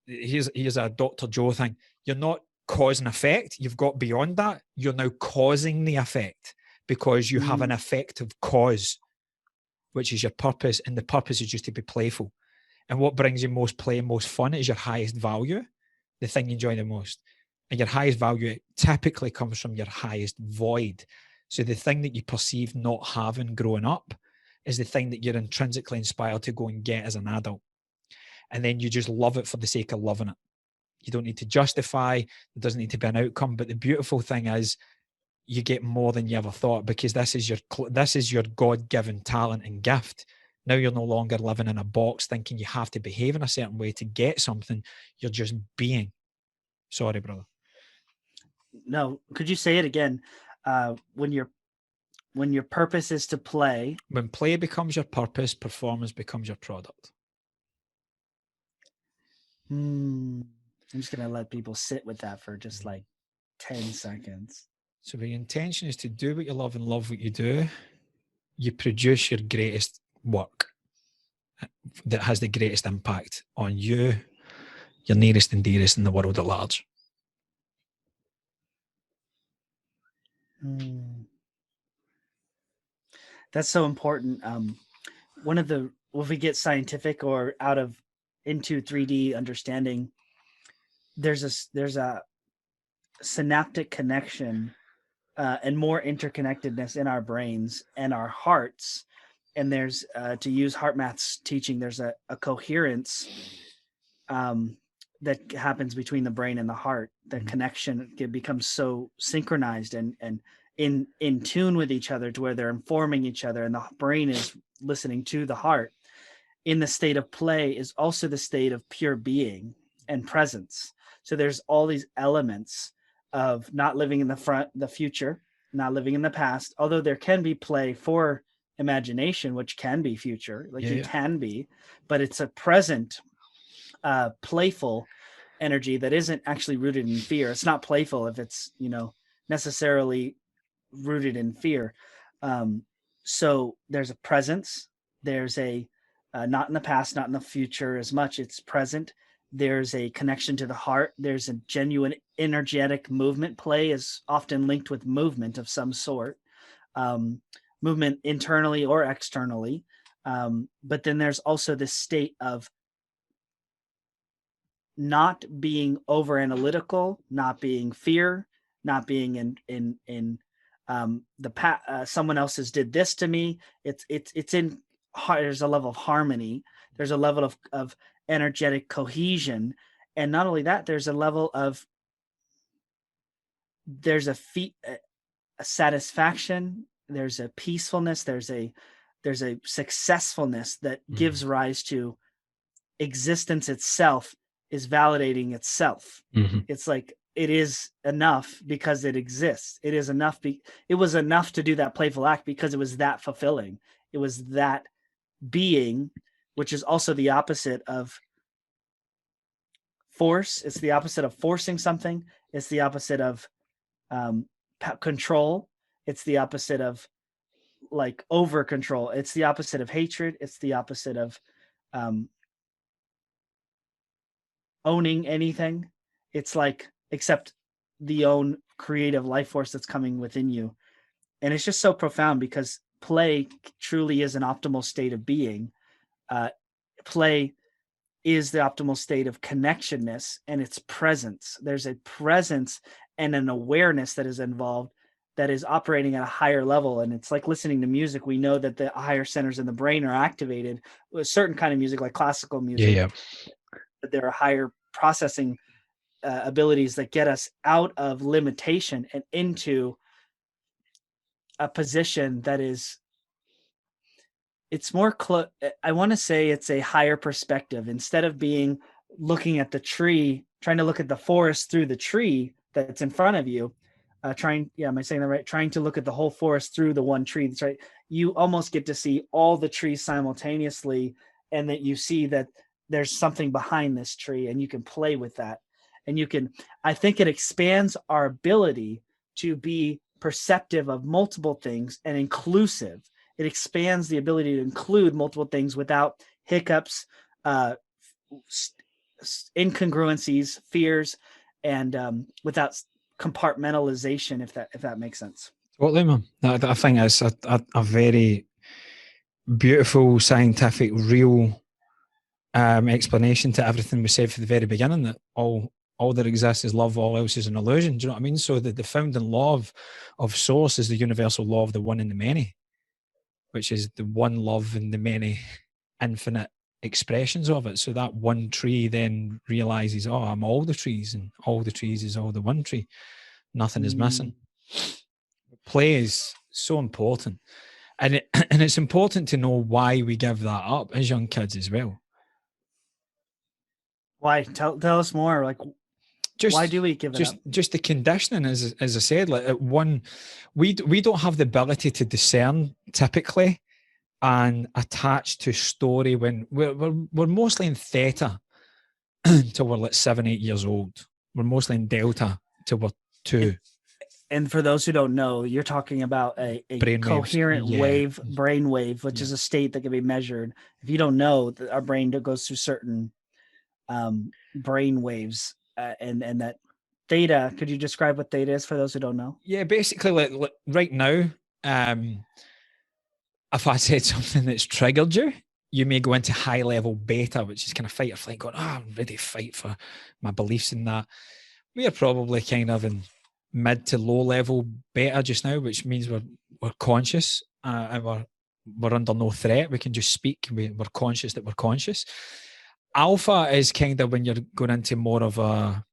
here's a Dr. Joe thing. You're not cause and effect. You've got beyond that. You're now causing the effect, because you have an effective cause, which is your purpose. And the purpose is just to be playful. And what brings you most play and most fun is your highest value, the thing you enjoy the most. And your highest value typically comes from your highest void. So the thing that you perceive not having growing up is the thing that you're intrinsically inspired to go and get as an adult. And then you just love it for the sake of loving it. You don't need to justify. There doesn't need to be an outcome. But the beautiful thing is you get more than you ever thought, because this is your God-given talent and gift. Now you're no longer living in a box thinking you have to behave in a certain way to get something. You're just being. Sorry, brother. No, could you say it again? When your purpose is to play. When play becomes your purpose, performance becomes your product. I'm just going to let people sit with that for just like 10 seconds. So the intention is to do what you love and love what you do. You produce your greatest work that has the greatest impact on you, your nearest and dearest, in the world at large. That's so important. If we get scientific or into 3D understanding, there's a synaptic connection and more interconnectedness in our brains and our hearts. And there's, to use HeartMath's teaching, there's a coherence that happens between the brain and the heart. The connection becomes so synchronized and in tune with each other to where they're informing each other, and the brain is listening to the heart. In the state of play is also the state of pure being and presence. So there's all these elements of not living in the future, not living in the past, although there can be play for imagination, which can be future, can be, but it's a present, playful energy that isn't actually rooted in fear. It's not playful if it's, necessarily rooted in fear. So there's a presence, there's a not in the past, not in the future as much, it's present. There's a connection to the heart. There's a genuine energetic movement. Play is often linked with movement of some sort, movement internally or externally. But then there's also this state of not being over analytical, not being fear, not being in the past. Someone else has did this to me. It's in. There's a level of harmony. There's a level of energetic cohesion, and not only that, there's a level of a satisfaction. There's a peacefulness. There's a successfulness that gives rise to existence itself is validating itself. It's like it is enough because it exists. It is enough. It was enough to do that playful act because it was that fulfilling. It was that being, which is also the opposite of force. It's the opposite of forcing something. It's the opposite of control. It's the opposite of like over control. It's the opposite of hatred. It's the opposite of owning anything. It's like, except the own creative life force that's coming within you. And it's just so profound because play truly is an optimal state of being. Play is the optimal state of connectionness and its presence. There's a presence and an awareness that is involved that is operating at a higher level. And it's like listening to music. We know that the higher centers in the brain are activated with a certain kind of music, like classical music. But there are higher processing abilities that get us out of limitation and into a position that is, it's more I want to say it's a higher perspective. Instead of looking at the tree, trying to look at the forest through the tree that's in front of you, am I saying that right? Trying to look at the whole forest through the one tree. That's right. You almost get to see all the trees simultaneously, and that you see that there's something behind this tree, and you can play with that. And I think it expands our ability to be perceptive of multiple things and inclusive. It expands the ability to include multiple things without hiccups, incongruencies, fears, and without compartmentalization, if that makes sense. Totally, man. I think it's a very beautiful, scientific, real explanation to everything we said from the very beginning, that all that exists is love, all else is an illusion. Do you know what I mean? So the founding law of source is the universal law of the one and the many. which is the one love and the many infinite expressions of it. So that one tree then realizes, oh, I'm all the trees, and all the trees is all the one tree. Nothing is missing. Play is so important. And it's important to know why we give that up as young kids as well. Why? Tell us more. Like, why do we give it up? Just the conditioning, as I said, like at one, we don't have the ability to discern typically and attach to story when we're mostly in theta until we're like 7-8 years old. We're mostly in delta till we're 2. And for those who don't know, you're talking about a coherent wave, brain wave, which is a state that can be measured. If you don't know, our brain goes through certain brain waves, and that theta. Could you describe what theta is for those who don't know? Yeah, basically, like right now, if I said something that's triggered you, you may go into high level beta, which is kind of fight or flight, going, I'm ready to fight for my beliefs in that. We are probably kind of in mid to low level beta just now, which means we're conscious, and we're under no threat. We can just speak. We're conscious that we're conscious. Alpha is kind of when you're going into more of a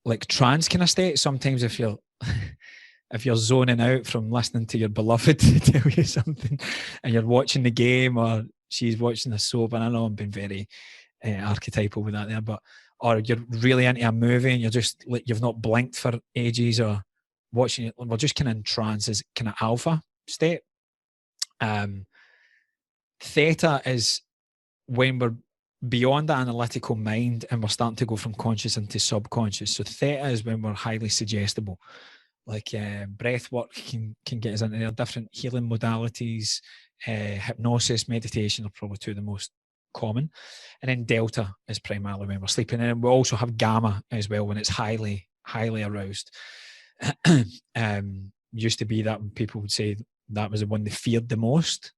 like trance kind of state. Sometimes if you're zoning out from listening to your beloved to tell you something, and you're watching the game, or she's watching the soap, and I know I'm being very archetypal with that there, but or you're really into a movie and you're just like you've not blinked for ages, or watching it, we're just kind of in trance, is kind of alpha state. Theta is when we're beyond the analytical mind and we're starting to go from conscious into subconscious. So theta is when we're highly suggestible. Like breath work can get us into there. Different healing modalities, hypnosis, meditation are probably two of the most common. And then delta is primarily when we're sleeping. And we also have gamma as well when it's highly aroused. Used to be that when people would say that was the one they feared the most.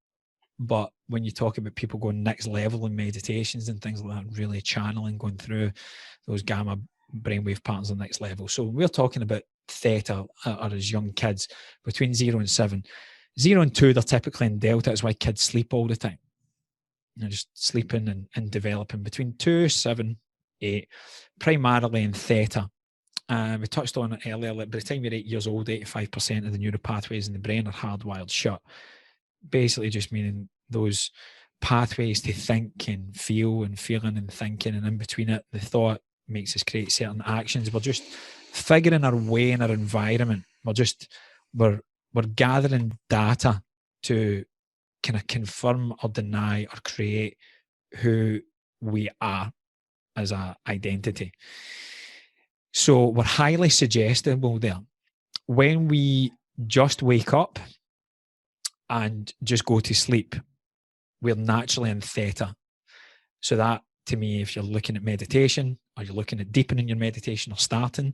But when you talk about people going next level in meditations and things like that, really channeling, going through those gamma brainwave patterns on the next level. So we're talking about theta or as young kids between 0 and 7. 0 and 2, they're typically in delta. That's why kids sleep all the time. They're just sleeping and developing. Between 2, 7, 8, primarily in theta. We touched on it earlier, like by the time you're 8 years old, 85% of the neural pathways in the brain are hardwired shut. Basically just meaning those pathways to think and feel and feeling and thinking, and in between it, the thought makes us create certain actions. We're just figuring our way in our environment. We're gathering data to kind of confirm or deny or create who we are as an identity. So we're highly suggestible there. When we just wake up and just go to sleep, we're naturally in theta. So that, to me, if you're looking at meditation or you're looking at deepening your meditation or starting,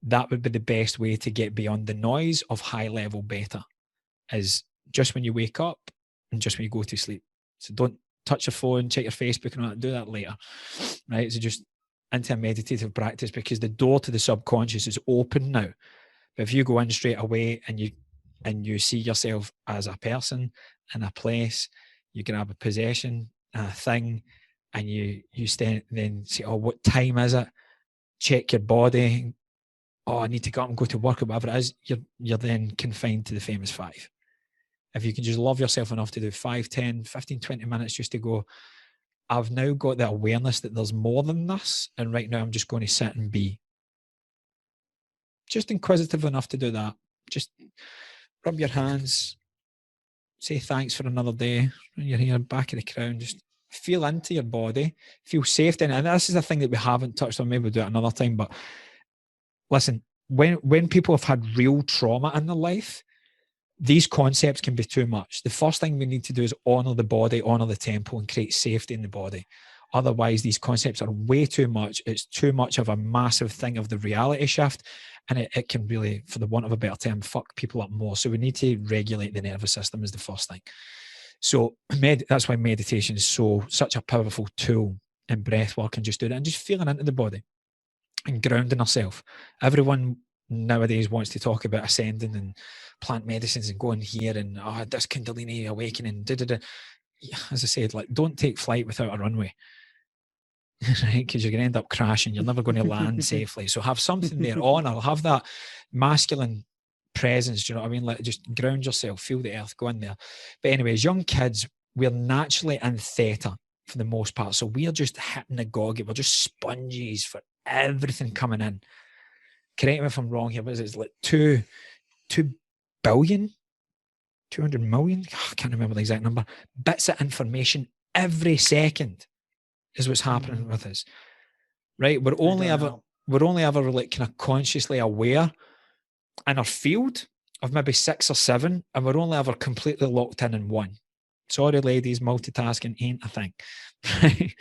that would be the best way to get beyond the noise of high level beta, is just when you wake up and just when you go to sleep. So don't touch your phone, check your Facebook and all that, do that later, right? So just into a meditative practice, because the door to the subconscious is open now. But if you go in straight away and you see yourself as a person in a place, you grab a possession, a thing, and you then say, oh, what time is it? Check your body. Oh, I need to go up and go to work or whatever it is. You're then confined to the famous 5. If you can just love yourself enough to do 5, 10, 15, 20 minutes just to go, I've now got the awareness that there's more than this, and right now I'm just going to sit and be. Just inquisitive enough to do that. Just rub your hands, say thanks for another day, when you're here, back of the crown, just feel into your body, feel safe in it. And this is a thing that we haven't touched on, maybe we'll do it another time, but listen, when people have had real trauma in their life, these concepts can be too much. The first thing we need to do is honor the body, honor the tempo, and create safety in the body. Otherwise, these concepts are way too much. It's too much of a massive thing of the reality shift, and it can really, for the want of a better term, fuck people up more. So we need to regulate the nervous system is the first thing. So that's why meditation is such a powerful tool, and breath work and just do that and just feeling into the body and grounding ourselves. Everyone nowadays wants to talk about ascending and plant medicines and going here and this Kundalini awakening. As I said, like, don't take flight without a runway. Right, because you're going to end up crashing. You're never going to land safely. So have something there on, or have that masculine presence. Do you know what I mean? Like, just ground yourself, feel the earth, go in there. But anyways, young kids, we're naturally in theta for the most part. So we're just hitting the goggy. We're just sponges for everything coming in. Correct me if I'm wrong here, but it's like 2 billion, 200 million, I can't remember the exact number, bits of information every second is what's happening with us, right? We're only ever like kind of consciously aware in our field of maybe 6 or 7, and we're only ever completely locked in one. Sorry, ladies, multitasking ain't a thing. Right?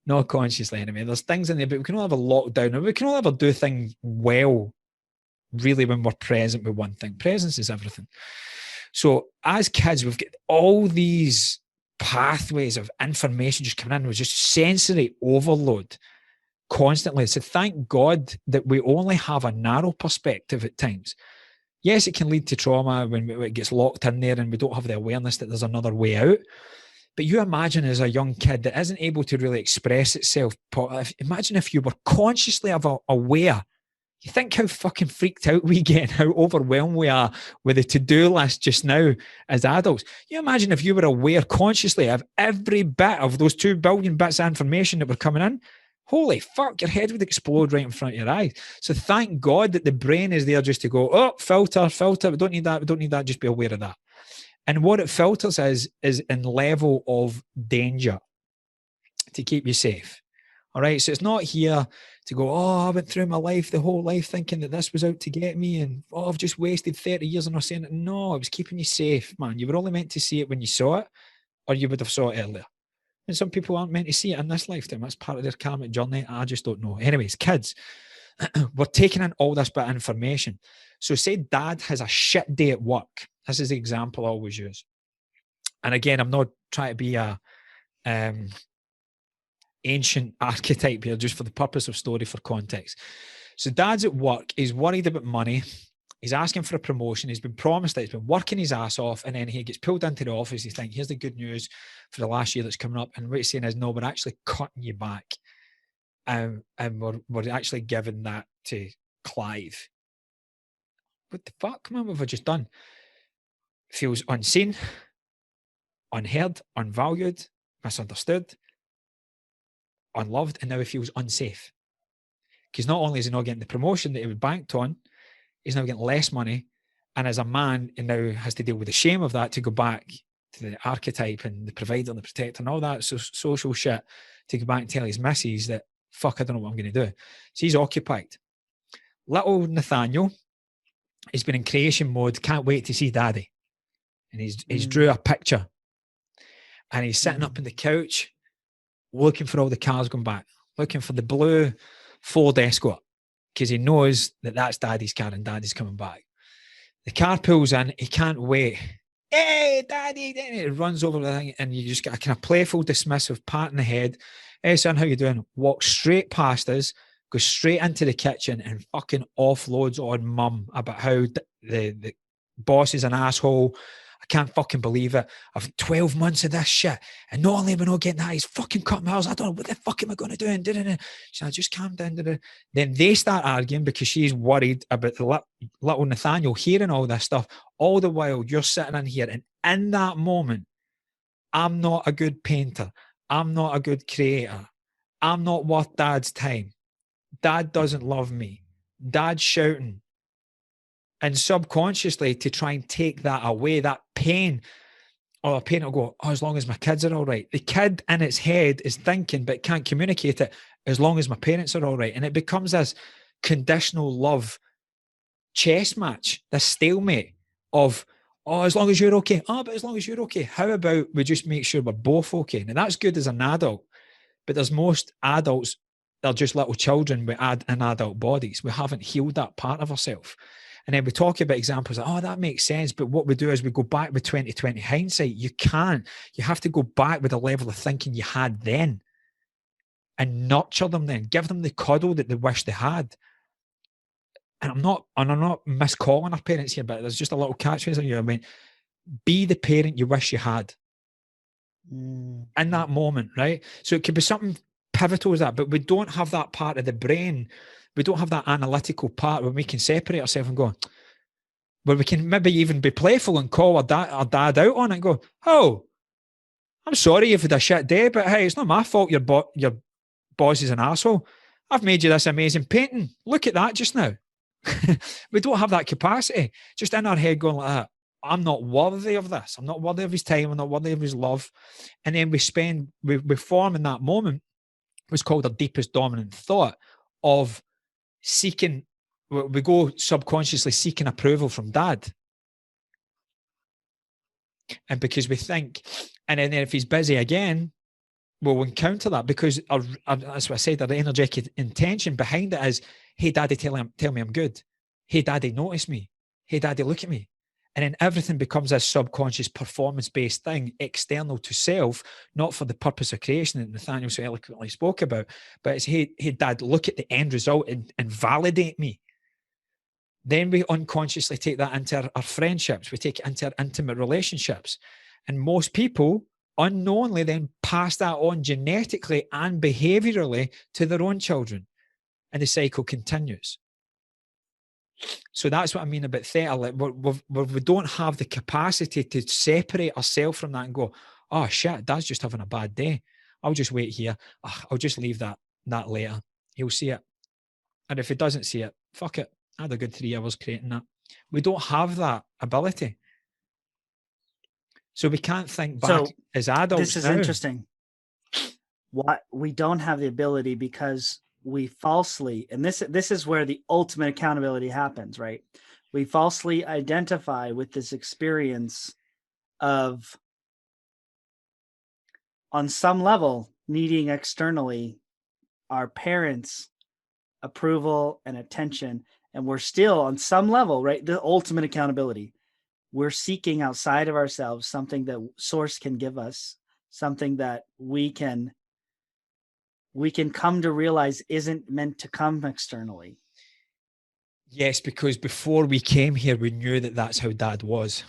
Not consciously anyway. There's things in there, but we can all have a lockdown, and we can all ever do things well, really, when we're present with one thing. Presence is everything. So as kids, we've got all these pathways of information just coming in with just sensory overload constantly. So thank God that we only have a narrow perspective at times. Yes, it can lead to trauma when it gets locked in there and we don't have the awareness that there's another way out. But you imagine as a young kid that isn't able to really express itself. Imagine if you were consciously aware. You think how fucking freaked out we get and how overwhelmed we are with the to-do list just now as adults. You imagine if you were aware consciously of every bit of those 2 billion bits of information that were coming in. Holy fuck, your head would explode right in front of your eyes. So thank God that the brain is there just to go, oh, filter, we don't need that, just be aware of that. And what it filters is in level of danger to keep you safe. All right, so it's not here to go, oh, I went through my life, the whole life, thinking that this was out to get me, and oh, I've just wasted 30 years and not saying it. No, it was keeping you safe, man. You were only meant to see it when you saw it, or you would have saw it earlier. And some people aren't meant to see it in this lifetime. That's part of their karmic journey. I just don't know. Anyways, kids, we're taking in all this bit of information. So say dad has a shit day at work. This is the example I always use. And again, I'm not trying to be a ancient archetype here, just for the purpose of story for context. So dad's at work. He's worried about money. He's asking for a promotion. He's been promised that he's been working his ass off, and then he gets pulled into the office. He's thinking, here's the good news for the last year that's coming up. And what he's saying is, no, we're actually cutting you back. And we're actually giving that to Clive. What the fuck, man, what have I just done? Feels unseen, unheard, unvalued, misunderstood, unloved, and now he feels unsafe. Because not only is he not getting the promotion that he was banked on, he's now getting less money. And as a man, he now has to deal with the shame of that to go back to the archetype and the provider and the protector and all that social shit to go back and tell his missus that, fuck, I don't know what I'm going to do. So he's occupied. Little Nathaniel, he's been in creation mode, can't wait to see daddy. And he's drew a picture. And he's sitting up on the couch, looking for all the cars going back, looking for the blue Ford Escort, because he knows that that's daddy's car and daddy's coming back. The car pulls in, he can't wait. Hey, daddy! It runs over the thing, and you just get a kind of playful, dismissive pat in the head. Hey, son, how you doing? Walks straight past us, goes straight into the kitchen and fucking offloads on mum about how the boss is an asshole. I can't fucking believe it. I've 12 months of this shit, and not only am I not getting that, he's fucking cut my hours. I don't know what the fuck am I going to do. And she said, just calm down. Then they start arguing because she's worried about the little Nathaniel hearing all this stuff. All the while you're sitting in here, and in that moment, I'm not a good painter. I'm not a good creator. I'm not worth dad's time. Dad doesn't love me. Dad's shouting. And subconsciously, to try and take that away, that pain, or a pain will go, oh, as long as my kids are all right. The kid in its head is thinking, but can't communicate it, as long as my parents are all right. And it becomes this conditional love chess match, this stalemate of, oh, as long as you're okay. Oh, but as long as you're okay. How about we just make sure we're both okay? Now, that's good as an adult, but there's most adults, they're just little children with in adult bodies. We haven't healed that part of ourselves. And then we talk about examples like, oh, that makes sense. But what we do is we go back with 2020 hindsight. You can't. You have to go back with the level of thinking you had then and nurture them then. Give them the cuddle that they wish they had. And I'm not miscalling our parents here, but there's just a little catchphrase on you. I mean, be the parent you wish you had in that moment, right? So it could be something pivotal as that, but we don't have that part of the brain. We don't have that analytical part where we can separate ourselves and go, where we can maybe even be playful and call our dad out on it and go, oh, I'm sorry you've had a shit day, but hey, it's not my fault your boss is an asshole. I've made you this amazing painting. Look at that just now. We don't have that capacity. Just in our head going like that, I'm not worthy of this. I'm not worthy of his time. I'm not worthy of his love. And then we form in that moment what's called our deepest dominant thought of seeking, we go subconsciously seeking approval from dad. And because we think, and then if he's busy again, we'll encounter that because that's what I said, the energetic intention behind it is, hey, daddy, tell me I'm good. Hey, daddy, notice me. Hey, daddy, look at me. And then everything becomes a subconscious performance-based thing, external to self, not for the purpose of creation that Nathaniel so eloquently spoke about, but it's, hey, dad, look at the end result and validate me. Then we unconsciously take that into our friendships. We take it into our intimate relationships. And most people unknowingly then pass that on genetically and behaviorally to their own children. And the cycle continues. So that's what I mean about theta. Like we don't have the capacity to separate ourselves from that and go, oh shit, Dad's just having a bad day. I'll just wait here. I'll just leave that later. He'll see it. And if he doesn't see it, fuck it. I had a good 3 hours creating that. We don't have that ability. So we can't think back as adults. This is interesting. What we don't have the ability because we falsely, and this is where the ultimate accountability happens, right? We falsely identify with this experience of, on some level, needing externally our parents' approval and attention. And we're still on some level, right? The ultimate accountability. We're seeking outside of ourselves something that source can give us, something that we can come to realize isn't meant to come externally. Yes, because before we came here, we knew that that's how Dad was.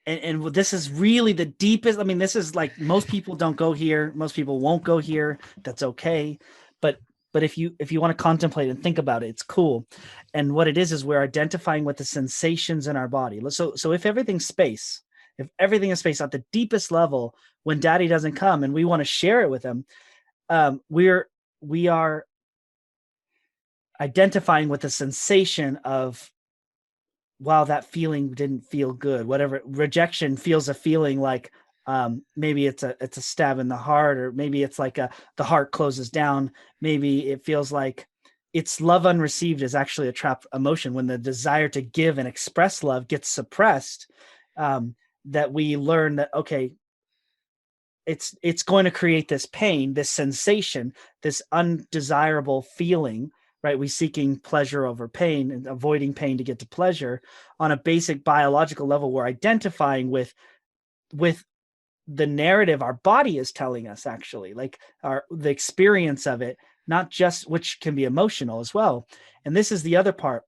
And this is really the deepest. I mean, this is like, most people don't go here. Most people won't go here. That's okay. But if you want to contemplate and think about it, it's cool. And what it is we're identifying with the sensations in our body. So if everything's space, if everything is space at the deepest level, when Daddy doesn't come and we want to share it with him, we are identifying with the sensation of, wow, that feeling didn't feel good. Whatever, rejection feels a feeling like, maybe it's a stab in the heart, or maybe it's like the heart closes down. Maybe it feels like it's love unreceived is actually a trapped emotion. When the desire to give and express love gets suppressed, that we learn that, okay, it's going to create this pain, this sensation, this undesirable feeling, right? We seeking pleasure over pain and avoiding pain to get to pleasure. On a basic biological level, we're identifying with the narrative our body is telling us, actually, like the experience of it, not just, which can be emotional as well. And this is the other part.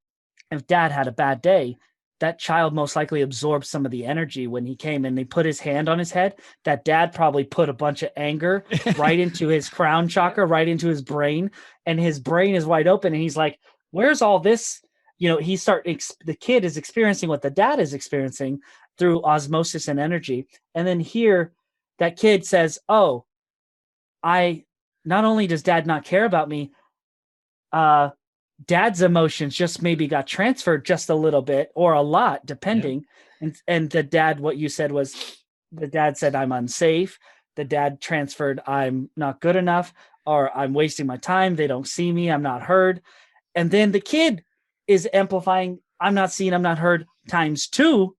If Dad had a bad day, that child most likely absorbed some of the energy when he came and they put his hand on his head. That dad probably put a bunch of anger right into his crown chakra, right into his brain, and his brain is wide open. And he's like, where's all this? The kid is experiencing what the dad is experiencing through osmosis and energy. And then here that kid says, oh, not only does Dad not care about me, Dad's emotions just maybe got transferred just a little bit or a lot, depending. Yeah. And the dad, what you said was, the dad said, I'm unsafe. The dad transferred, I'm not good enough, or I'm wasting my time. They don't see me. I'm not heard. And then the kid is amplifying, I'm not seen, I'm not heard, ×2.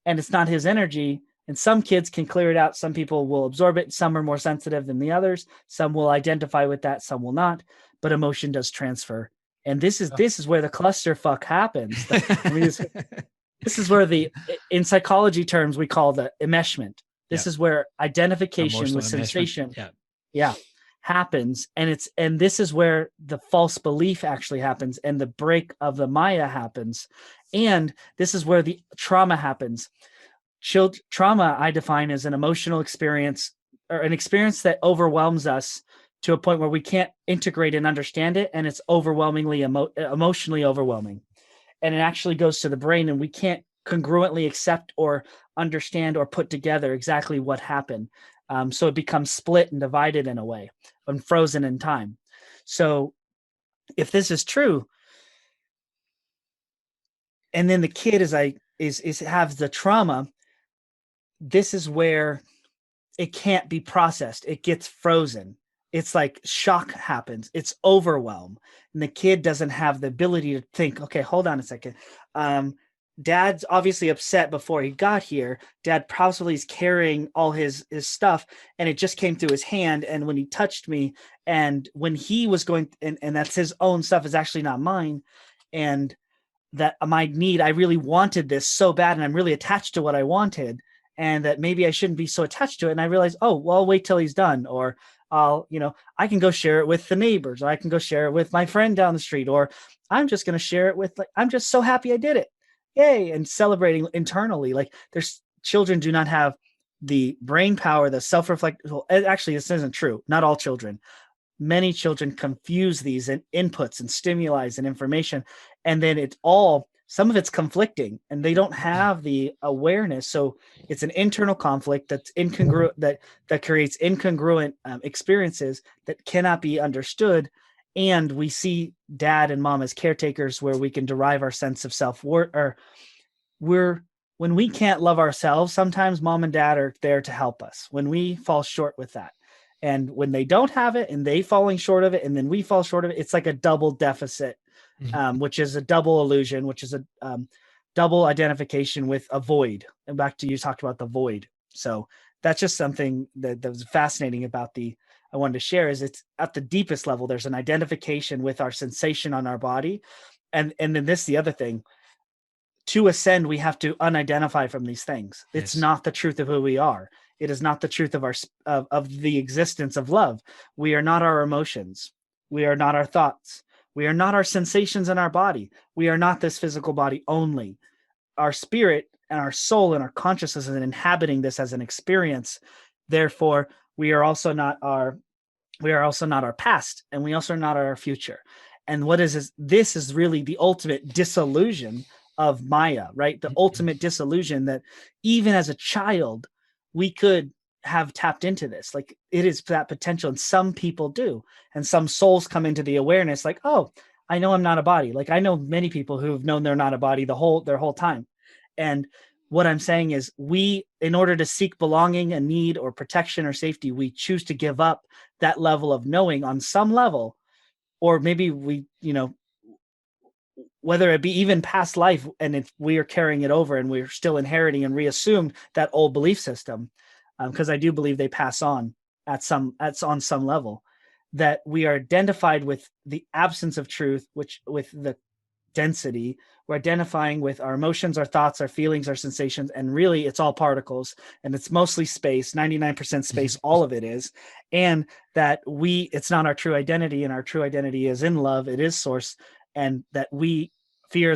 And it's not his energy. And some kids can clear it out. Some people will absorb it. Some are more sensitive than the others. Some will identify with that. Some will not. But emotion does transfer. And this is where the clusterfuck happens. This is where in psychology terms, we call the enmeshment. This is where identification with sensation. Yeah. happens, and this is where the false belief actually happens, and the break of the Maya happens, and this is where the trauma happens. Trauma I define as an emotional experience, or an experience that overwhelms us to a point where we can't integrate and understand it, and it's overwhelmingly emotionally overwhelming, and it actually goes to the brain, and we can't congruently accept or understand or put together exactly what happened. So it becomes split and divided in a way, and frozen in time. So if this is true, and then the kid is has the trauma, this is where it can't be processed. It gets frozen. It's like shock happens. It's overwhelm. And the kid doesn't have the ability to think, okay, hold on a second. Dad's obviously upset before he got here. Dad probably is carrying all his stuff, and it just came through his hand. And when he touched me, and when he was going, and that's his own stuff, is actually not mine. And that my need, I really wanted this so bad, and I'm really attached to what I wanted, and that maybe I shouldn't be so attached to it. And I realized, oh, well, I'll wait till he's done, or I can go share it with the neighbors, or I can go share it with my friend down the street, or I'm just going to share it with, like, I'm just so happy I did it. Yay. And celebrating internally. Like, there's children do not have the brain power, the self-reflect. Well, actually, this isn't true. Not all children. Many children confuse these inputs and stimuli and information, and then some of it's conflicting, and they don't have the awareness. So it's an internal conflict that's incongruent, that creates incongruent experiences that cannot be understood. And we see dad and mom as caretakers, where we can derive our sense of self-worth, or when we can't love ourselves, sometimes mom and dad are there to help us when we fall short with that. And when they don't have it, and they falling short of it, and then we fall short of it, it's like a double deficit, which is a double illusion, which is a double identification with a void. And back to, you talked about the void. So that's just something that was fascinating about I wanted to share, is it's at the deepest level, there's an identification with our sensation on our body. And then this, the other thing, to ascend, we have to unidentify from these things. Yes. It's not the truth of who we are. It is not the truth of of the existence of love. We are not our emotions. We are not our thoughts. We are not our sensations in our body. We are not this physical body only. Our spirit and our soul and our consciousness is inhabiting this as an experience. Therefore, we are also not our past, and we also are not our future. And what is this? This is really the ultimate disillusion of Maya, right? The ultimate disillusion, that even as a child, we could have tapped into this. Like, it is that potential, and some people do. And some souls come into the awareness like, oh, I know I'm not a body. Like, I know many people who've known they're not a body their whole time. And what I'm saying is, we, in order to seek belonging, a need, or protection or safety, we choose to give up that level of knowing on some level. Or maybe we, whether it be even past life, and if we are carrying it over and we're still inheriting and reassumed that old belief system, because I do believe they pass on on some level, that we are identified with the absence of truth, which with the density, we're identifying with our emotions, our thoughts, our feelings, our sensations, and really it's all particles, and it's mostly space, 99% space, all of it is. And that it's not our true identity, and our true identity is in love, it is source. And that fear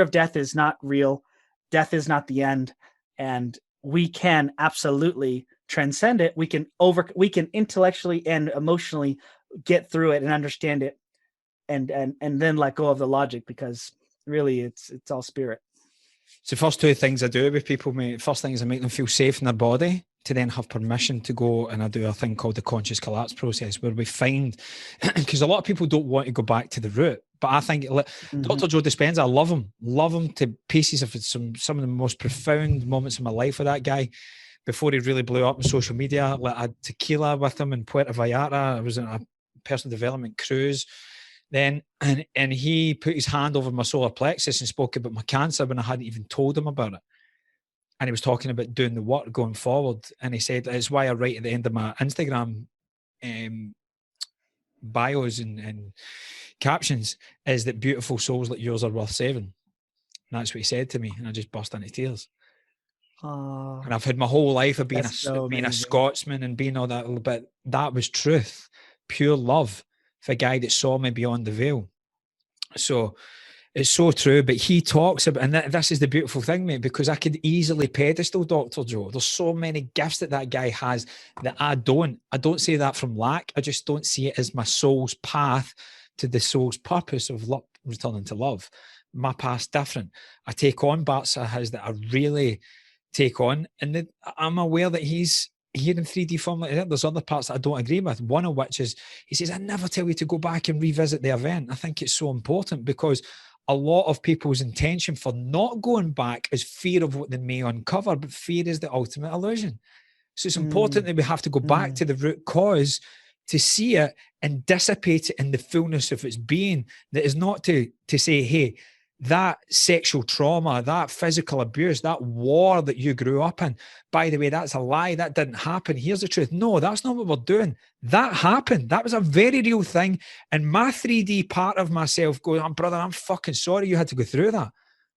of death is not real, death is not the end, and we can absolutely transcend it. We can intellectually and emotionally get through it and understand it, and then let go of the logic, because really it's all spirit. So the first two things I do with people, mate, first thing is I make them feel safe in their body to then have permission to go, and I do a thing called the conscious collapse process, where we find, because a lot of people don't want to go back to the root, but I think Dr. Joe Dispenza, I love him to pieces. Of some of the most profound moments of my life with that guy, before he really blew up on social media. Like, I had tequila with him in Puerto Vallarta. I was on a personal development cruise then, and he put his hand over my solar plexus and spoke about my cancer when I hadn't even told him about it. And he was talking about doing the work going forward. And he said, it's why I write at the end of my Instagram bios and captions, is that beautiful souls like yours are worth saving. And that's what he said to me. And I just burst into tears. Oh, And I've had my whole life of that's so being a amazing. Scotsman and being all that little bit. That was truth, pure love for a guy that saw me beyond the veil. So it's so true. But he talks about, and this is the beautiful thing, mate, because I could easily pedestal Dr. Joe. There's so many gifts that guy has that I don't. I don't say that from lack. I just don't see it as my soul's path to the soul's purpose of love, returning to love. My path's different. I take on parts of his that I really take on, and I'm aware that he's here in 3D form. Like that. There's other parts that I don't agree with. One of which is he says, "I never tell you to go back and revisit the event." I think it's so important because a lot of people's intention for not going back is fear of what they may uncover, but fear is the ultimate illusion. So it's important that we have to go back to the root cause to see it and dissipate it in the fullness of its being. That is not to say, hey, that sexual trauma, that physical abuse, that war that you grew up in, by the way, that's a lie. That didn't happen. Here's the truth. No, that's not what we're doing. That happened. That was a very real thing. And my 3D part of myself goes, oh, brother, I'm fucking sorry you had to go through that.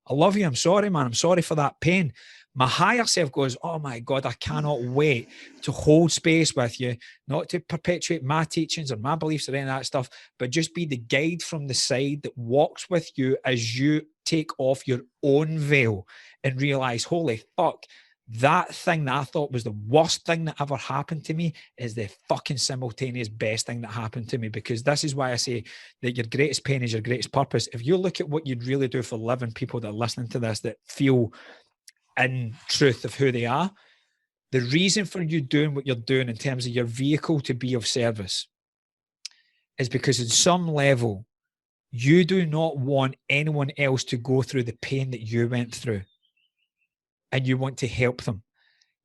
I love you. I'm sorry, man. I'm sorry for that pain. My higher self goes, oh my God, I cannot wait to hold space with you, not to perpetuate my teachings or my beliefs or any of that stuff, but just be the guide from the side that walks with you as you take off your own veil and realize, holy fuck, that thing that I thought was the worst thing that ever happened to me is the fucking simultaneous best thing that happened to me. Because this is why I say that your greatest pain is your greatest purpose. If you look at what you'd really do for living, people that are listening to this that feel in truth of who they are, the reason for you doing what you're doing in terms of your vehicle to be of service is because at some level, you do not want anyone else to go through the pain that you went through, and you want to help them.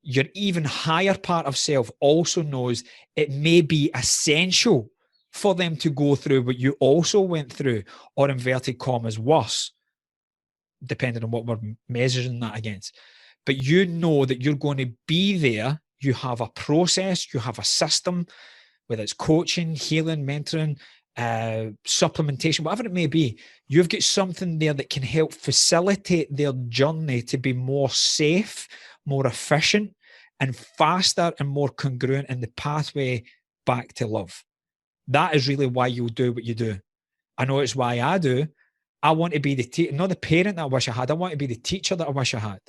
Your even higher part of self also knows it may be essential for them to go through what you also went through, or inverted commas, worse, depending on what we're measuring that against. But you know that you're going to be there. You have a process, you have a system, whether it's coaching, healing, mentoring, supplementation, whatever it may be. You've got something there that can help facilitate their journey to be more safe, more efficient, and faster and more congruent in the pathway back to love. That is really why you'll do what you do. I know it's why I do. I want to be not the parent that I wish I had. I want to be the teacher that I wish I had.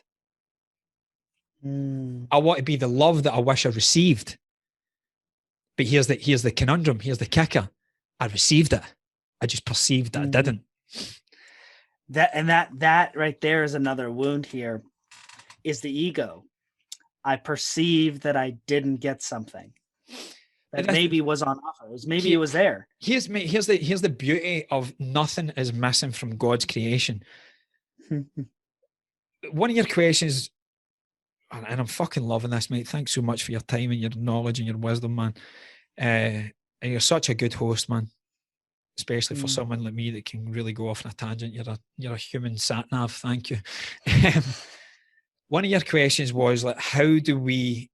I want to be the love that I wish I received. But here's the conundrum. Here's the kicker. I received it. I just perceived that I didn't. That right there is another wound here, is the ego. I perceived that I didn't get something that maybe was on offer. Maybe it was there. Here's the beauty of nothing is missing from God's creation. One of your questions, and I'm fucking loving this, mate. Thanks so much for your time and your knowledge and your wisdom, man. And you're such a good host, man. Especially for someone like me that can really go off on a tangent. You're a human sat nav. Thank you. One of your questions was like, how do we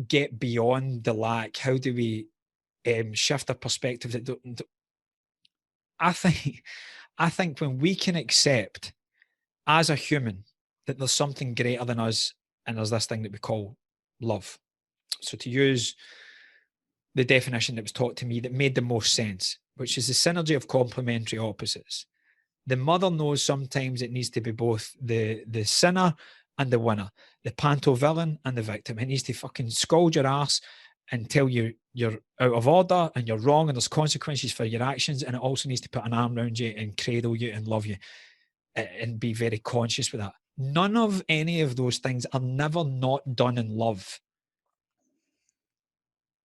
get beyond the lack? How do we shift our perspective? I think when we can accept as a human that there's something greater than us, and there's this thing that we call love. So to use the definition that was taught to me that made the most sense, which is the synergy of complementary opposites. The mother knows sometimes it needs to be both the sinner and the winner, the panto villain and the victim. It needs to fucking scold your ass and tell you you're out of order and you're wrong and there's consequences for your actions. And it also needs to put an arm around you and cradle you and love you and be very conscious with that. None of any of those things are never not done in love.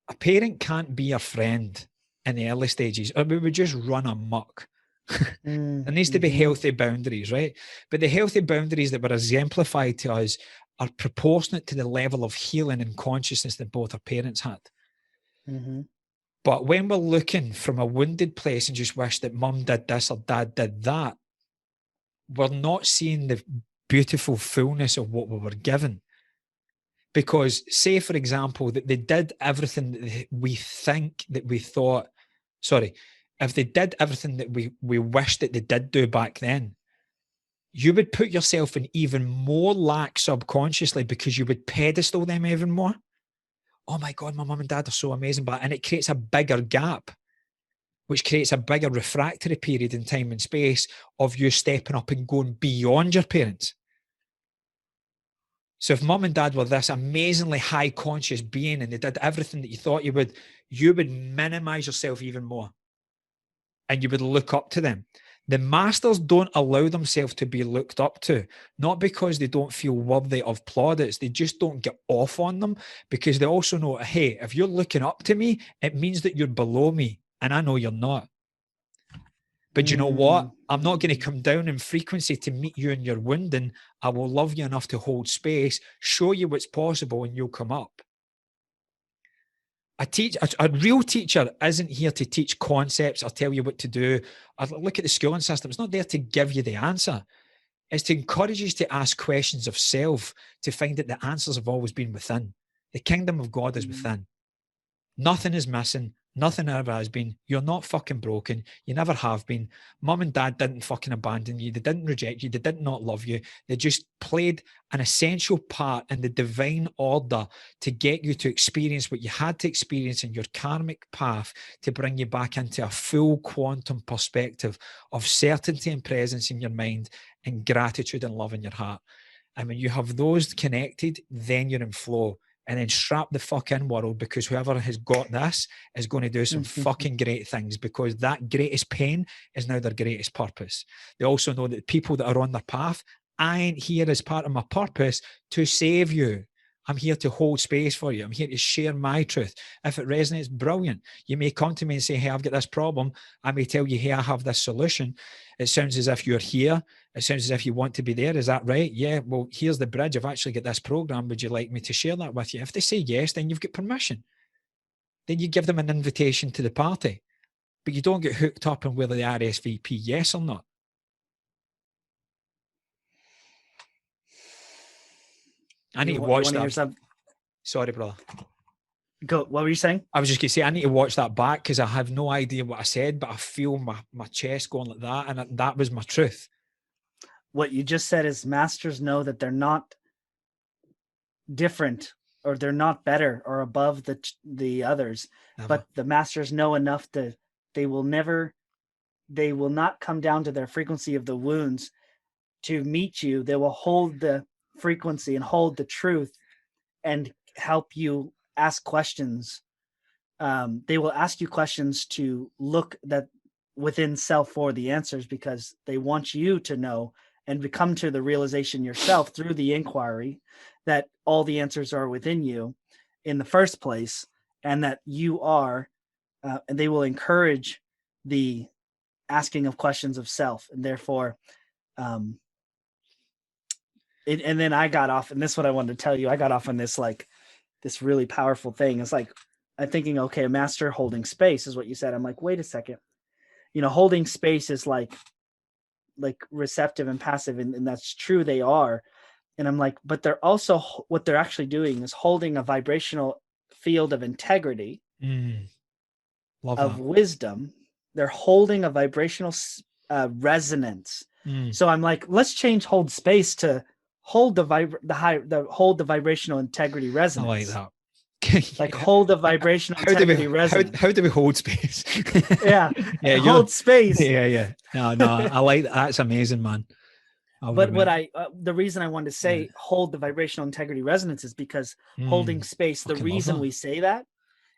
A parent can't be a friend in the early stages, or we would just run amok. There needs to be healthy boundaries, right? But the healthy boundaries that were exemplified to us are proportionate to the level of healing and consciousness that both our parents had. But when we're looking from a wounded place and just wish that mum did this or dad did that, we're not seeing the beautiful fullness of what we were given. Because say, for example, that they did everything that we think that we thought, sorry, if they did everything that we wished that they did do back then, you would put yourself in even more lack subconsciously because you would pedestal them even more. Oh my God, my mum and dad are so amazing. And it creates a bigger gap, which creates a bigger refractory period in time and space of you stepping up and going beyond your parents. So if mum and dad were this amazingly high conscious being and they did everything that you thought you would minimize yourself even more and you would look up to them. The masters don't allow themselves to be looked up to, not because they don't feel worthy of plaudits. They just don't get off on them because they also know, hey, if you're looking up to me, it means that you're below me. And I know you're not. But you know what? I'm not going to come down in frequency to meet you in your wounding. I will love you enough to hold space, show you what's possible, and you'll come up. A real teacher isn't here to teach concepts or tell you what to do. I look at the schooling system. It's not there to give you the answer. It's to encourage you to ask questions of self, to find that the answers have always been within. The kingdom of God is within. Nothing is missing. Nothing ever has been. You're not fucking broken. You never have been. Mum and dad didn't fucking abandon you. They didn't reject you. They did not love you. They just played an essential part in the divine order to get you to experience what you had to experience in your karmic path to bring you back into a full quantum perspective of certainty and presence in your mind and gratitude and love in your heart. And when you have those connected, then you're in flow. And then strap the fuck in, world, because whoever has got this is going to do some fucking great things, because that greatest pain is now their greatest purpose. They also know that people that are on their path, I ain't here as part of my purpose to save you. I'm here to hold space for you. I'm here to share my truth. If it resonates, brilliant. You may come to me and say, hey, I've got this problem. I may tell you, hey, I have this solution. It sounds as if you're here. It sounds as if you want to be there. Is that right? Yeah. Well, here's the bridge. I've actually got this program. Would you like me to share that with you? If they say yes, then you've got permission. Then you give them an invitation to the party. But you don't get hooked up on whether they RSVP yes or not. I need to watch that. Sorry, brother. Go. What were you saying? I was just going to say, I need to watch that back because I have no idea what I said, but I feel my chest going like that. And that was my truth. What you just said is masters know that they're not different or they're not better or above the others. Never. But the masters know enough that they will not come down to their frequency of the wounds to meet you. They will hold the frequency and hold the truth and help you ask questions. They will ask you questions to look that within self for the answers, because they want you to know and come to the realization yourself through the inquiry that all the answers are within you in the first place, and that you are, and they will encourage the asking of questions of self. And therefore, and then I got off, and this is what I wanted to tell you. I got off on this, like, this really powerful thing. It's like, I'm thinking, okay, a master holding space is what you said. I'm like, wait a second. Holding space is like receptive and passive, and that's true, they are. And I'm like, but they're also, what they're actually doing is holding a vibrational field of integrity, of wisdom. They're holding a vibrational resonance. So I'm like, let's change hold space to hold the vibrational integrity resonance. I like that. Like, hold the vibrational integrity resonance. How do we hold space? Yeah, hold space. Yeah. No, I like that. That's amazing, man. But what the reason I wanted to say hold the vibrational integrity resonance is because holding space, the reason we say that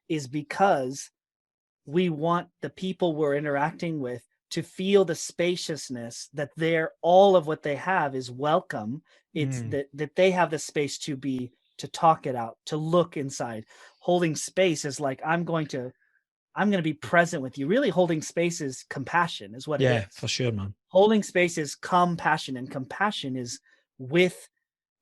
is because we want the people we're interacting with to feel the spaciousness, that all of what they have is welcome. It's that they have the space to talk it out, to look inside. Holding space is like, I'm going to be present with you. Really, holding space is compassion, is what it is. Yeah, for sure, man. Holding space is compassion, and compassion is with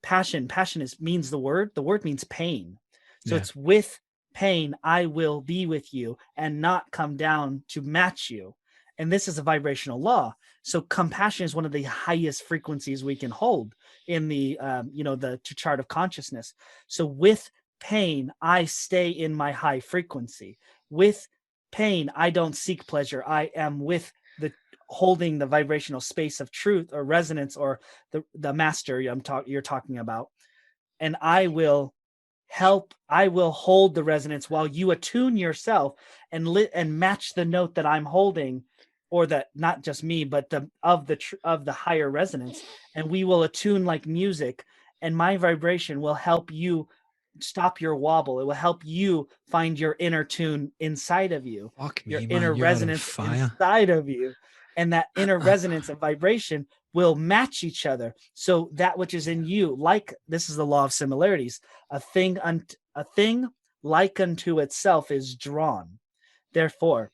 passion. Passion means the word means pain. So it's with pain, I will be with you and not come down to match you. And this is a vibrational law. So compassion is one of the highest frequencies we can hold in the, the chart of consciousness. So with pain, I stay in my high frequency. With pain, I don't seek pleasure. I am with holding the vibrational space of truth or resonance, or the master you're talking about, and I will hold the resonance while you attune yourself and match the note that I'm holding, or that not just me, but of the higher resonance, and we will attune like music, and my vibration will help you stop your wobble. It will help you find your inner tune inside of you, Fuck your me, inner man. You're on resonance fire. inside of you. And that inner resonance and vibration will match each other. So that which is in you, like, this is the law of similarities, a thing like unto itself is drawn. Therefore,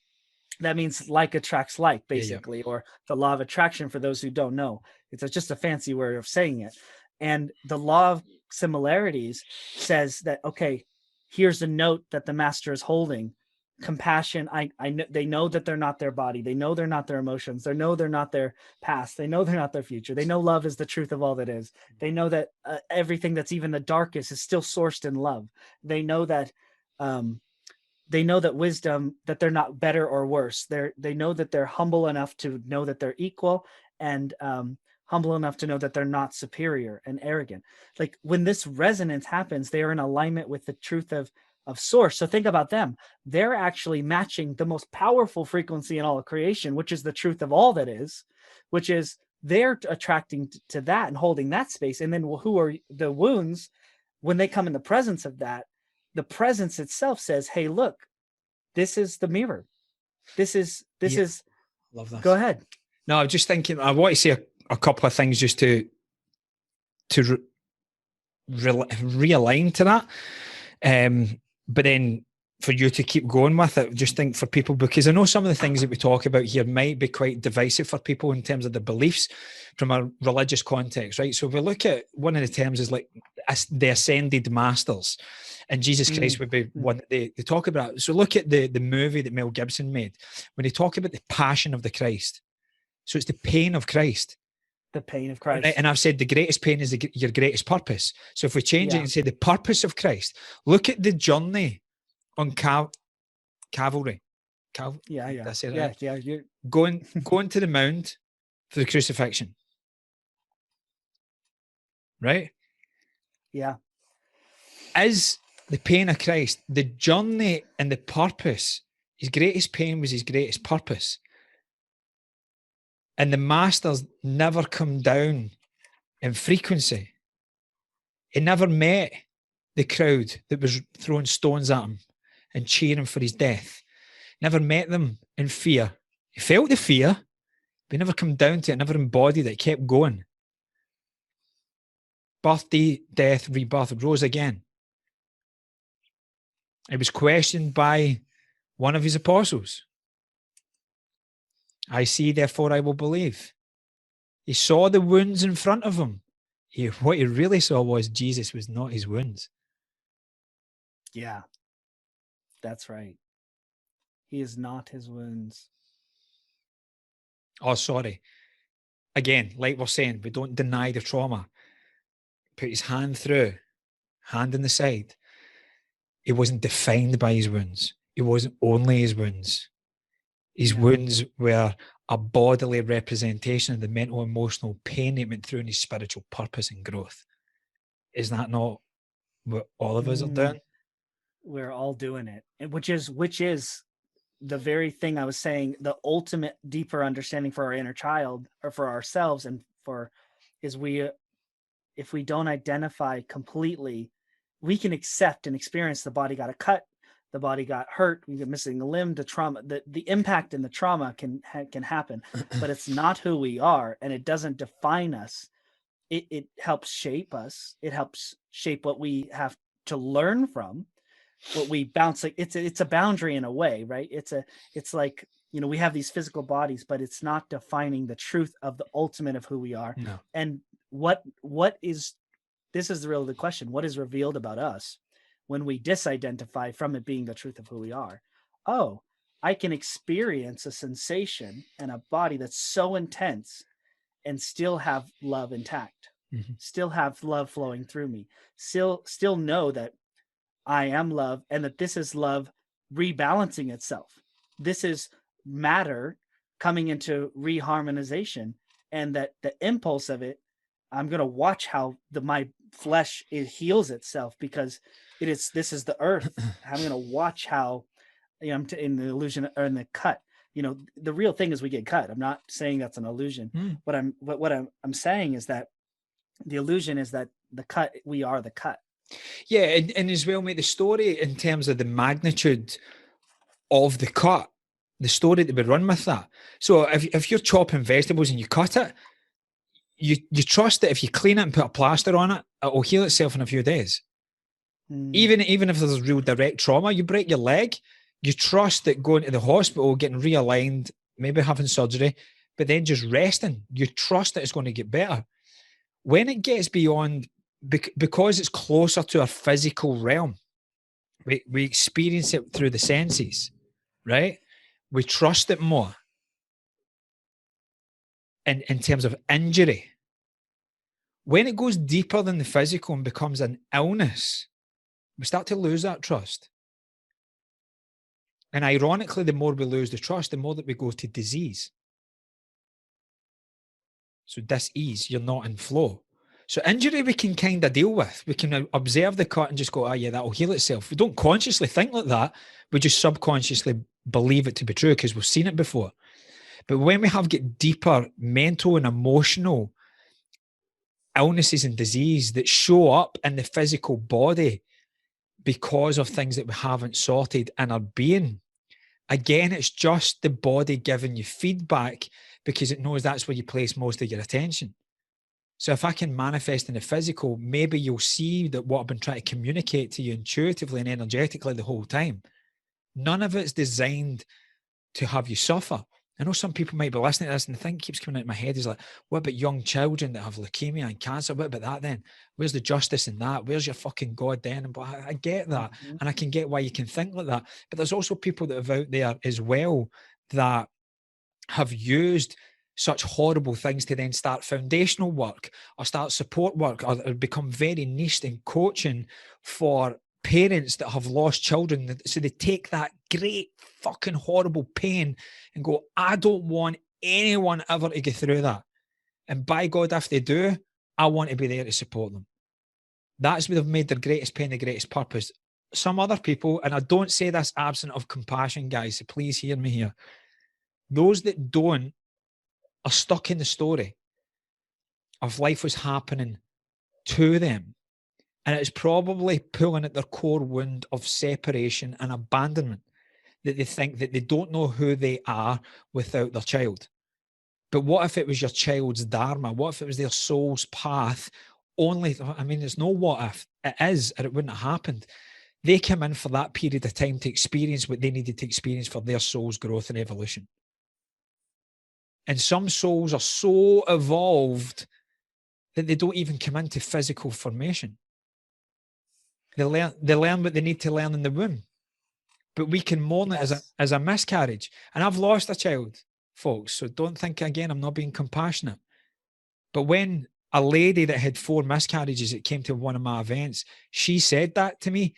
that means like attracts like, basically, or the law of attraction for those who don't know. It's just a fancy way of saying it. And the law of similarities says that, okay, here's a note that the master is holding. Compassion. I know they know that they're not their body. They know they're not their emotions. They know they're not their past. They know they're not their future. They know love is the truth of all that is. They know that everything that's even the darkest is still sourced in love. They know that wisdom, that they're not better or worse. They know that they're humble enough to know that they're equal, and humble enough to know that they're not superior and arrogant. Like, when this resonance happens, they are in alignment with the truth of source. So think about them. They're actually matching the most powerful frequency in all of creation, which is the truth of all that is, which is they're attracting to that and holding that space. And then who are the wounds when they come in the presence of that? The presence itself says, hey, look, this is the mirror. This is love that. Go ahead. No, I'm just thinking, I want to say a couple of things just to realign to that. But then for you to keep going with it, just think for people, because I know some of the things that we talk about here might be quite divisive for people in terms of the beliefs from a religious context, right? So if we look at one of the terms is like the ascended masters, and Jesus Christ would be one that they talk about. So look at the movie that Mel Gibson made when they talk about the passion of the Christ. So it's the pain of Christ. The pain of Christ. Right? And I've said the greatest pain is your greatest purpose. So if we change it and say the purpose of Christ, look at the journey on cavalry. That's it, right? Yeah. You're Going to the mound for the crucifixion. Right? Yeah. As the pain of Christ, the journey and the purpose, his greatest pain was his greatest purpose. And the masters never come down in frequency. He never met the crowd that was throwing stones at him and cheering for his death. Never met them in fear. He felt the fear, but he never come down to it, never embodied it, kept going. Birth, death, rebirth, rose again. It was questioned by one of his apostles. I see, therefore I will believe. He saw the wounds in front of him. What he really saw was Jesus was not his wounds. Yeah, that's right. He is not his wounds. Oh, sorry. Again, like we're saying, we don't deny the trauma. Put his hand through, hand in the side. He wasn't defined by his wounds. It wasn't only his wounds. His wounds were a bodily representation of the mental, emotional pain he went through in his spiritual purpose and growth. Is that not what all of us are doing? We're all doing it, which is the very thing I was saying. The ultimate deeper understanding for our inner child, or for ourselves, and is if we don't identify completely, we can accept and experience the body got a cut, the body got hurt, we get missing a limb, the trauma, the impact and the trauma can happen, but it's not who we are, and it doesn't define us. It helps shape us. It helps shape what we have to learn from, what we bounce. Like, it's a boundary in a way, right? It's like, we have these physical bodies, but it's not defining the truth of the ultimate of who we are. No. And this is really the question. What is revealed about us when we disidentify from it being the truth of who we are? Oh, I can experience a sensation and a body that's so intense and still have love intact, still have love flowing through me, still know that I am love, and that this is love rebalancing itself. This is matter coming into reharmonization, and that the impulse of it, I'm going to watch how my flesh, it heals itself, because this is the earth. I'm going to watch how, I'm in the illusion, or in the cut. The real thing is we get cut. I'm not saying that's an illusion. What I'm saying is that the illusion is that the cut, we are the cut. Yeah, and as well, mate, the story in terms of the magnitude of the cut, the story that we run with that. So if you're chopping vegetables and you cut it, you trust that if you clean it and put a plaster on it, it will heal itself in a few days. Even if there's real direct trauma, you break your leg, you trust that going to the hospital, getting realigned, maybe having surgery, but then just resting, you trust that it's going to get better. When it gets beyond, because it's closer to our physical realm, we experience it through the senses, right? We trust it more. In terms of injury, when it goes deeper than the physical and becomes an illness, we start to lose that trust. And ironically, the more we lose the trust, the more that we go to disease. So dis-ease, you're not in flow. So injury we can kind of deal with. We can observe the cut and just go, yeah, that'll heal itself. We don't consciously think like that. We just subconsciously believe it to be true because we've seen it before. But when we have get deeper mental and emotional illnesses and disease that show up in the physical body because of things that we haven't sorted in our being, again, it's just the body giving you feedback because it knows that's where you place most of your attention. So if I can manifest in the physical, maybe you'll see that what I've been trying to communicate to you intuitively and energetically the whole time, none of it's designed to have you suffer. I know some people might be listening to this and the thing keeps coming out of my head is like, what about young children that have leukemia and cancer? What about that then? Where's the justice in that? Where's your fucking God then? But I get that. And I can get why you can think like that. But there's also people that are out there as well that have used such horrible things to then start foundational work or start support work or become very niched in coaching for parents that have lost children. So they take that great fucking horrible pain and go, I don't want anyone ever to go through that. And by God, if they do, I want to be there to support them. That's where they've made their greatest pain the greatest purpose. Some other people, and I don't say this absent of compassion, guys, so please hear me here. Those that don't are stuck in the story of life was happening to them. And it's probably pulling at their core wound of separation and abandonment, that they think that they don't know who they are without their child. But what if it was your child's dharma? What if it was their soul's path? There's no what if. It is, or it wouldn't have happened. They came in for that period of time to experience what they needed to experience for their soul's growth and evolution. And some souls are so evolved that they don't even come into physical formation. They learn what they need to learn in the womb. But we can mourn it as a miscarriage. And I've lost a child, folks. So don't think, again, I'm not being compassionate. But when a lady that had 4 miscarriages that came to one of my events, she said that to me.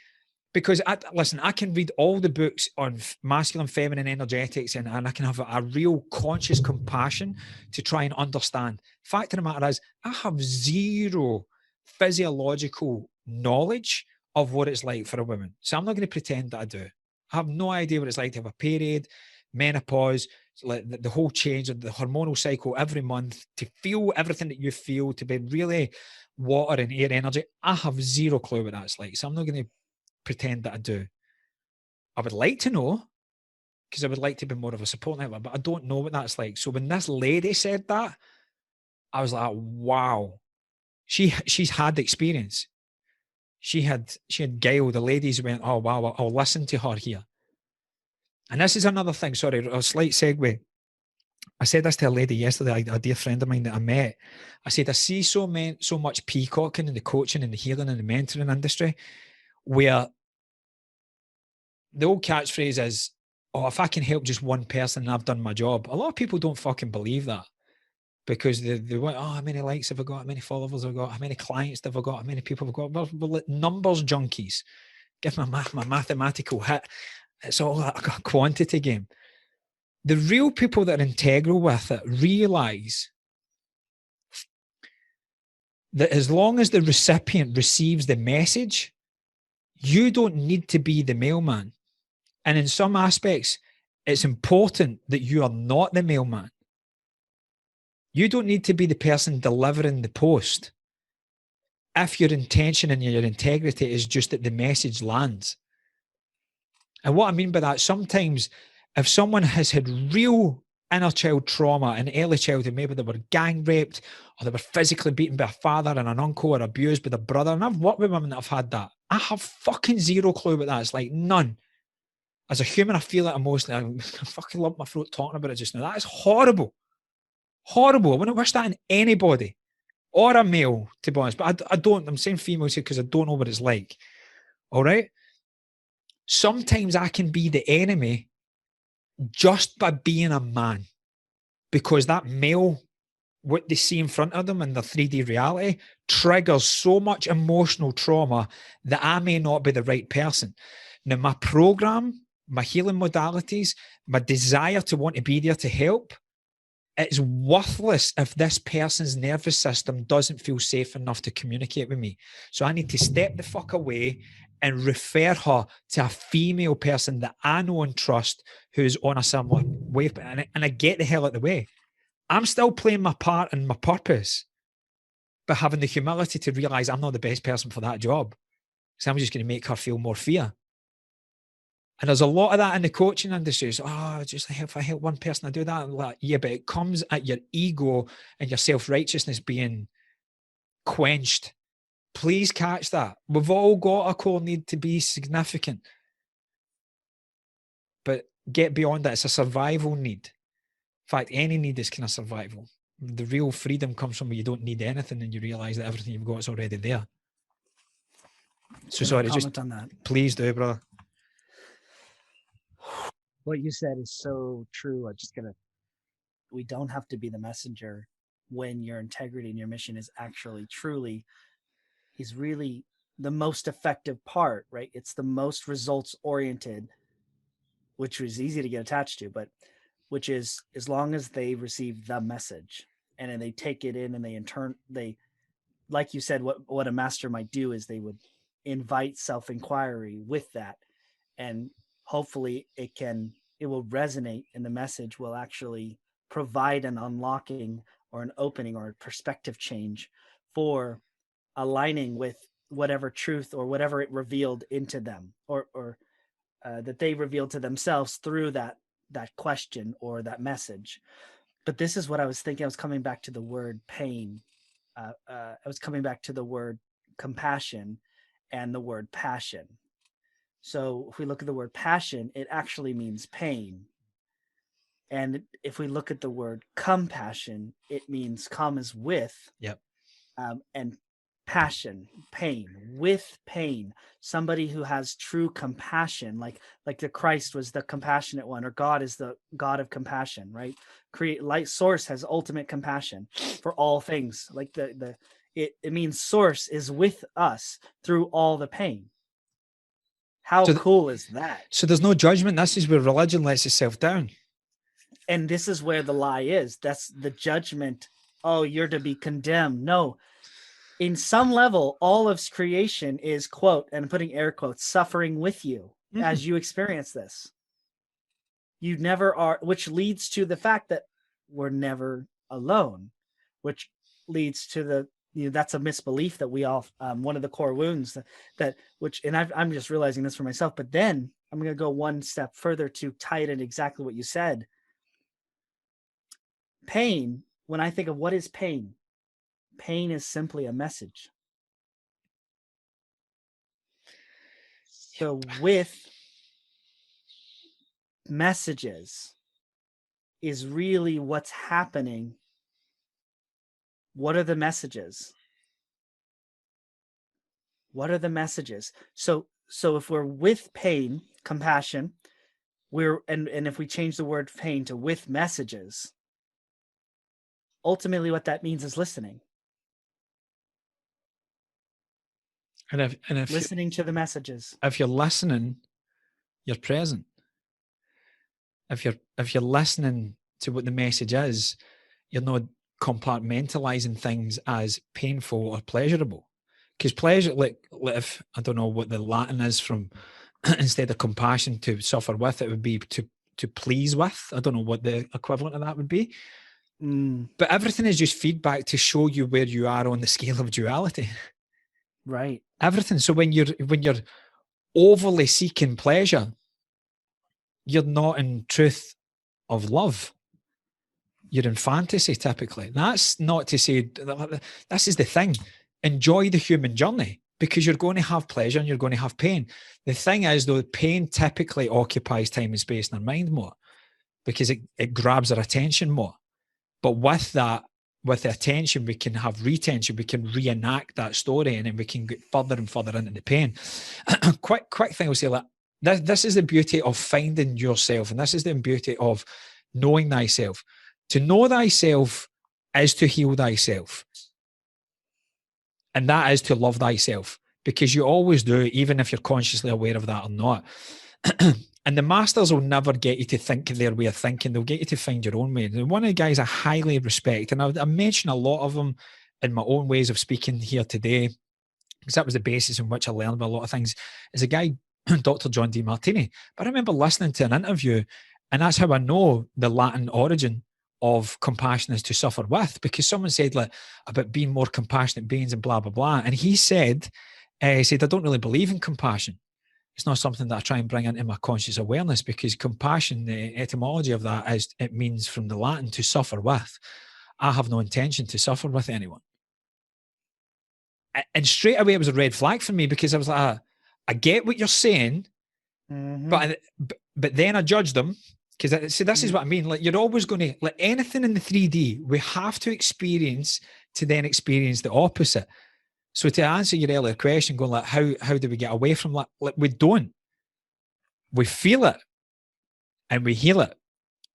Because, I can read all the books on masculine, feminine energetics, and I can have a real conscious compassion to try and understand. Fact of the matter is, I have zero physiological knowledge of what it's like for a woman. So I'm not going to pretend that I do. I have no idea what it's like to have a period, menopause, like the whole change of the hormonal cycle every month, to feel everything that you feel, to be really water and air energy. I have zero clue what that's like. So I'm not going to pretend that I do. I would like to know, because I would like to be more of a support network, but I don't know what that's like. So when this lady said that, I was like, wow, she's had the experience. She had Gail, the ladies went, oh wow, I'll listen to her here. And this is another thing, sorry, a slight segue. I said this to a lady yesterday, a dear friend of mine that I met. I said, I see so much peacocking in the coaching and the healing and the mentoring industry, where the old catchphrase is, oh, if I can help just one person, I've done my job. A lot of people don't fucking believe that, because they want, oh, how many likes have I got? How many followers have I got? How many clients have I got? How many people have I got? We're numbers junkies. Give my mathematical hit. It's all a quantity game. The real people that are integral with it realize that as long as the recipient receives the message, you don't need to be the mailman. And in some aspects, it's important that you are not the mailman. You don't need to be the person delivering the post if your intention and your integrity is just that the message lands. And what I mean by that, sometimes if someone has had real inner child trauma in early childhood, maybe they were gang raped or they were physically beaten by a father and an uncle or abused by their brother, and I've worked with women that have had that. I have fucking zero clue what that is like, none. As a human, I feel it emotionally. I fucking lump my throat talking about it just now. That is horrible. Horrible. I wouldn't wish that on anybody or a male, to be honest. But I don't. I'm saying females here because I don't know what it's like. All right? Sometimes I can be the enemy just by being a man, because that male, what they see in front of them in their 3D reality, triggers so much emotional trauma that I may not be the right person. Now, my program, my healing modalities, my desire to want to be there to help, it's worthless if this person's nervous system doesn't feel safe enough to communicate with me. So I need to step the fuck away and refer her to a female person that I know and trust who's on a similar wave. And I get the hell out of the way. I'm still playing my part and my purpose, but having the humility to realize I'm not the best person for that job. So I'm just going to make her feel more fear. And there's a lot of that in the coaching industry. So, just if I help one person, I do that. Like, yeah, but it comes at your ego and your self-righteousness being quenched. Please catch that. We've all got a core need to be significant. But get beyond that. It's a survival need. In fact, any need is kind of survival. The real freedom comes from when you don't need anything and you realize that everything you've got is already there. So sorry, comment on that. Please do, brother. What you said is so true. We don't have to be the messenger when your integrity and your mission is actually truly is really the most effective part, right? It's the most results oriented, which is easy to get attached to, but which is as long as they receive the message and then they take it in and they, like you said, what a master might do is they would invite self-inquiry with that, and hopefully it will resonate and the message will actually provide an unlocking or an opening or a perspective change for aligning with whatever truth or whatever it revealed into them, or that they revealed to themselves through that question or that message. But this is what I was thinking. I was coming back to the word pain. I was coming back to the word compassion and the word passion. So if we look at the word passion, it actually means pain. And if we look at the word compassion, it means come as with. Yep. And passion, pain, with pain. Somebody who has true compassion, like the Christ was the compassionate one, or God is the God of compassion, right? Light source has ultimate compassion for all things. Like it means source is with us through all the pain. How cool is that? So there's no judgment. This is where religion lets itself down. And this is where the lie is. That's the judgment. Oh, you're to be condemned. No. In some level, all of creation is, quote, and I'm putting air quotes, suffering with you as you experience this. You never are, which leads to the fact that we're never alone, which leads to that's a misbelief that we all, one of the core wounds I'm just realizing this for myself, but then I'm going to go one step further to tie it in exactly what you said. Pain, when I think of what is pain, pain is simply a message. So with messages is really what's happening. What are the messages? What are the messages? So if we're with pain, compassion, and if we change the word pain to with messages, ultimately what that means is listening. And if listening to the messages. If you're listening, you're present. if you're listening to what the message is, you're not compartmentalizing things as painful or pleasurable. Because pleasure, like if I don't know what the Latin is from, instead of compassion to suffer with, it would be to please with. I don't know what the equivalent of that would be. But everything is just feedback to show you where you are on the scale of duality. Right. Everything. So when you're overly seeking pleasure, you're not in truth of love. You're in fantasy typically. That's not to say, this is the thing. Enjoy the human journey, because you're going to have pleasure and you're going to have pain. The thing is, though, pain typically occupies time and space in our mind more, because it grabs our attention more. But with that, with the attention, we can have retention, we can reenact that story, and then we can get further and further into the pain. quick thing I'll say, like, this is the beauty of finding yourself, and this is the beauty of knowing thyself. To know thyself is to heal thyself. And that is to love thyself, because you always do, even if you're consciously aware of that or not. And the masters will never get you to think their way of thinking. They'll get you to find your own way. And one of the guys I highly respect, and I mention a lot of them in my own ways of speaking here today, because that was the basis in which I learned about a lot of things, is a guy, Dr. John Demartini. But I remember listening to an interview, and that's how I know the Latin origin of compassion is to suffer with, because someone said, like, about being more compassionate beings and blah, blah, blah. And he said, I don't really believe in compassion. It's not something that I try and bring into my conscious awareness, because compassion, the etymology of that is, it means from the Latin to suffer with. I have no intention to suffer with anyone. And straight away, it was a red flag for me, because I was like, I get what you're saying, but then I judged them, because this is what I mean. Like, you're always going to, like anything in the 3D, we have to experience to then experience the opposite. So to answer your earlier question, going like, how do we get away from that? Like, we don't. We feel it and we heal it.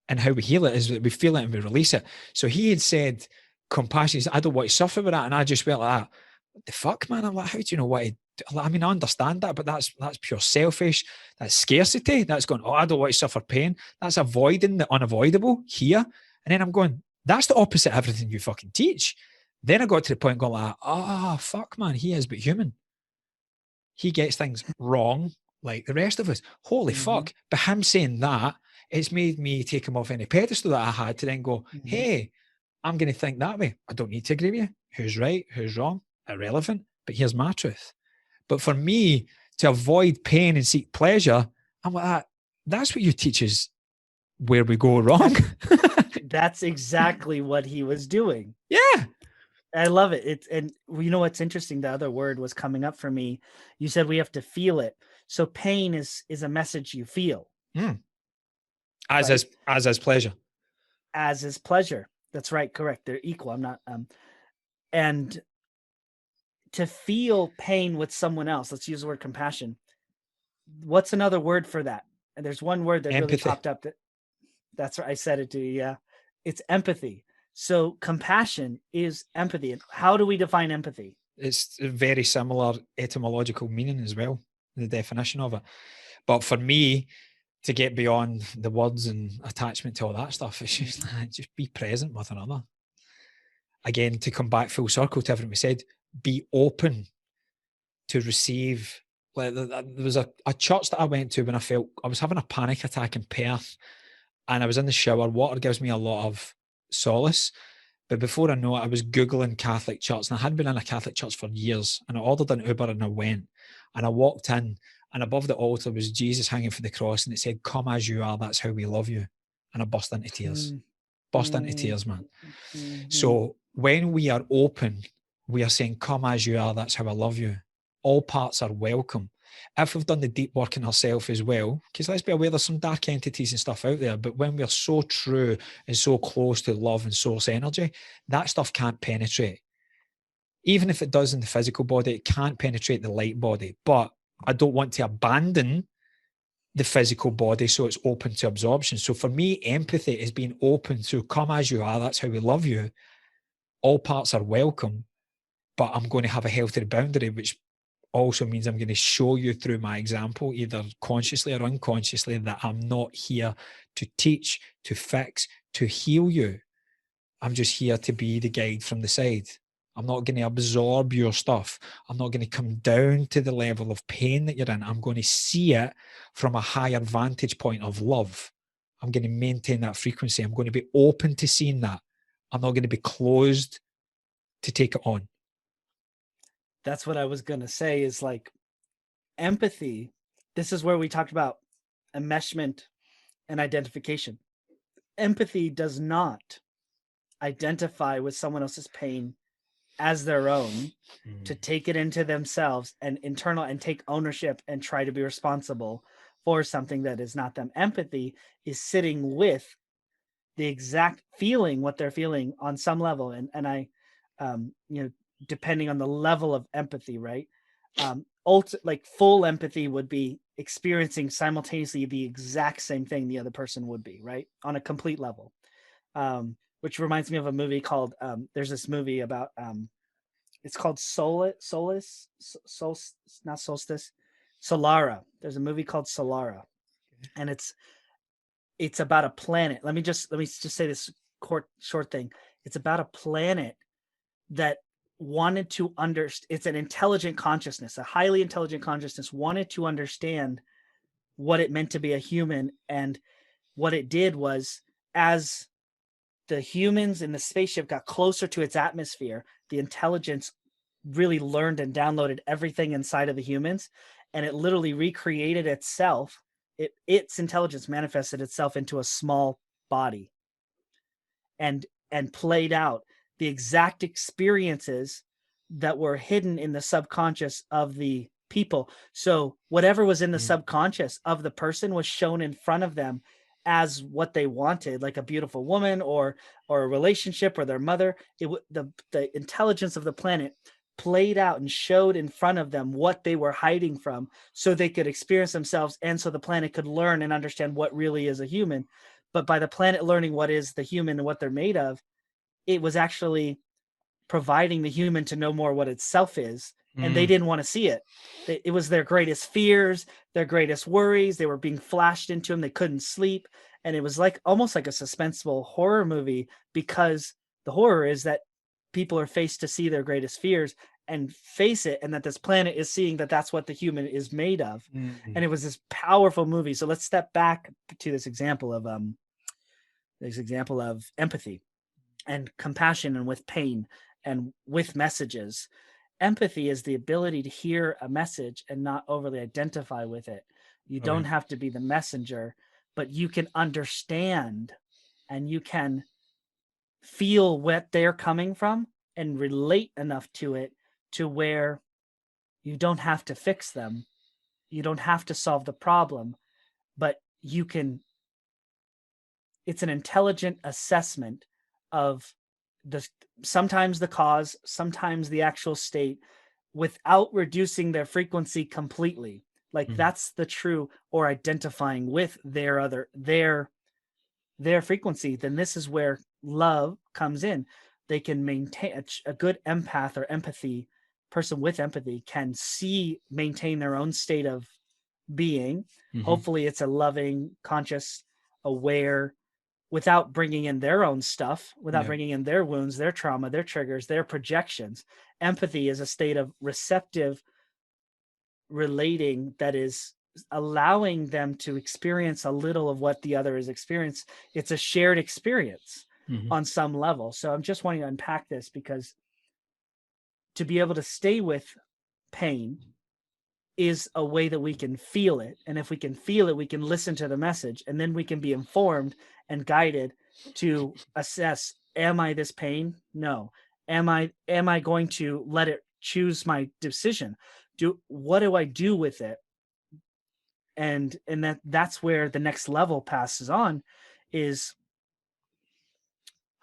And how we heal it is that we feel it and we release it. So he had said, compassion, I don't want to suffer with that. And I just felt like, what the fuck, man? I'm like, how do you know what to do? I mean, I understand that, but that's pure selfish. That's scarcity. That's going, I don't want to suffer pain. That's avoiding the unavoidable here. And then I'm going, that's the opposite of everything you fucking teach. Then I got to the point going like, fuck, man, he is but human. He gets things wrong like the rest of us. Holy fuck. But him saying that, it's made me take him off any pedestal that I had to then go, hey, I'm going to think that way. I don't need to agree with you. Who's right? Who's wrong? Irrelevant. But here's my truth. But for me to avoid pain and seek pleasure, I'm like, that's what you teach us where we go wrong. That's exactly what he was doing. Yeah. I love it. And you know what's interesting? The other word was coming up for me. You said we have to feel it. So pain is a message you feel. As is pleasure. As is pleasure. That's right. Correct. They're equal. I'm not. And to feel pain with someone else. Let's use the word compassion. What's another word for that? And there's one word that empathy. Really popped up. That's right. I said it to you. Yeah. It's empathy. So compassion is empathy. And how do we define empathy? It's a very similar etymological meaning as well, the definition of it. But for me, to get beyond the words and attachment to all that stuff, it's just be present with another. Again, to come back full circle to everything we said, be open to receive. Like, there was a church that I went to when I was having a panic attack in Perth, and I was in the shower. Water gives me a lot of solace. But before I know it, I was Googling Catholic church, and I hadn't been in a Catholic church for years. And I ordered an Uber and I went, and I walked in, and above the altar was Jesus hanging from the cross, and it said, "Come as you are, that's how we love you." And I burst into tears. Burst into tears, man. So when we are open, we are saying, "Come as you are, that's how I love you." All parts are welcome. If we've done the deep work in ourselves as well, because let's be aware there's some dark entities and stuff out there, but when we're so true and so close to love and source energy, that stuff can't penetrate. Even if it does in the physical body, it can't penetrate the light body. But I don't want to abandon the physical body so it's open to absorption. So for me, empathy is being open to come as you are, that's how we love you. All parts are welcome, but I'm going to have a healthy boundary, which also means I'm going to show you through my example, either consciously or unconsciously, that I'm not here to teach, to fix, to heal you. I'm just here to be the guide from the side. I'm not going to absorb your stuff. I'm not going to come down to the level of pain that you're in. I'm going to see it from a higher vantage point of love. I'm going to maintain that frequency. I'm going to be open to seeing that. I'm not going to be closed to take it on. That's what I was going to say, is like empathy. This is where we talked about enmeshment and identification. Empathy does not identify with someone else's pain as their own, to take it into themselves and internal and take ownership and try to be responsible for something that is not them. Empathy is sitting with the exact feeling, what they're feeling on some level. And I, depending on the level of empathy, right? Like full empathy would be experiencing simultaneously the exact same thing the other person would be, right? On a complete level. Which reminds me of a movie called, there's this movie about, it's called Solace, not Solstice, Solara. There's a movie called Solara, and it's about a planet. Let me just say this short thing. It's about a planet that wanted to understand. It's an intelligent consciousness, a highly intelligent consciousness, wanted to understand what it meant to be a human, and what it did was, as the humans in the spaceship got closer to its atmosphere, the intelligence really learned and downloaded everything inside of the humans, and it literally recreated itself. Its intelligence manifested itself into a small body, and played out the exact experiences that were hidden in the subconscious of the people. So whatever was in the subconscious of the person was shown in front of them as what they wanted, like a beautiful woman or a relationship or their mother. The intelligence of the planet played out and showed in front of them what they were hiding from, so they could experience themselves, and so the planet could learn and understand what really is a human. But by the planet learning what is the human and what they're made of, it was actually providing the human to know more what itself is, and they didn't want to see it. It was their greatest fears, their greatest worries. They were being flashed into them. They couldn't sleep, and it was like almost like a suspenseful horror movie, because the horror is that people are faced to see their greatest fears and face it, and that this planet is seeing that that's what the human is made of. And it was this powerful movie. So let's step back to this example of empathy and compassion, and with pain and with messages. Empathy is the ability to hear a message and not overly identify with it. You don't have to be the messenger, but you can understand, and you can feel what they're coming from and relate enough to it to where you don't have to fix them. You don't have to solve the problem, but you can. It's an intelligent assessment of sometimes the cause, sometimes the actual state, without reducing their frequency completely. Like that's the true, or identifying with their frequency. Then this is where love comes in. They can maintain a good empath or empathy person with empathy can maintain their own state of being. Hopefully it's a loving, conscious, aware, without bringing in their own stuff, without bringing in their wounds, their trauma, their triggers, their projections. Empathy is a state of receptive relating that is allowing them to experience a little of what the other is experiencing. It's a shared experience on some level. So I'm just wanting to unpack this, because to be able to stay with pain is a way that we can feel it. And if we can feel it, we can listen to the message, and then we can be informed and guided to assess, am I this pain? No. Am I going to let it choose my decision? What do I do with it? And that's where the next level passes on, is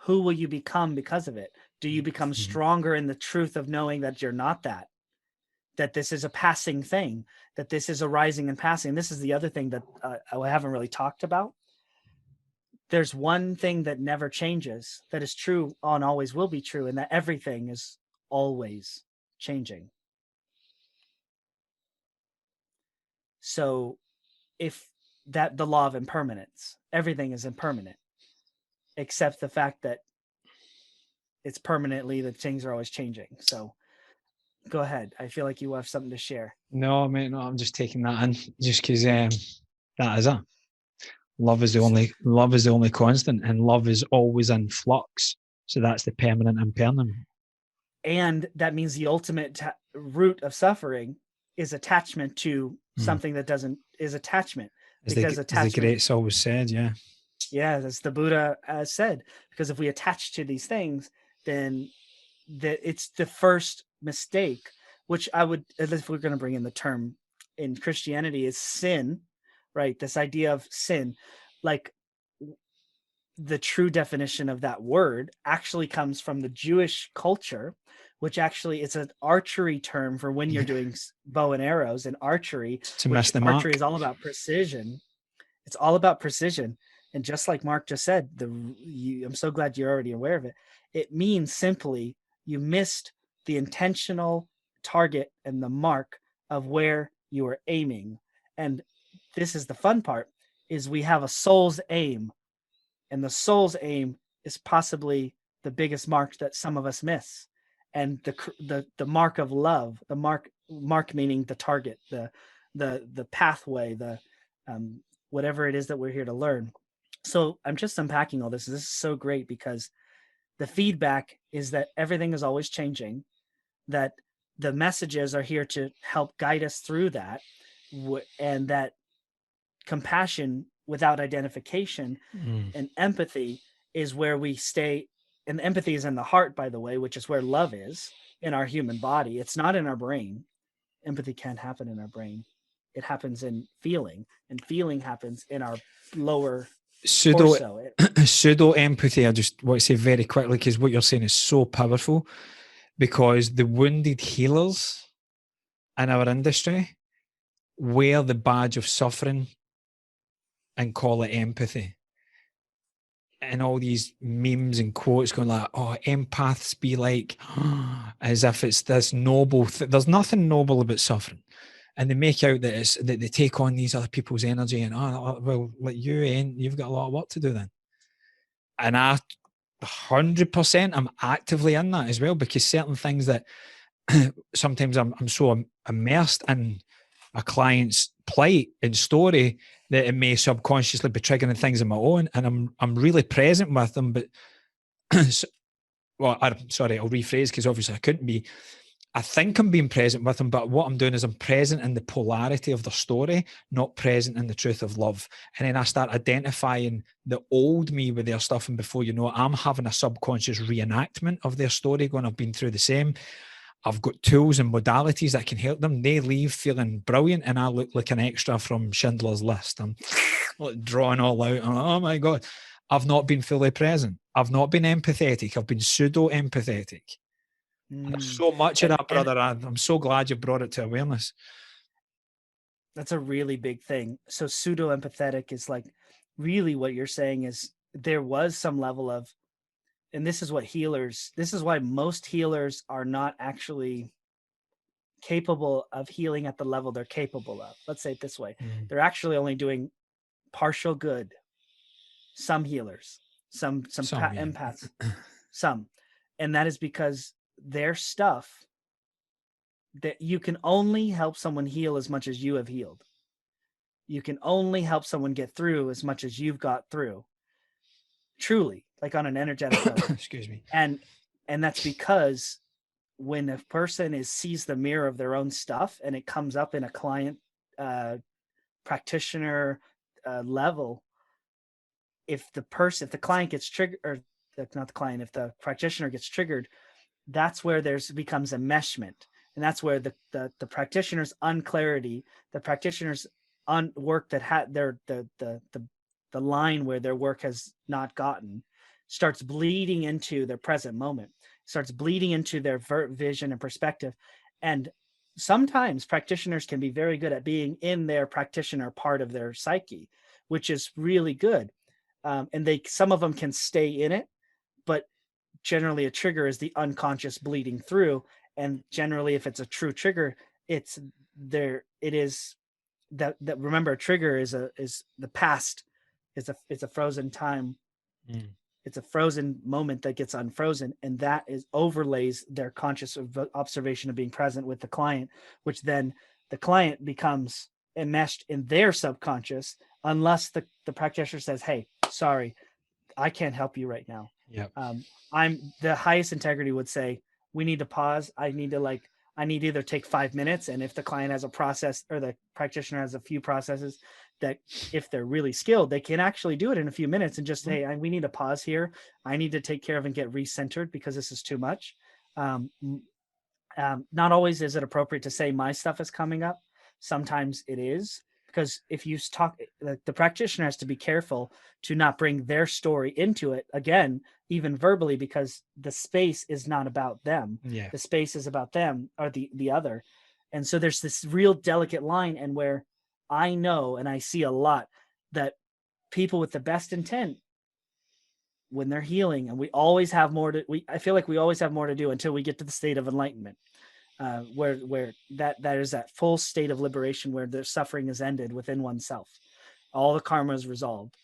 who will you become because of it? Do you become stronger in the truth of knowing that you're not that this is a passing thing, that this is a rising and passing? And this is the other thing that I haven't really talked about. There's one thing that never changes, that is true and always will be true, and that everything is always changing. So if that the law of impermanence, everything is impermanent except the fact that it's permanently that things are always changing. So go ahead. I feel like you have something to share. No, mate, no, I'm just taking that in just because that is it. Love is the only constant, and love is always in flux. So that's the permanent impermanent. And that means the ultimate root of suffering is attachment to something that doesn't is attachment, because As the attachment, greats always said, yeah. yeah, as the Buddha said, because if we attach to these things, then that it's the first mistake, which I would, if we're going to bring in the term in Christianity, is sin, right? This idea of sin, like the true definition of that word actually comes from the Jewish culture, which actually it's an archery term for when you're doing bow and arrows and archery, To which miss the archery mark. is all about precision. It's all about precision. And just like Mark just said, I'm so glad you're already aware of it. It means simply you missed the intentional target and the mark of where you were aiming. And this is the fun part, is we have a soul's aim, and the soul's aim is possibly the biggest mark that some of us miss. And the mark of love, the mark meaning the target, the pathway, the whatever it is that we're here to learn. So I'm just unpacking all this. This is so great because the feedback is that everything is always changing, that the messages are here to help guide us through that, and that compassion without identification and empathy is where we stay. And empathy is in the heart, by the way, which is where love is in our human body. It's not in our brain. Empathy can't happen in our brain. It happens in feeling, and feeling happens in our lower Pseudo torso. pseudo empathy, I just want to say very quickly, because what you're saying is so powerful, because the wounded healers in our industry wear the badge of suffering and call it empathy. And all these memes and quotes going like, oh, empaths be like, as if it's this noble there's nothing noble about suffering. And they make out that it's that they take on these other people's energy, and well, like you ain't, you've got a lot of work to do then. And I 100% I'm actively in that as well, because certain things that sometimes I'm so immersed in a client's plight and story that it may subconsciously be triggering things of my own, and I'm really present with them. But well, I'm sorry, I'll rephrase, because obviously I couldn't be. I think I'm being present with them, but what I'm doing is I'm present in the polarity of their story, not present in the truth of love. And then I start identifying the old me with their stuff, and before you know it, I'm having a subconscious reenactment of their story, going, I've been through the same. I've got tools and modalities that can help them. They leave feeling brilliant, and I look like an extra from Schindler's List. I'm like drawing all out. I'm like, oh my God, I've not been fully present. I've not been empathetic. I've been pseudo empathetic. There's so much of that, And brother. I'm so glad you brought it to awareness. that's a really big thing. So pseudo empathetic is like, really what you're saying is there was some level of, and this is why most healers are not actually capable of healing at the level they're capable of. Let's say it this way. They're actually only doing partial good. Some healers, some empaths, some. And that is because their stuff, that you can only help someone heal as much as you have healed. You can only help someone get through as much as you've got through. Truly, like on an energetic level. Excuse me. And that's because when a person sees the mirror of their own stuff and it comes up in a client practitioner level, if the client gets triggered, or not the client, if the practitioner gets triggered, that's where there's becomes enmeshment. And that's where the practitioner's unclarity, the practitioner's work that had the line where their work has not gotten, starts bleeding into their present moment, starts bleeding into their vision and perspective. And sometimes practitioners can be very good at being in their practitioner part of their psyche, which is really good. And some of them can stay in it, but generally a trigger is the unconscious bleeding through. And generally, if it's a true trigger, it is that remember, a trigger is the past. It's a frozen time. It's a frozen moment that gets unfrozen, and that is overlays their conscious observation of being present with the client, which then the client becomes enmeshed in their subconscious, unless the practitioner says, hey, sorry, I can't help you right now. Yeah. I'm the highest integrity would say, we need to pause. I need to either take 5 minutes, and if the client has a process or the practitioner has a few processes that if they're really skilled, they can actually do it in a few minutes and just say, hey, we need to pause here. I need to take care of and get recentered because this is too much. Not always is it appropriate to say my stuff is coming up. Sometimes it is, because if you talk, the practitioner has to be careful to not bring their story into it again, even verbally, because the space is not about them. Yeah. The space is about them or the other. And so there's this real delicate line, and where I know, and I see a lot, that people with the best intent, when they're healing, and we always have more to, I feel like we always have more to do until we get to the state of enlightenment, where that is that full state of liberation, where the suffering is ended within oneself, all the karma is resolved.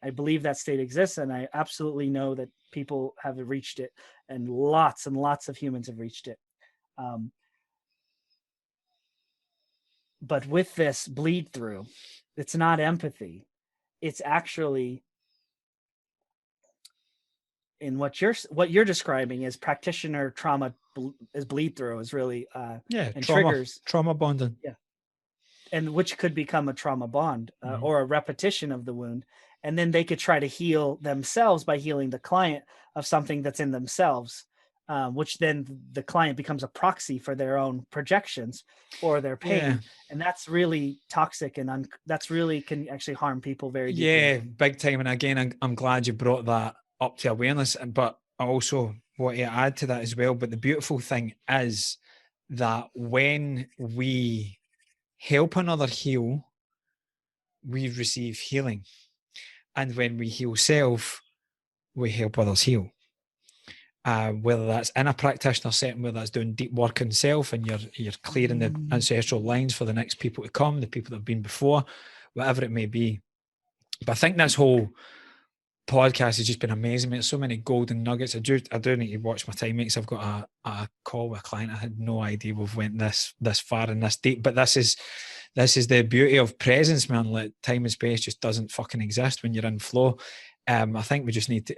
I believe that state exists, and I absolutely know that people have reached it, and lots of humans have reached it. But with this bleed through, it's not empathy. It's actually, in what you're describing is practitioner trauma, is bleed through, is really and trauma bonding. Yeah. And which could become a trauma bond, or a repetition of the wound. And then they could try to heal themselves by healing the client of something that's in themselves, which then the client becomes a proxy for their own projections or their pain. Yeah. And that's really toxic, and that's really can actually harm people very deeply. Yeah, big time. And again, I'm glad you brought that up to awareness, but I also want to add to that as well. But the beautiful thing is that when we help another heal, we receive healing. And when we heal self, we help others heal. Whether that's in a practitioner setting, whether that's doing deep work in self and you're clearing the ancestral lines for the next people to come, the people that have been before, whatever it may be. But I think this whole podcast has just been amazing, mate. There's so many golden nuggets. I do need to watch my time, mate. I've got a call with a client. I had no idea we've went this far and this deep. But this is the beauty of presence, man. Like, time and space just doesn't fucking exist when you're in flow. I think we just need to.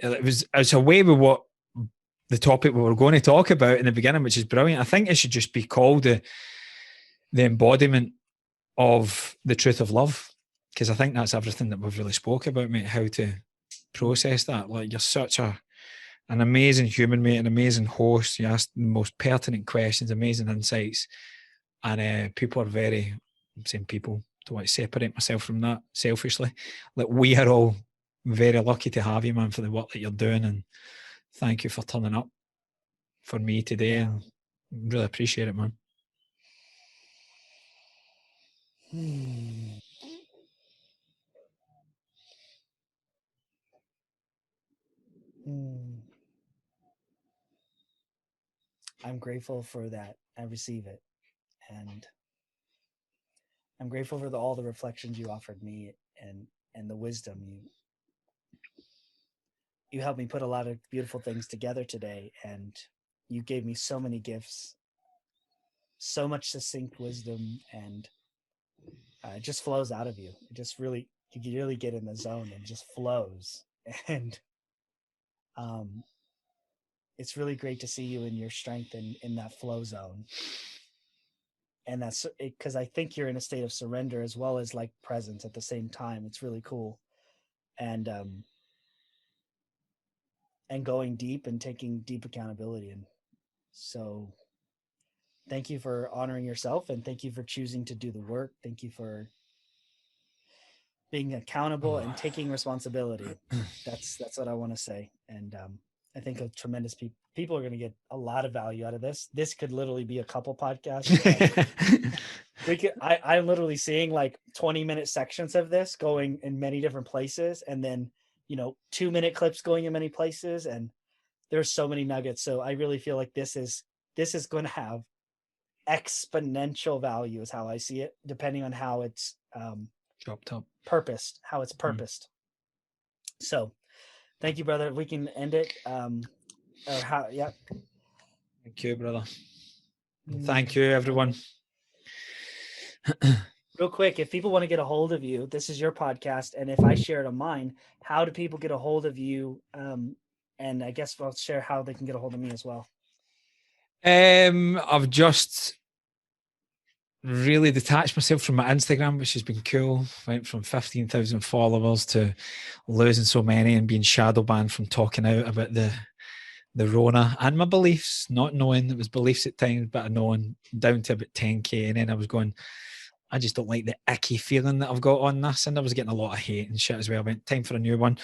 It's away with what the topic we were going to talk about in the beginning, which is brilliant. I think it should just be called the embodiment of the truth of love, because I think that's everything that we've really spoke about, mate. How to process that. Like, you're such an amazing human, mate, an amazing host. You ask the most pertinent questions, amazing insights, and people are very, I'm saying people, don't want to separate myself from that selfishly. Like, we are all very lucky to have you, man, for the work that you're doing, and thank you for turning up for me today. Yeah. And really appreciate it, man. I'm grateful for that. I receive it. And I'm grateful for all the reflections you offered me, and the wisdom you helped me put a lot of beautiful things together today, and you gave me so many gifts, so much succinct wisdom, and it just flows out of you. It just really, you really get in the zone and just flows. And it's really great to see you in your strength and in that flow zone. And that's because I think you're in a state of surrender as well as like presence at the same time. It's really cool. And going deep and taking deep accountability. And so thank you for honoring yourself, and thank you for choosing to do the work. Thank you for being accountable and taking responsibility. That's what I want to say. And I think a tremendous people are going to get a lot of value out of this. This could literally be a couple podcasts. I'm literally seeing like 20-minute sections of this going in many different places, and then 2-minute clips going in many places, and there's so many nuggets. So I really feel like this is going to have exponential value is how I see it, depending on how it's chopped up, purposed, how it's purposed. So thank you, brother. We can end it. Or how, yeah. Thank you, brother. Thank you, everyone. Real quick, if people want to get a hold of you, this is your podcast, and if I share it on mine, how do people get a hold of you? And I guess I'll share how they can get a hold of me as well. I've just really detached myself from my Instagram, which has been cool. Went from 15,000 followers to losing so many and being shadow banned from talking out about the Rona and my beliefs, not knowing it was beliefs at times, but knowing down to about 10K. And then I was going, I just don't like the icky feeling that I've got on this. And I was getting a lot of hate and shit as well. I went, time for a new one.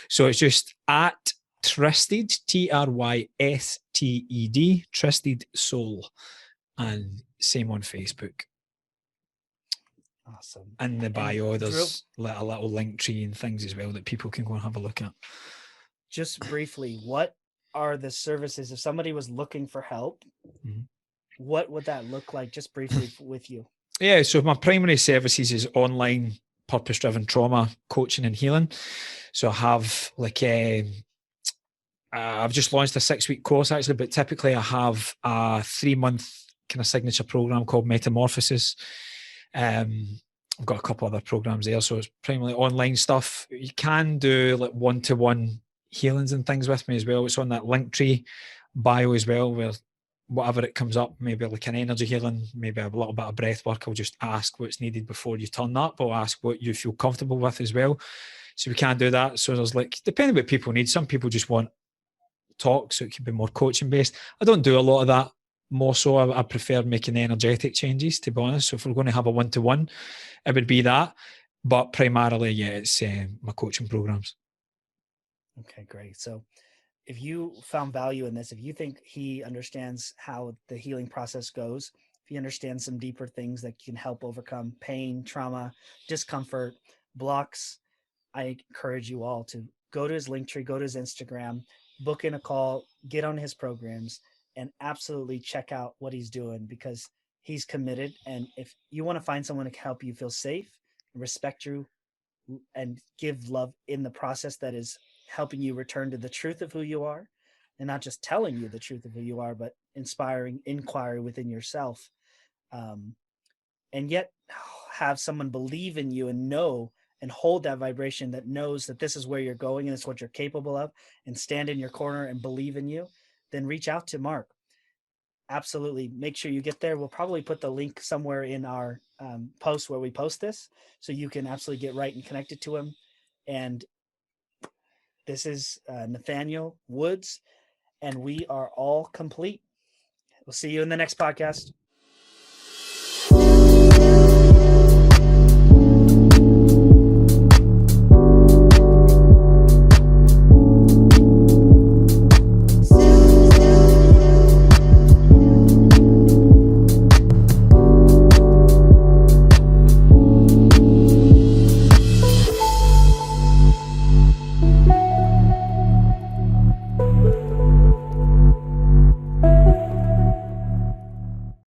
So it's just at Trysted, Trysted, Trysted Soul. And same on Facebook. Awesome. In the bio, there's a little link tree and things as well that people can go and have a look at. Just briefly, what are the services if somebody was looking for help? What would that look like, just briefly, with you? Yeah, so my primary services is online purpose-driven trauma coaching and healing. So I have I've just launched a 6-week course actually, but typically I have a 3-month kind of signature program called Metamorphosis. I've got a couple other programs there, so it's primarily online stuff. You can do like one-to-one healings and things with me as well. It's on that link tree bio as well, where whatever it comes up, maybe like an energy healing, maybe a little bit of breath work, I'll just ask what's needed before you turn up. I'll ask what you feel comfortable with as well. So we can do that. So there's like, depending what people need, some people just want talk, so it can be more coaching based. I don't do a lot of that. More so, I prefer making energetic changes, to be honest. So if we're going to have a one-to-one, it would be that. But primarily, yeah, it's my coaching programs. Okay, great. So if you found value in this, if you think he understands how the healing process goes, if he understands some deeper things that can help overcome pain, trauma, discomfort, blocks, I encourage you all to go to his link tree, go to his Instagram, book in a call, get on his programs, and absolutely check out what he's doing, because he's committed. And if you want to find someone to help you feel safe, respect you, and give love in the process that is helping you return to the truth of who you are, and not just telling you the truth of who you are, but inspiring inquiry within yourself, and yet have someone believe in you and know and hold that vibration that knows that this is where you're going and it's what you're capable of, and stand in your corner and believe in you, then reach out to Mark. Absolutely. Make sure you get there. We'll probably put the link somewhere in our post where we post this, so you can absolutely get right and connected to him. And this is Nathaniel Woods, and we are all complete. We'll see you in the next podcast.